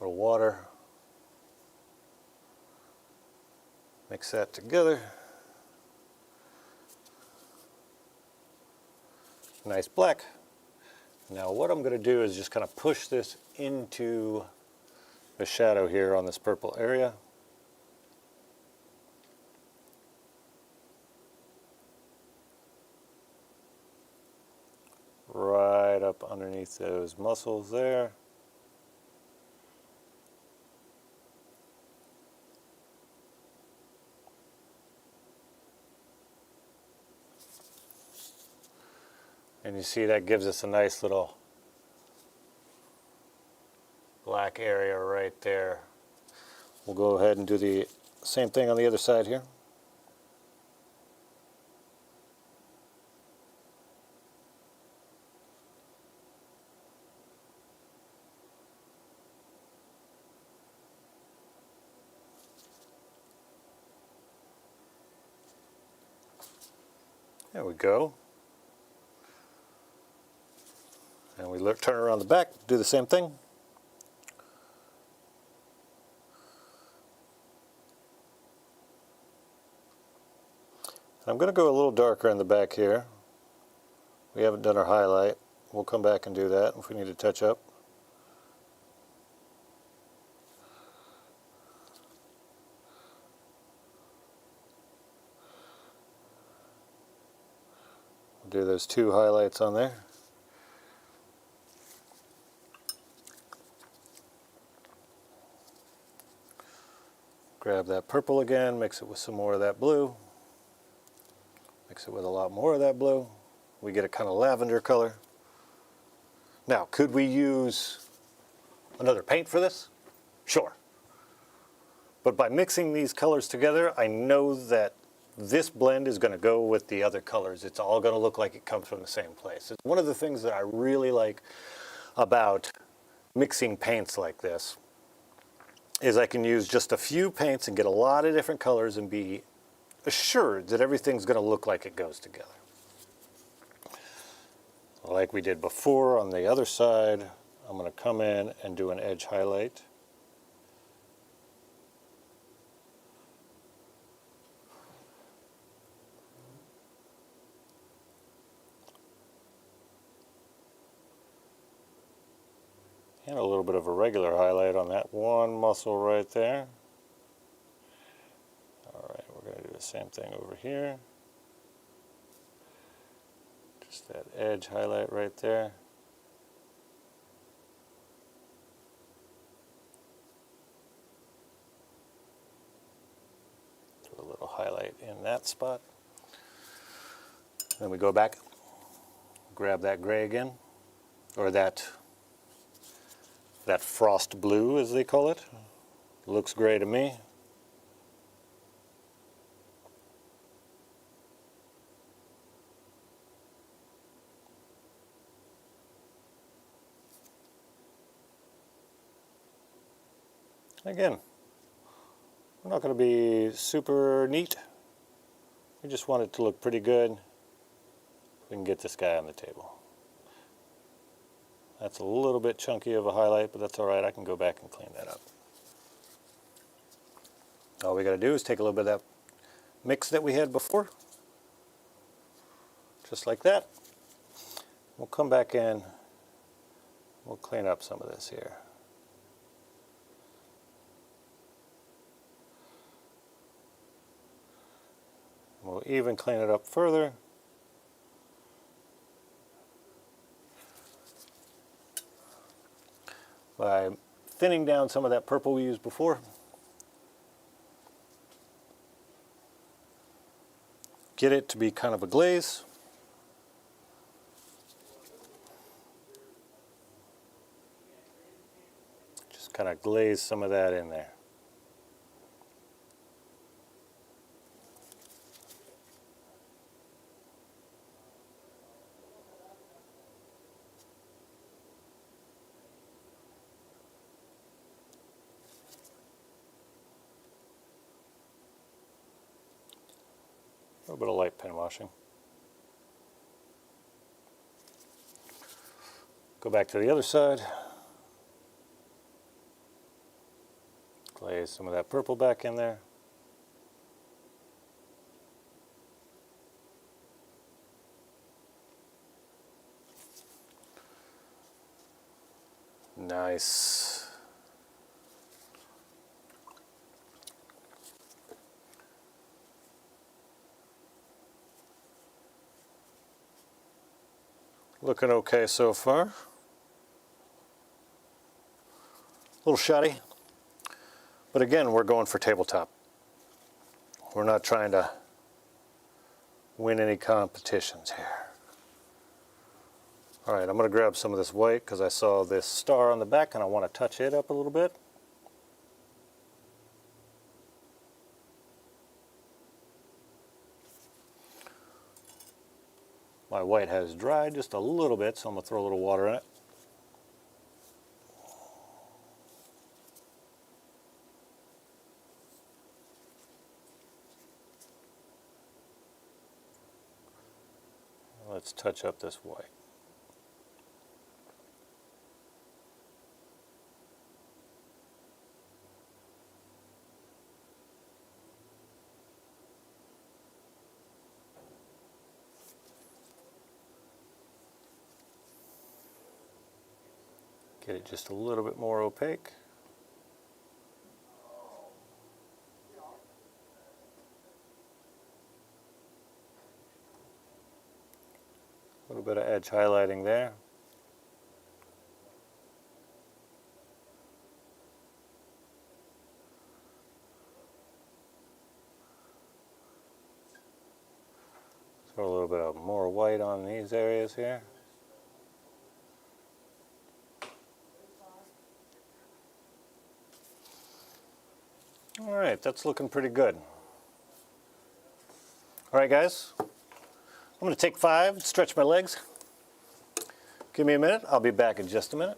little water. Mix that together. Nice black. Now what I'm going to do is just kind of push this into the shadow here on this purple area. Right up underneath those muscles there. And you see that gives us a nice little black area right there. We'll go ahead and do the same thing on the other side here. There we go. And we turn around the back, do the same thing. I'm going to go a little darker in the back here. We haven't done our highlight. We'll come back and do that if we need to touch up. We'll do those two highlights on there. Grab that purple again, mix it with some more of that blue. Mix it with a lot more of that blue. We get a kind of lavender color. Now, could we use another paint for this? Sure. But by mixing these colors together, I know that this blend is going to go with the other colors. It's all going to look like it comes from the same place. It's one of the things that I really like about mixing paints like this is I can use just a few paints and get a lot of different colors and be assured that everything's going to look like it goes together. Like we did before on the other side, I'm going to come in and do an edge highlight. And a little bit of a regular highlight on that one muscle right there. Alright, we're going to do the same thing over here. Just that edge highlight right there. Do a little highlight in that spot. Then we go back, grab that gray again, or that frost blue as they call it. Looks gray to me. Again, we're not going to be super neat. We just want it to look pretty good. We can get this guy on the table. That's a little bit chunky of a highlight, but that's all right. I can go back and clean that up. All we got to do is take a little bit of that mix that we had before, just like that. We'll come back in. We'll clean up some of this here. We'll even clean it up further. By thinning down some of that purple we used before. Get it to be kind of a glaze. Just kind of glaze some of that in there. A little bit of light pen washing. Go back to the other side. Glaze some of that purple back in there. Nice. Looking okay so far. A little shoddy. But again, we're going for tabletop. We're not trying to win any competitions here. All right, I'm going to grab some of this white because I saw this star on the back and I want to touch it up a little bit. My white has dried just a little bit, so I'm going to throw a little water in it. Let's touch up this white. Get it just a little bit more opaque. A little bit of edge highlighting there. Throw a little bit of more white on these areas here. All right, that's looking pretty good. All right, guys, I'm going to take 5, stretch my legs. Give me a minute. I'll be back in just a minute.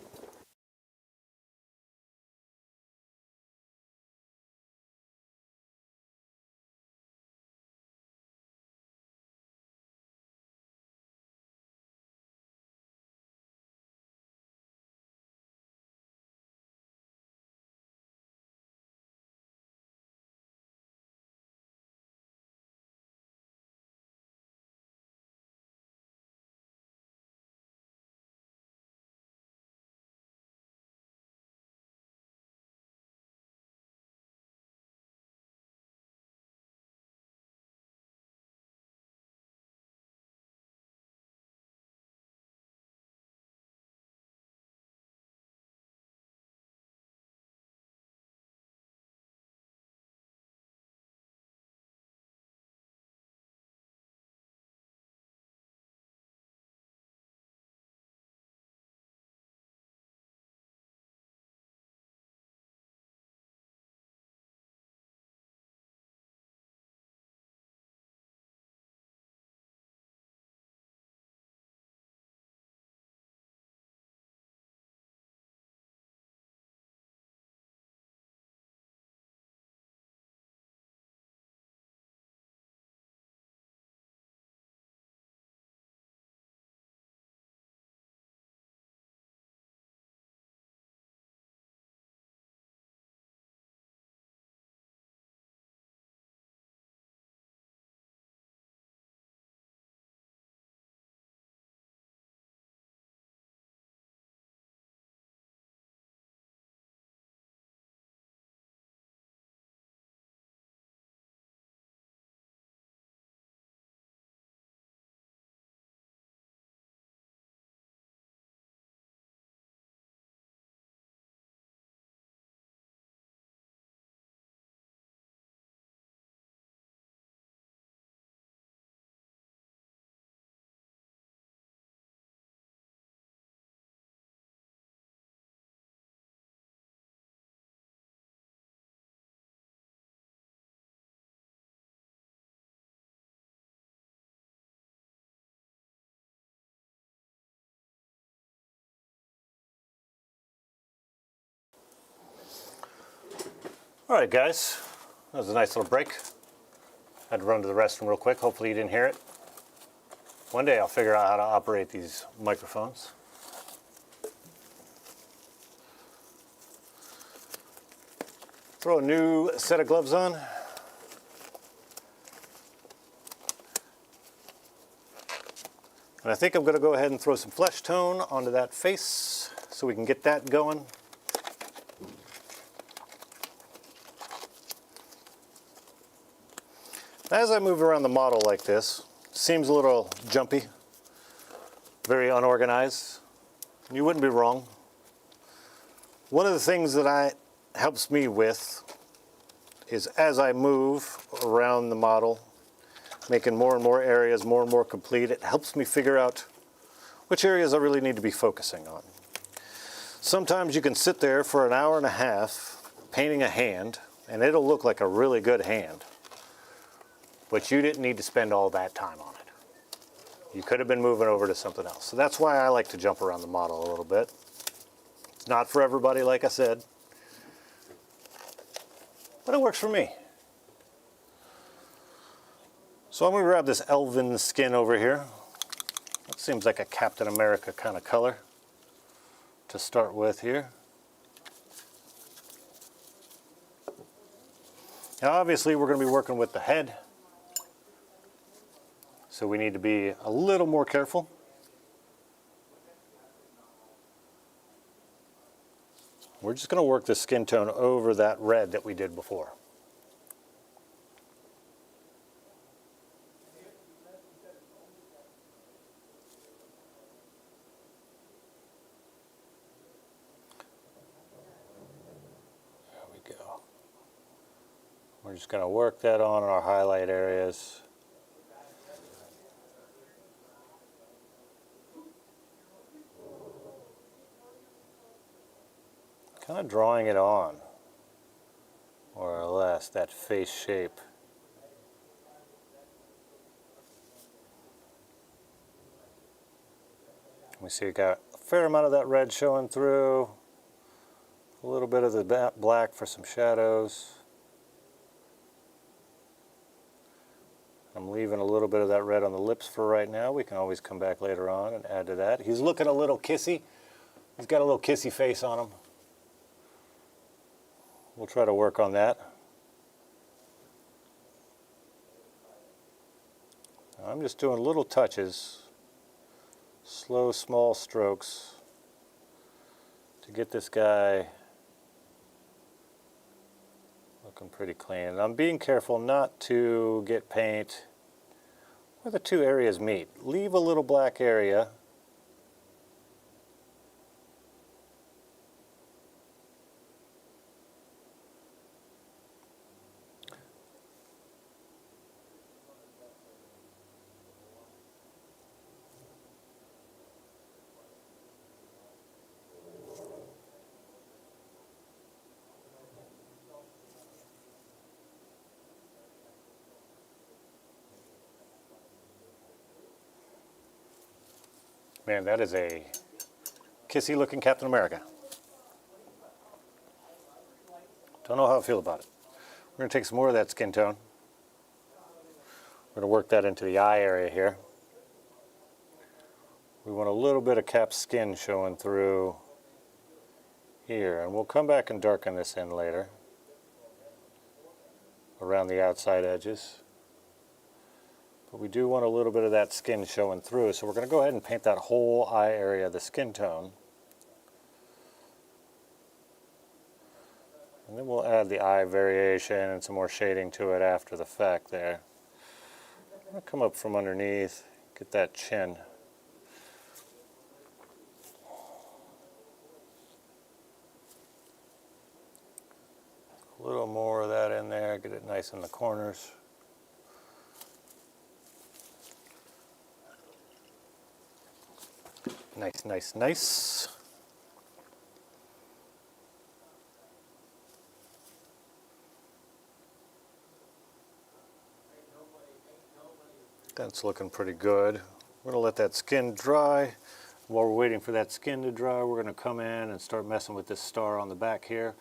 All right, guys, that was a nice little break. Had to run to the restroom real quick. Hopefully you didn't hear it. One day I'll figure out how to operate these microphones. Throw a new set of gloves on. And I think I'm going to go ahead and throw some flesh tone onto that face so we can get that going. As I move around the model like this, it seems a little jumpy, very unorganized. You wouldn't be wrong. One of the things that helps me with is as I move around the model, making more and more areas more and more complete, it helps me figure out which areas I really need to be focusing on. Sometimes you can sit there for an hour and a half painting a hand, and it'll look like a really good hand. But you didn't need to spend all that time on it. You could have been moving over to something else. So that's why I like to jump around the model a little bit. It's not for everybody, like I said, but it works for me. So I'm going to grab this elven skin over here. That seems like a Captain America kind of color to start with here. Now obviously we're going to be working with the head. So we need to be a little more careful. We're just going to work the skin tone over that red that we did before. There we go. We're just going to work that on in our highlight areas. Kind of drawing it on, more or less, that face shape. We see we got a fair amount of that red showing through, a little bit of the black for some shadows. I'm leaving a little bit of that red on the lips for right now. We can always come back later on and add to that. He's looking a little kissy. He's got a little kissy face on him. We'll try to work on that. I'm just doing little touches, slow, small strokes to get this guy looking pretty clean. And I'm being careful not to get paint where the two areas meet. Leave a little black area. Man, that is a kissy looking Captain America. Don't know how I feel about it. We're going to take some more of that skin tone. We're going to work that into the eye area here. We want a little bit of Cap's skin showing through here, and we'll come back and darken this in later around the outside edges. But we do want a little bit of that skin showing through, so we're going to go ahead and paint that whole eye area of the skin tone. And then we'll add the eye variation and some more shading to it after the fact there. I'm going to come up from underneath, get that chin. A little more of that in there, get it nice in the corners. Nice, nice, nice. That's looking pretty good. We're going to let that skin dry. While we're waiting for that skin to dry, we're going to come in and start messing with this star on the back here.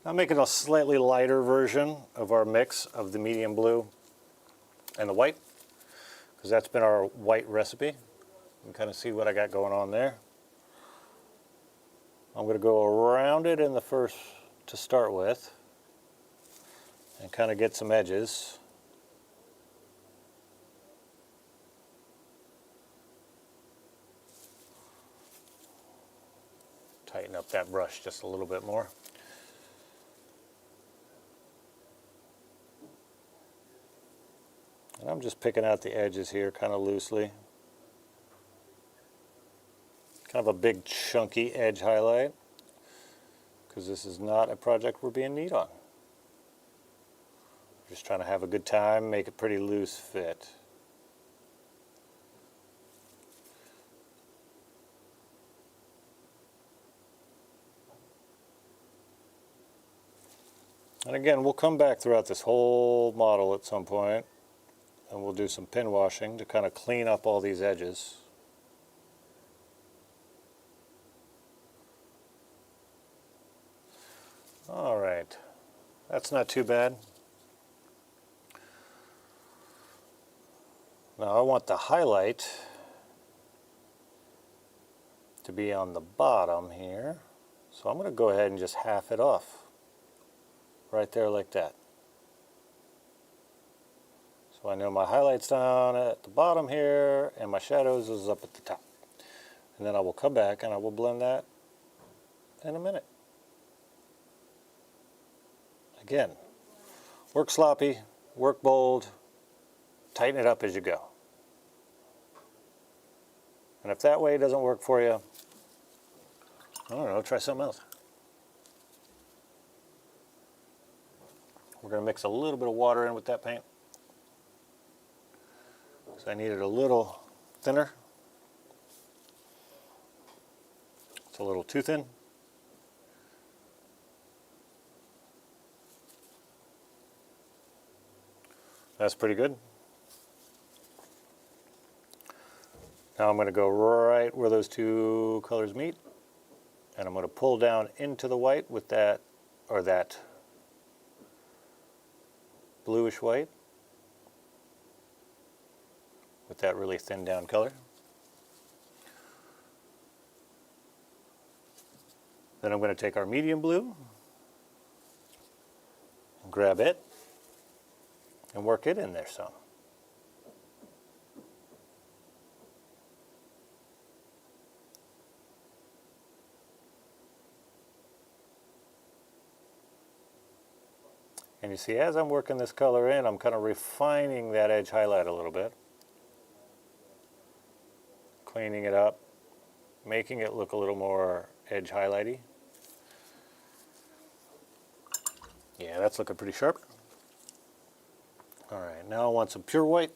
I'm making a slightly lighter version of our mix of the medium blue and the white, because that's been our white recipe. You can kind of see what I got going on there. I'm going to go around it in the first to start with and kind of get some edges. Tighten up that brush just a little bit more. And I'm just picking out the edges here kind of loosely. Kind of a big chunky edge highlight, because this is not a project we're being neat on. Just trying to have a good time, make it pretty loose fit. And again, we'll come back throughout this whole model at some point, and we'll do some pin washing to kind of clean up all these edges. All right, that's not too bad. Now I want the highlight to be on the bottom here, so I'm going to go ahead and just half it off right there like that. So I know my highlight's down at the bottom here and my shadows is up at the top. And then I will come back and I will blend that in a minute. Again, work sloppy, work bold, tighten it up as you go. And if that way doesn't work for you, I don't know, try something else. We're going to mix a little bit of water in with that paint, because I need it a little thinner. It's a little too thin. That's pretty good. Now I'm going to go right where those two colors meet, and I'm going to pull down into the white with that, or that bluish white with that really thin down color. Then I'm going to take our medium blue and grab it and work it in there some. And you see, as I'm working this color in, I'm kind of refining that edge highlight a little bit. Cleaning it up, making it look a little more edge highlighty. Yeah, that's looking pretty sharp. All right, now I want some pure white.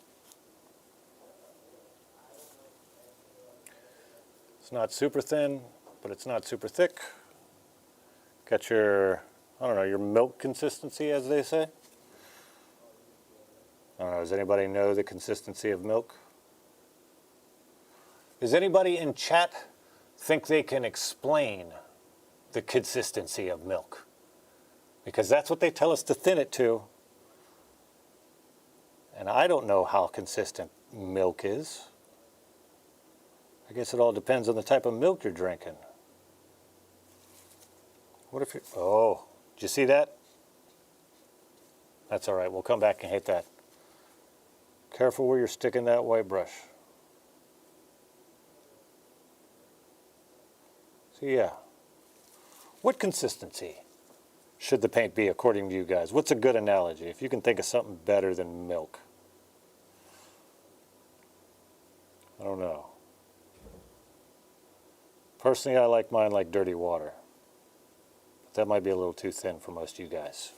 It's not super thin, but it's not super thick. Got your, I don't know, your milk consistency, as they say. I don't know, does anybody know the consistency of milk? Does anybody in chat think they can explain the consistency of milk? Because that's what they tell us to thin it to. And I don't know how consistent milk is. I guess it all depends on the type of milk you're drinking. What if you, oh, did you see that? That's all right, we'll come back and hit that. Careful where you're sticking that white brush. So yeah, what consistency should the paint be according to you guys? What's a good analogy? If you can think of something better than milk. I don't know. Personally, I like mine like dirty water. But that might be a little too thin for most of you guys.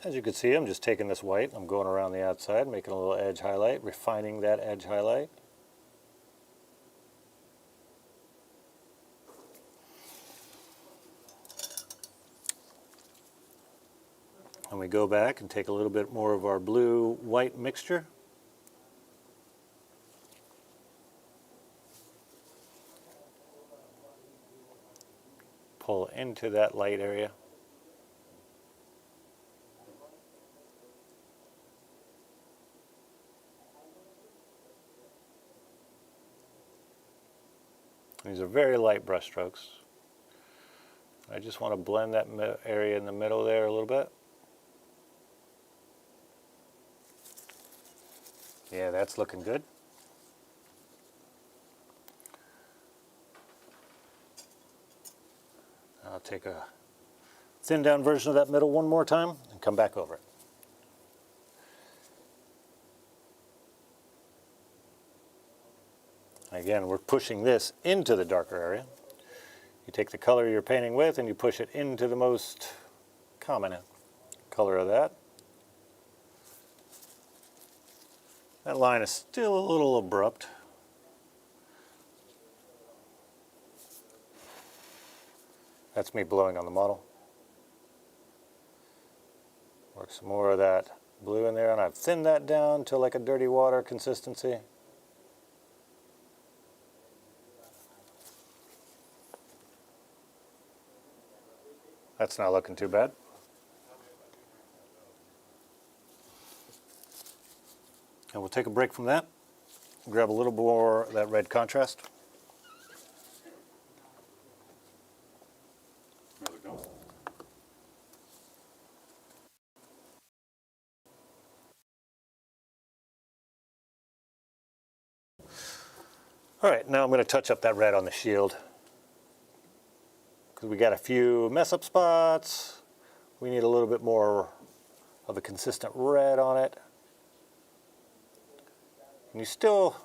As you can see, I'm just taking this white, I'm going around the outside, making a little edge highlight, refining that edge highlight. And we go back and take a little bit more of our blue-white mixture. pull into that light area. These are very light brush strokes. I just want to blend that area in the middle there a little bit. Yeah, that's looking good. I'll take a thin down version of that middle one more time and come back over it. Again, we're pushing this into the darker area. You take the color you're painting with and you push it into the most common color of that. That line is still a little abrupt. That's me blowing on the model. Work some more of that blue in there, and I've thinned that down to like a dirty water consistency. That's not looking too bad. And we'll take a break from that. Grab a little more of that red contrast. All right, now I'm going to touch up that red on the shield, because we got a few mess up spots. We need a little bit more of a consistent red on it. And you still,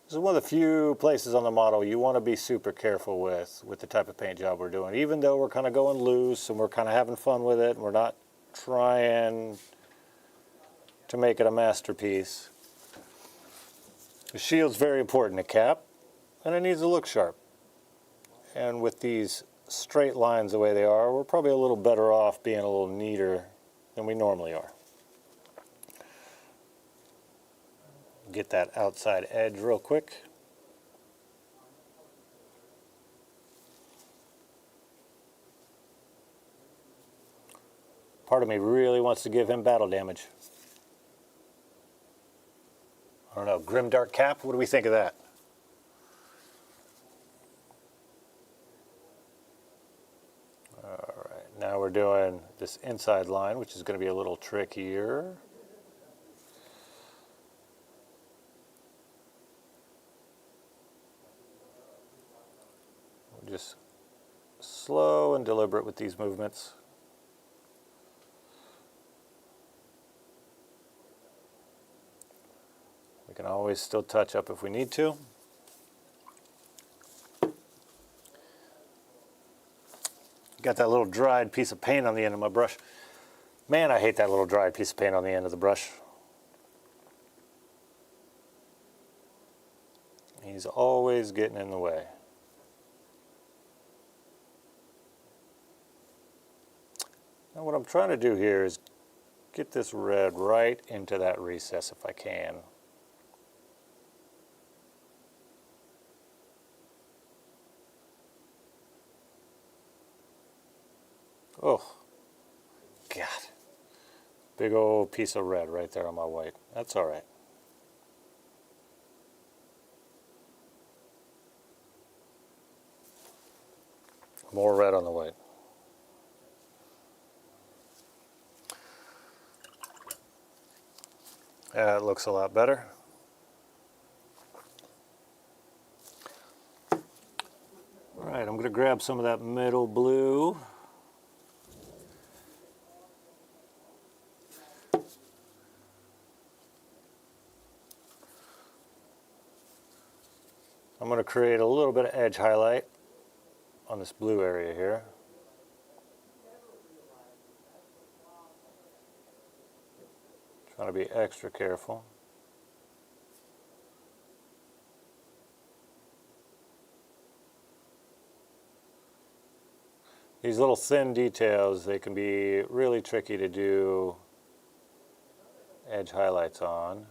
this is one of the few places on the model you want to be super careful with the type of paint job we're doing. Even though we're kind of going loose and we're kind of having fun with it, and we're not trying to make it a masterpiece. The shield's very important to cap, and it needs to look sharp. And with these straight lines the way they are, we're probably a little better off being a little neater than we normally are. Get that outside edge real quick. Part of me really wants to give him battle damage. I don't know, grimdark cap, what do we think of that? All right, now we're doing this inside line, which is going to be a little trickier. We're just slow and deliberate with these movements. We can always still touch up if we need to. Got that little dried piece of paint on the end of my brush. Man, I hate that little dried piece of paint on the end of the brush. He's always getting in the way. Now what I'm trying to do here is get this red right into that recess if I can. Oh, God. Big old piece of red right there on my white. That's all right. More red on the white. That looks a lot better. All right, I'm going to grab some of that middle blue. I'm going to create a little bit of edge highlight on this blue area here. Trying to be extra careful. These little thin details, they can be really tricky to do edge highlights on.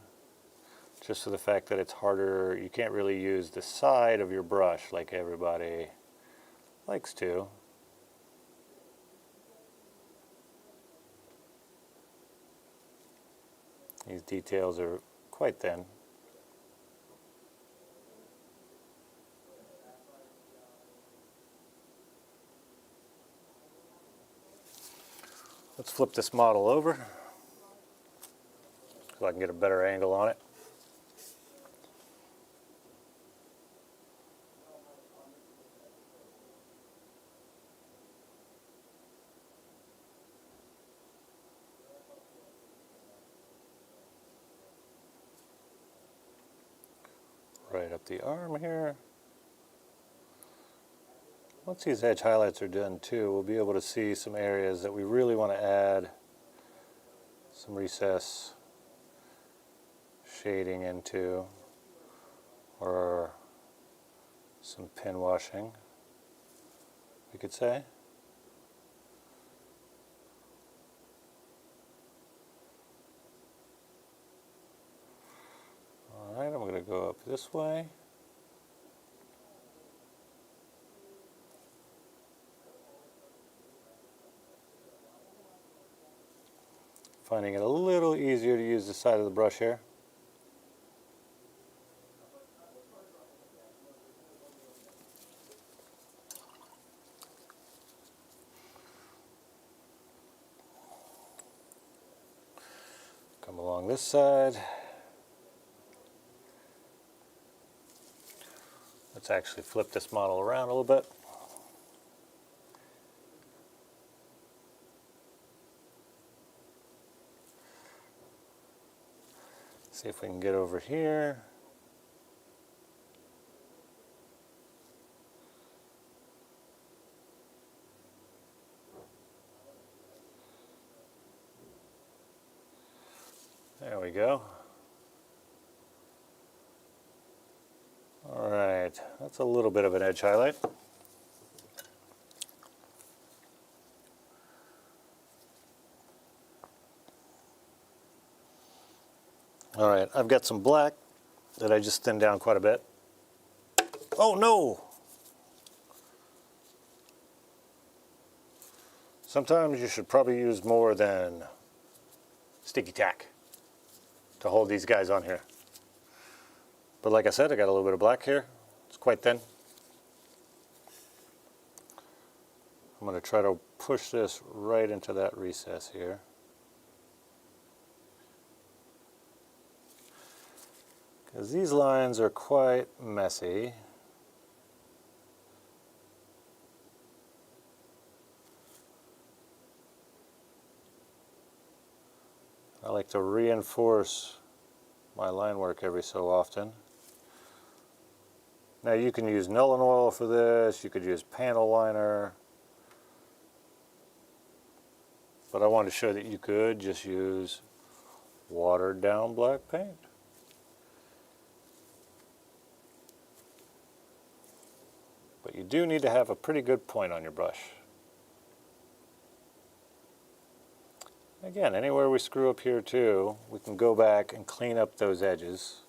Just for the fact that it's harder, you can't really use the side of your brush like everybody likes to. These details are quite thin. Let's flip this model over so I can get a better angle on it. Right up the arm here. Once these edge highlights are done too, we'll be able to see some areas that we really want to add some recess shading into, or some pin washing, we could say. Alright, I'm going to go up this way. Finding it a little easier to use the side of the brush here. Come along this side. Let's actually flip this model around a little bit. See if we can get over here. There we go. All right, that's a little bit of an edge highlight. All right, I've got some black that I just thinned down quite a bit. Oh no! Sometimes you should probably use more than sticky tack to hold these guys on here. But like I said, I got a little bit of black here. It's quite thin. I'm going to try to push this right into that recess here. Because these lines are quite messy. I like to reinforce my line work every so often. Now you can use Nuln Oil for this, you could use panel liner, but I wanted to show that you could just use watered down black paint. But you do need to have a pretty good point on your brush. Again, anywhere we screw up here too, we can go back and clean up those edges.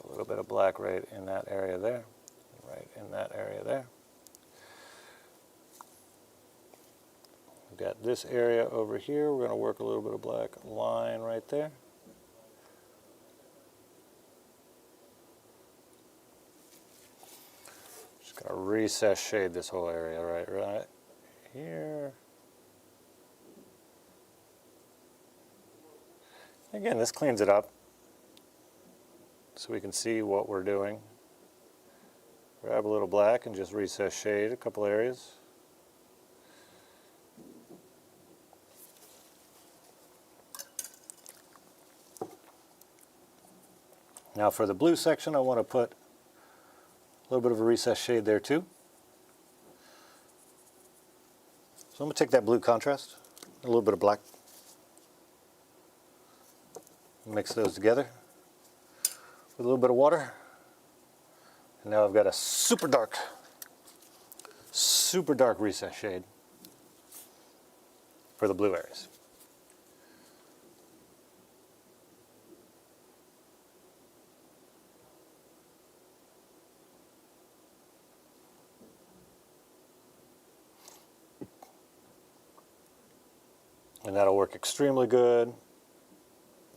A little bit of black right in that area there, right in that area there. We've got this area over here. We're going to work a little bit of black line right there. Just going to recess shade this whole area right here. Again, this cleans it up so we can see what we're doing. Grab a little black and just recess shade a couple areas. Now for the blue section, I want to put a little bit of a recess shade there too. So I'm going to take that blue contrast, a little bit of black, mix those together with a little bit of water. And now I've got a super dark recess shade for the blue areas. And that'll work extremely good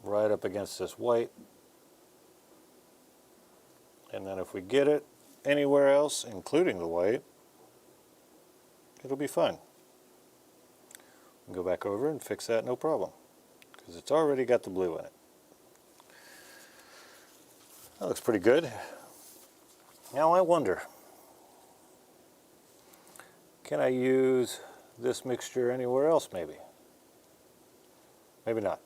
right up against this white. And then if we get it anywhere else, including the white, it'll be fine. Go back over and fix that, no problem, because it's already got the blue in it. That looks pretty good. Now I wonder, can I use this mixture anywhere else maybe? Maybe not.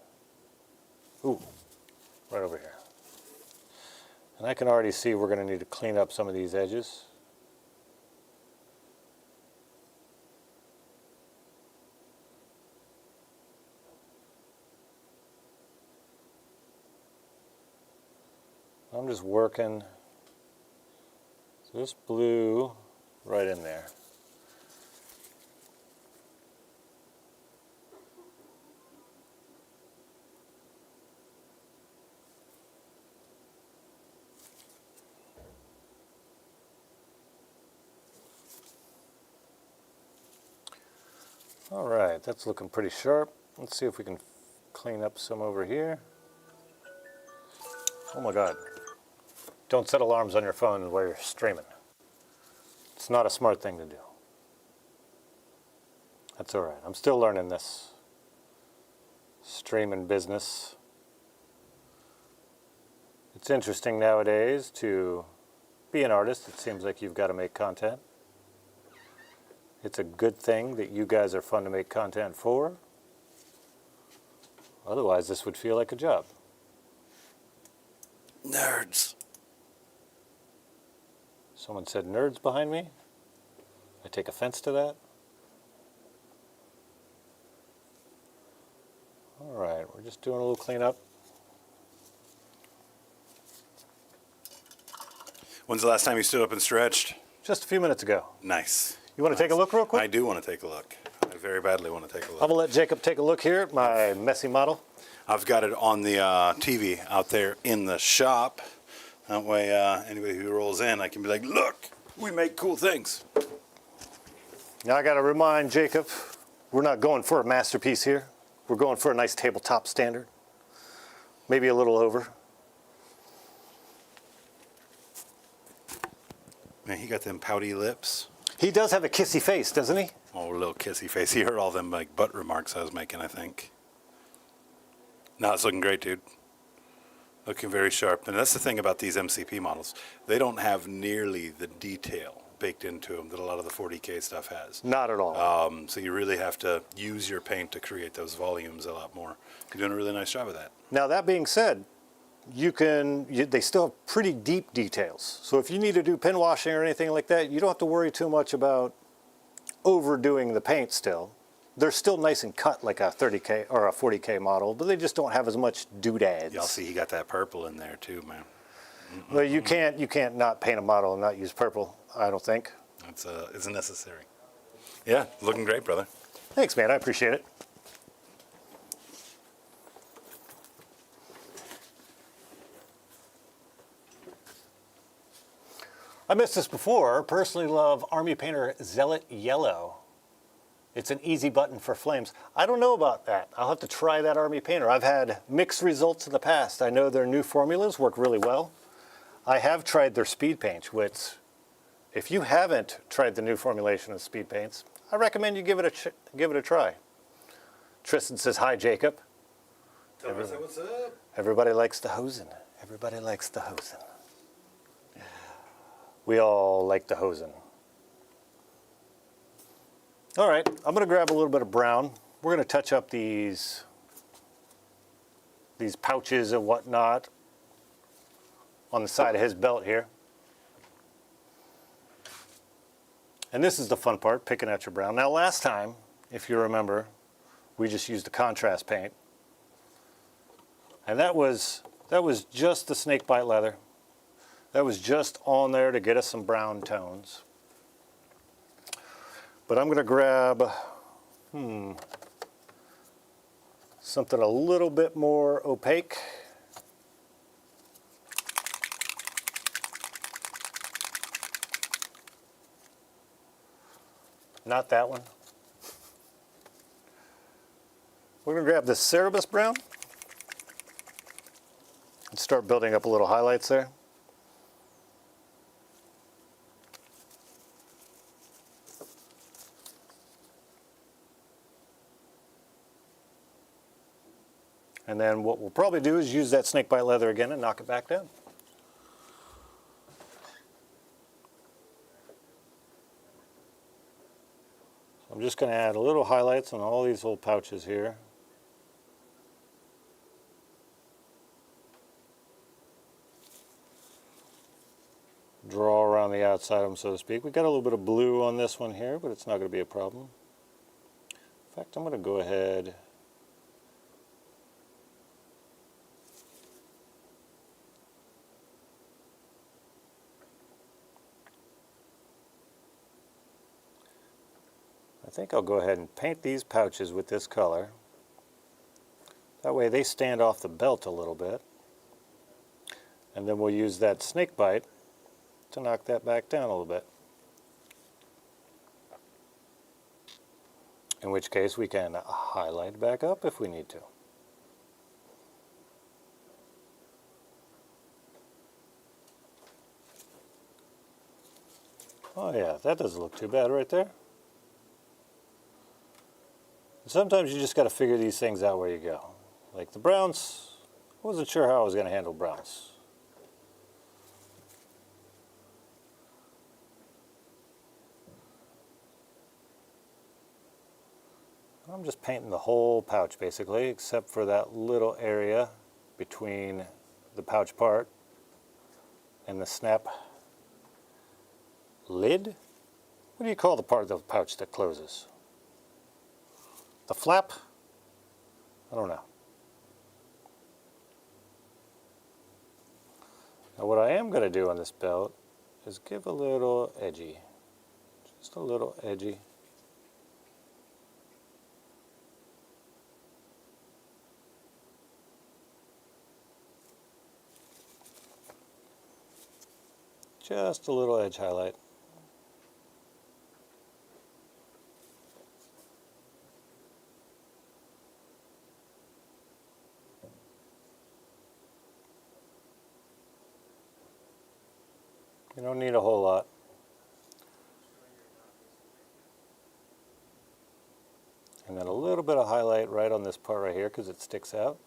Ooh, right over here. And I can already see we're going to need to clean up some of these edges. I'm just working this blue right in there. All right, that's looking pretty sharp. Let's see if we can clean up some over here. Oh my God. Don't set alarms on your phone while you're streaming. It's not a smart thing to do. That's all right. I'm still learning this streaming business. It's interesting nowadays to be an artist. It seems like you've got to make content. It's a good thing that you guys are fun to make content for. Otherwise, this would feel like a job.
Nerds.
Someone said nerds behind me. I take offense to that. All right, we're just doing a little cleanup.
When's the last time you stood up and stretched?
Just a few minutes ago.
Nice.
You want to take a look real quick?
I do want to take a look. I very badly want to take a look.
I'm going to let Jacob take a look here at my messy model.
I've got it on the TV out there in the shop. That way anybody who rolls in, I can be like, look, we make cool things.
Now I got to remind Jacob, we're not going for a masterpiece here. We're going for a nice tabletop standard. Maybe a little over.
Man, he got them pouty lips.
He does have a kissy face, doesn't he?
Oh, little kissy face. He heard all them like butt remarks I was making, I think. No, it's looking great, dude. Looking very sharp. And that's the thing about these MCP models. They don't have nearly the detail baked into them that a lot of the 40K stuff has.
Not at all.
So you really have to use your paint to create those volumes a lot more. You're doing a really nice job of that.
Now that being said, they still have pretty deep details. So if you need to do pin washing or anything like that, you don't have to worry too much about overdoing the paint still. They're still nice and cut like a 30K or a 40K model, but they just don't have as much doodads.
Y'all see he got that purple in there too, man.
Well, you can't not paint a model and not use purple, I don't think.
It's necessary. Yeah, looking great, brother.
Thanks, man. I appreciate it. I missed this before. Personally love Army Painter Zealot Yellow. It's an easy button for flames. I don't know about that. I'll have to try that Army Painter. I've had mixed results in the past. I know their new formulas work really well. I have tried their speed paints, which, if you haven't tried the new formulation of speed paints, I recommend you give it a try. Tristan says, hi, Jacob.
Tell me what's up.
Everybody likes the hosen. Everybody likes the hosen. We all like the hosen. All right, I'm going to grab a little bit of brown. We're going to touch up these pouches and whatnot on the side of his belt here. And this is the fun part, picking at your brown. Now last time, if you remember, we just used the contrast paint. And that was just the snakebite leather. That was just on there to get us some brown tones. But I'm going to grab something a little bit more opaque. Not that one. We're going to grab this Cerebus brown and start building up a little highlights there. And then what we'll probably do is use that snakebite leather again and knock it back down. So I'm just going to add a little highlights on all these little pouches here. Draw around the outside of them, so to speak. We got a little bit of blue on this one here, but it's not going to be a problem. In fact, I'm going to go ahead I think I'll go ahead and paint these pouches with this color. That way they stand off the belt a little bit. And then we'll use that snake bite to knock that back down a little bit. In which case we can highlight back up if we need to. Oh yeah, that doesn't look too bad right there. Sometimes you just got to figure these things out where you go. Like the browns, I wasn't sure how I was going to handle browns. I'm just painting the whole pouch basically, except for that little area between the pouch part and the snap lid. What do you call the part of the pouch that closes? The flap? I don't know. Now what I am going to do on this belt is give a little edgy. Just a little edgy. Just a little edge highlight. You don't need a whole lot. And then a little bit of highlight right on this part right here because it sticks out.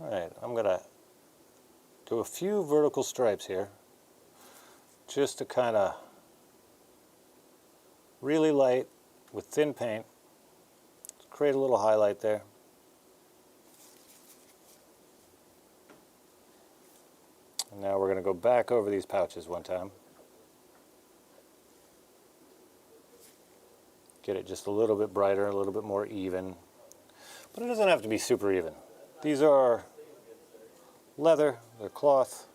Alright, I'm going to do a few vertical stripes here just to kind of really light with thin paint. Create a little highlight there. And now we're going to go back over these pouches one time. Get it just a little bit brighter, a little bit more even. But it doesn't have to be super even. These are leather, they're cloth.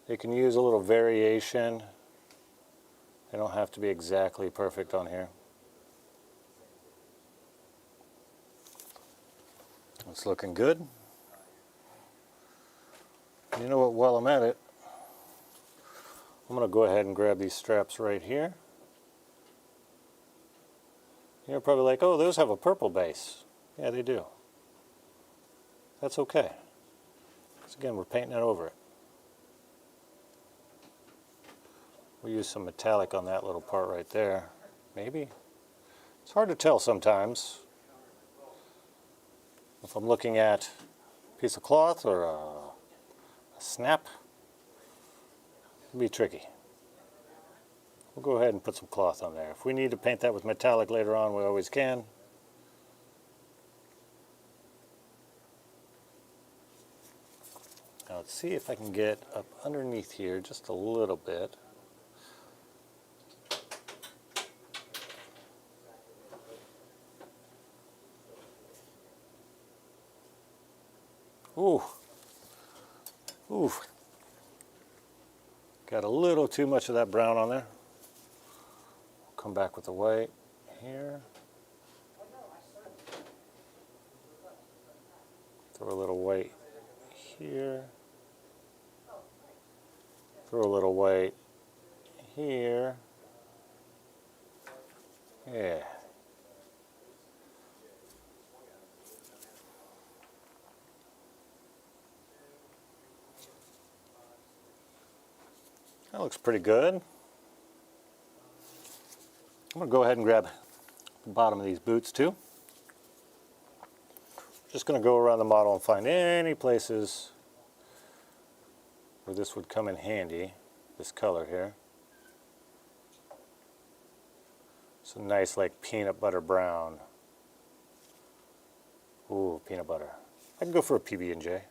They can use a little variation. They don't have to be exactly perfect on here. It's looking good. You know what, while I'm at it, I'm going to go ahead and grab these straps right here. You're probably like, oh, those have a purple base. Yeah, they do. That's okay. Because again, we're painting it over it. We'll use some metallic on that little part right there. Maybe. It's hard to tell sometimes. If I'm looking at a piece of cloth or a snap, it'll be tricky. We'll go ahead and put some cloth on there. If we need to paint that with metallic later on, we always can. Now let's see if I can get up underneath here just a little bit. Ooh. Ooh. Got a little too much of that brown on there. Come back with the white here. Throw a little white here. Throw a little white here. Yeah. That looks pretty good. I'm going to go ahead and grab the bottom of these boots too. Just going to go around the model and find any places where this would come in handy, this color here. It's a nice like peanut butter brown. Ooh, peanut butter. I can go for a PB&J.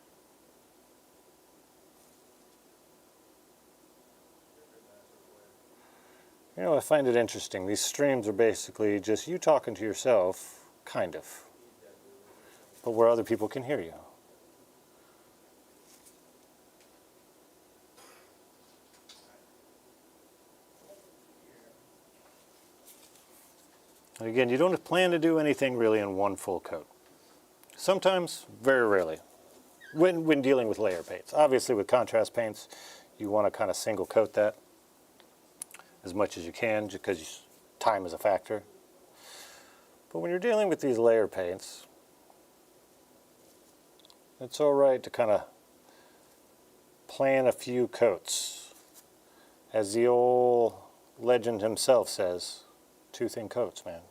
You know, I find it interesting. These streams are basically just you talking to yourself, kind of, but where other people can hear you. And again, you don't plan to do anything really in one full coat. Sometimes, very rarely, when dealing with layer paints. Obviously with contrast paints, you want to kind of single coat that as much as you can, just because time is a factor. But when you're dealing with these layer paints, it's all right to kind of plan a few coats. As the old legend himself says, 2 thin coats, man.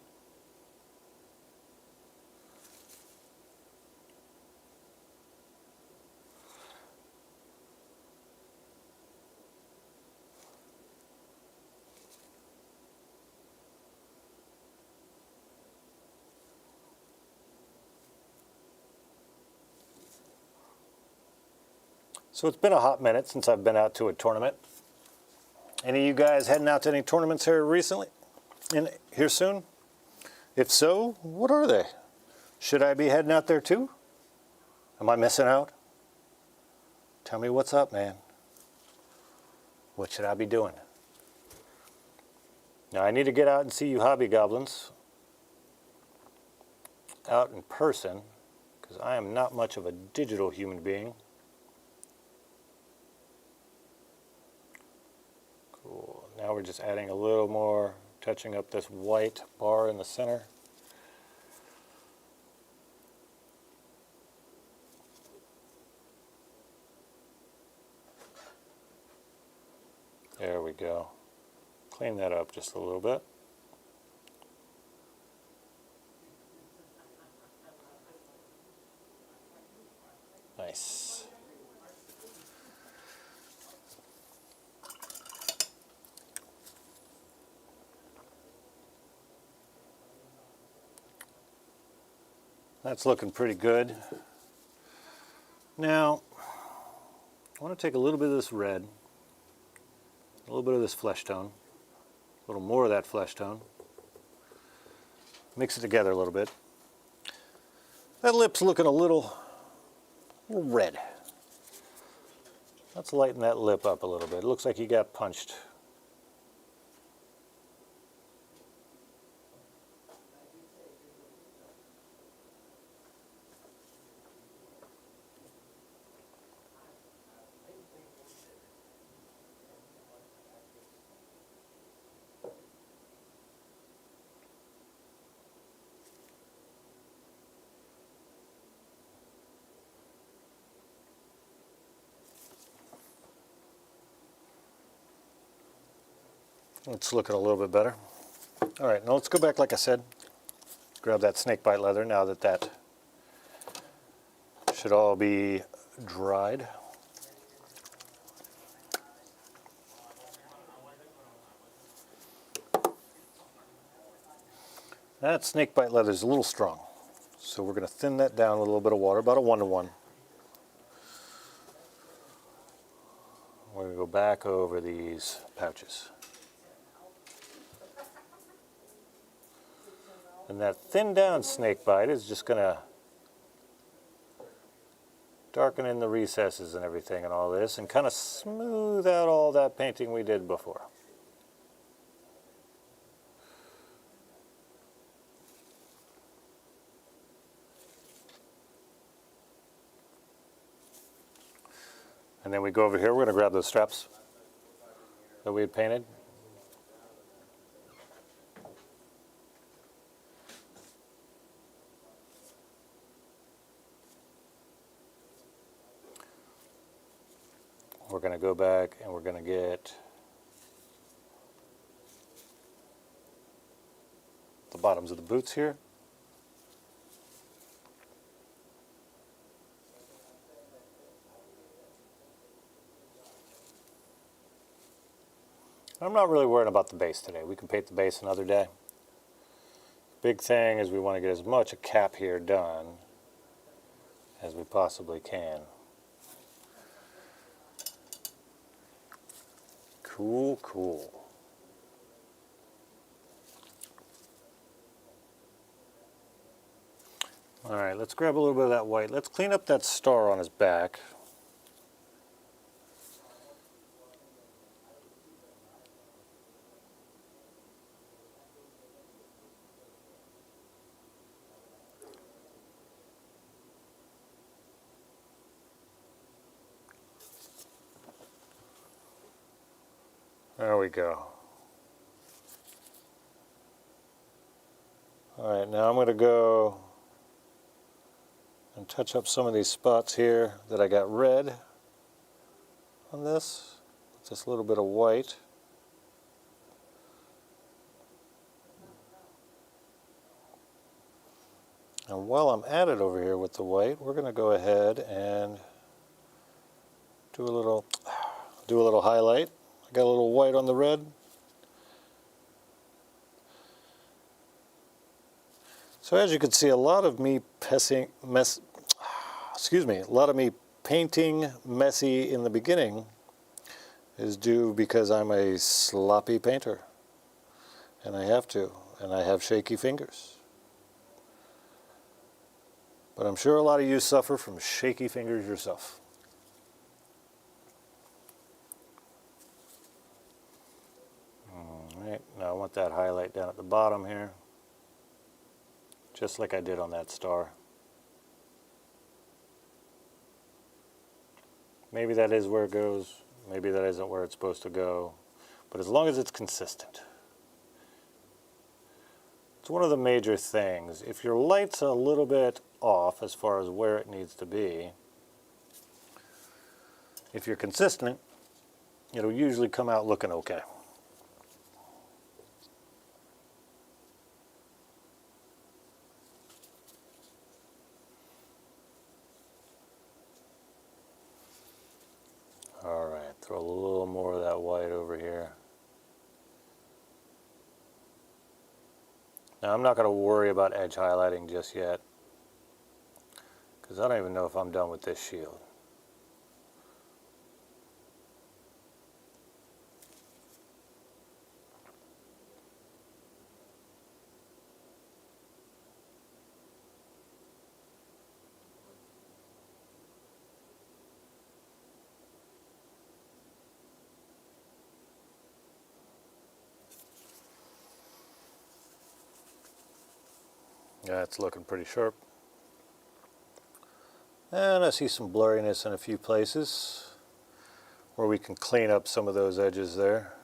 So it's been a hot minute since I've been out to a tournament. Any of you guys heading out to any tournaments here recently? Here soon? If so, what are they? Should I be heading out there too? Am I missing out? Tell me what's up, man. What should I be doing? Now I need to get out and see you Hobby Goblins out in person, because I am not much of a digital human being. Cool. Now we're just adding a little more, touching up this white bar in the center. There we go. Clean that up just a little bit. Nice. That's looking pretty good. Now, I want to take a little bit of this red, a little bit of this flesh tone, a little more of that flesh tone, mix it together a little bit. That lip's looking a little red. Let's lighten that lip up a little bit. It looks like you got punched. It's looking a little bit better. All right, now let's go back, like I said, grab that snakebite leather now that that should all be dried. That snakebite leather is a little strong, so we're going to thin that down with a little bit of water, about a 1-to-1. We're going to go back over these pouches. And that thinned down snakebite is just going to darken in the recesses and everything and all this and kind of smooth out all that painting we did before. And then we go over here, we're going to grab those straps. that we had painted. We're going to go back and we're going to get the bottoms of the boots here. I'm not really worried about the base today. We can paint the base another day. Big thing is we want to get as much a cap here done as we possibly can. Cool, cool. All right, let's grab a little bit of that white. Let's clean up that star on his back. There we go. All right, now I'm going to go and touch up some of these spots here that I got red on this. Just a little bit of white. And while I'm at it over here with the white, we're going to go ahead and do a little highlight. I got a little white on the red. So as you can see, a lot of me painting messy in the beginning is due because I'm a sloppy painter. And I have to, and I have shaky fingers. But I'm sure a lot of you suffer from shaky fingers yourself. Alright, now I want that highlight down at the bottom here, just like I did on that star. Maybe that is where it goes, maybe that isn't where it's supposed to go, but as long as it's consistent. It's one of the major things. If your light's a little bit off as far as where it needs to be, if you're consistent, it'll usually come out looking okay. Alright, throw a little more of that white over here. Now I'm not going to worry about edge highlighting just yet, because I don't even know if I'm done with this shield. Yeah, it's looking pretty sharp. And I see some blurriness in a few places where we can clean up some of those edges there.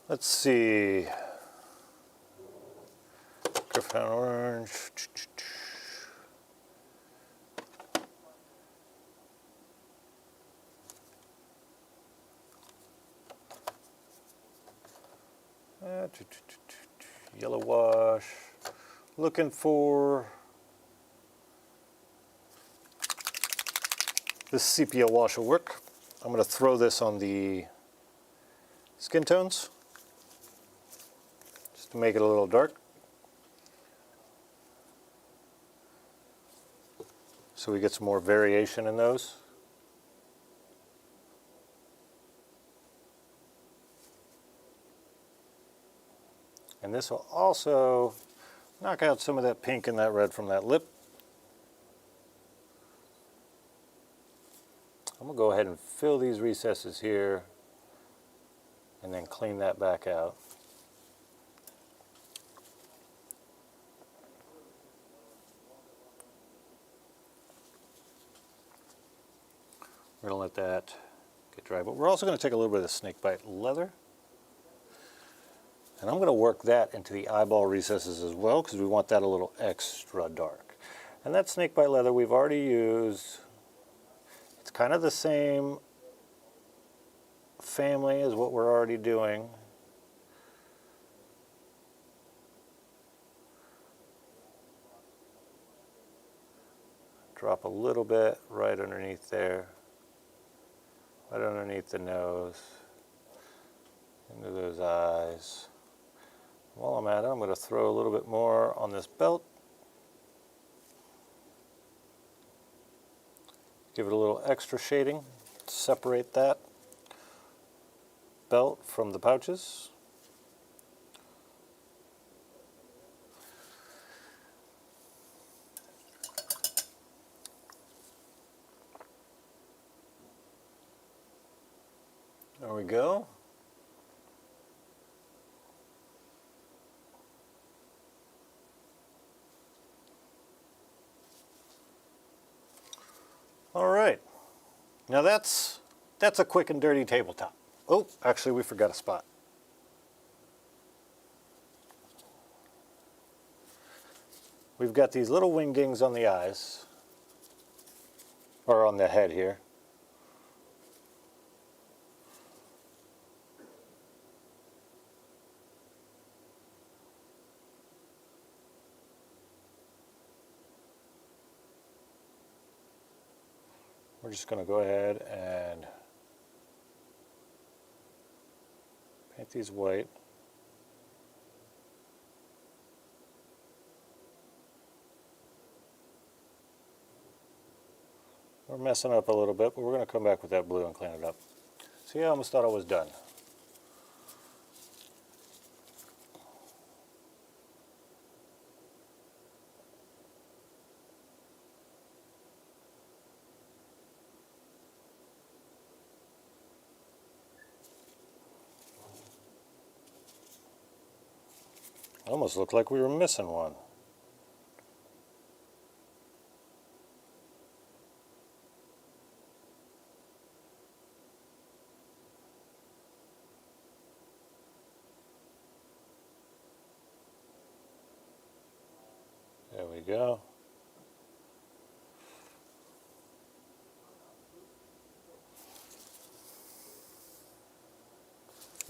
Let's see. Griffin orange. Yellow wash. Looking for this sepia wash will work. I'm going to throw this on the skin tones just to make it a little dark, so we get some more variation in those. And this will also knock out some of that pink and that red from that lip. I'm going to go ahead and fill these recesses here and then clean that back out. We're going to let that get dry. But we're also going to take a little bit of the snakebite leather. And I'm going to work that into the eyeball recesses as well because we want that a little extra dark. And that snakebite leather we've already used. It's kind of the same family as what we're already doing. Drop a little bit right underneath there, right underneath the nose, into those eyes. While I'm at it, I'm going to throw a little bit more on this belt. Give it a little extra shading. Separate that belt from the pouches. There we go. All right. Now that's a quick and dirty tabletop. Oh, actually we forgot a spot. We've got these little wingdings on the eyes, or on the head here. We're just going to go ahead and paint these white. We're messing up a little bit, but we're going to come back with that blue and clean it up. See, I almost thought I was done. Almost looked like we were missing one. There we go.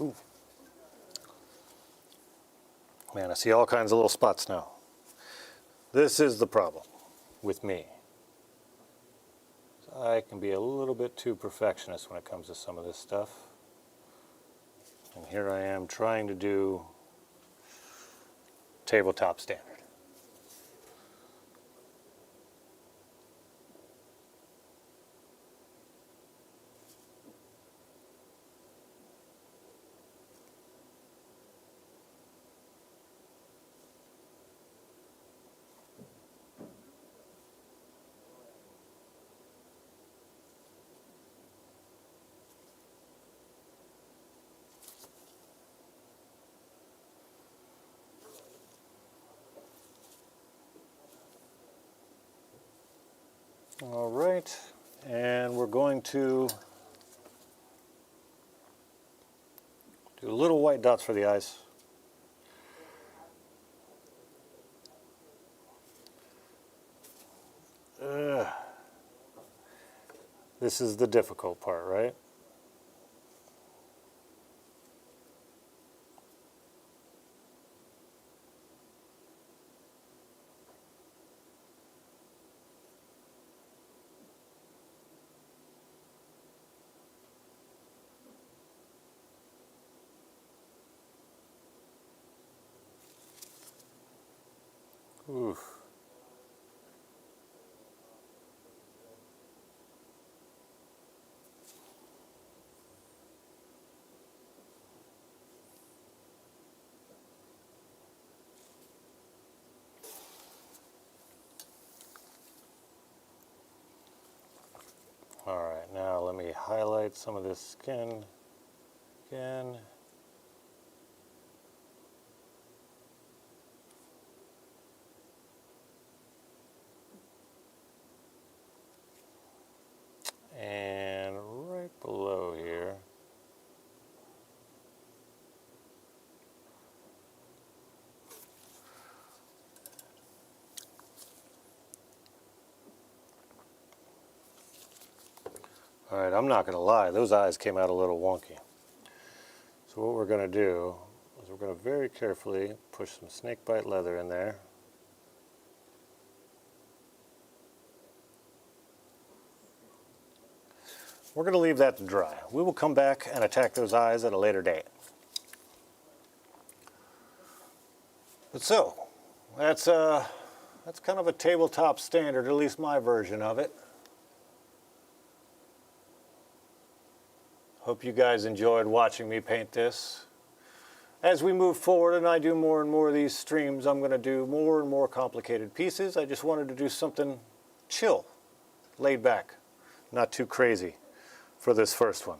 Ooh. Man, I see all kinds of little spots now. This is the problem with me. I can be a little bit too perfectionist when it comes to some of this stuff. And here I am trying to do tabletop standard. All right, and we're going to do little white dots for the eyes. This is the difficult part, right? Oof. All right, now let me highlight some of this skin again. And All right, I'm not going to lie, those eyes came out a little wonky. So what we're going to do is we're going to very carefully push some snakebite leather in there. We're going to leave that to dry. We will come back and attack those eyes at a later date. But so, that's kind of a tabletop standard, at least my version of it. Hope you guys enjoyed watching me paint this. As we move forward and I do more and more of these streams, I'm going to do more and more complicated pieces. I just wanted to do something chill, laid back, not too crazy for this first one.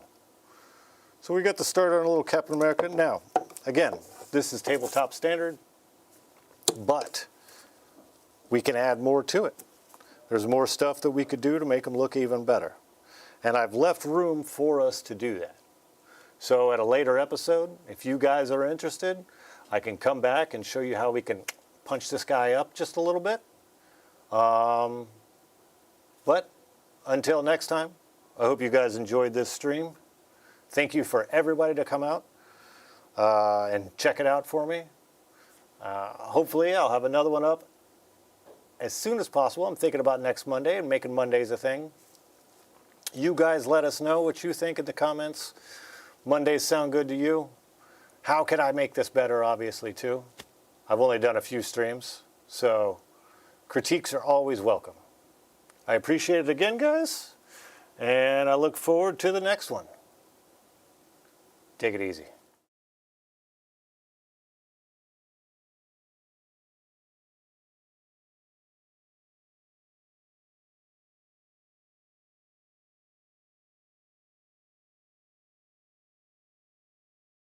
So we got to start on a little Captain America. Now, again, this is tabletop standard, but we can add more to it. There's more stuff that we could do to make them look even better. And I've left room for us to do that. So at a later episode, if you guys are interested, I can come back and show you how we can punch this guy up just a little bit. But until next time, I hope you guys enjoyed this stream. Thank you for everybody to come out and check it out for me. Hopefully I'll have another one up as soon as possible. I'm thinking about next Monday and making Mondays a thing. You guys let us know what you think in the comments. Mondays sound good to you? How can I make this better, obviously, too? I've only done a few streams, so critiques are always welcome. I appreciate it again, guys, and I look forward to the next one. Take it easy.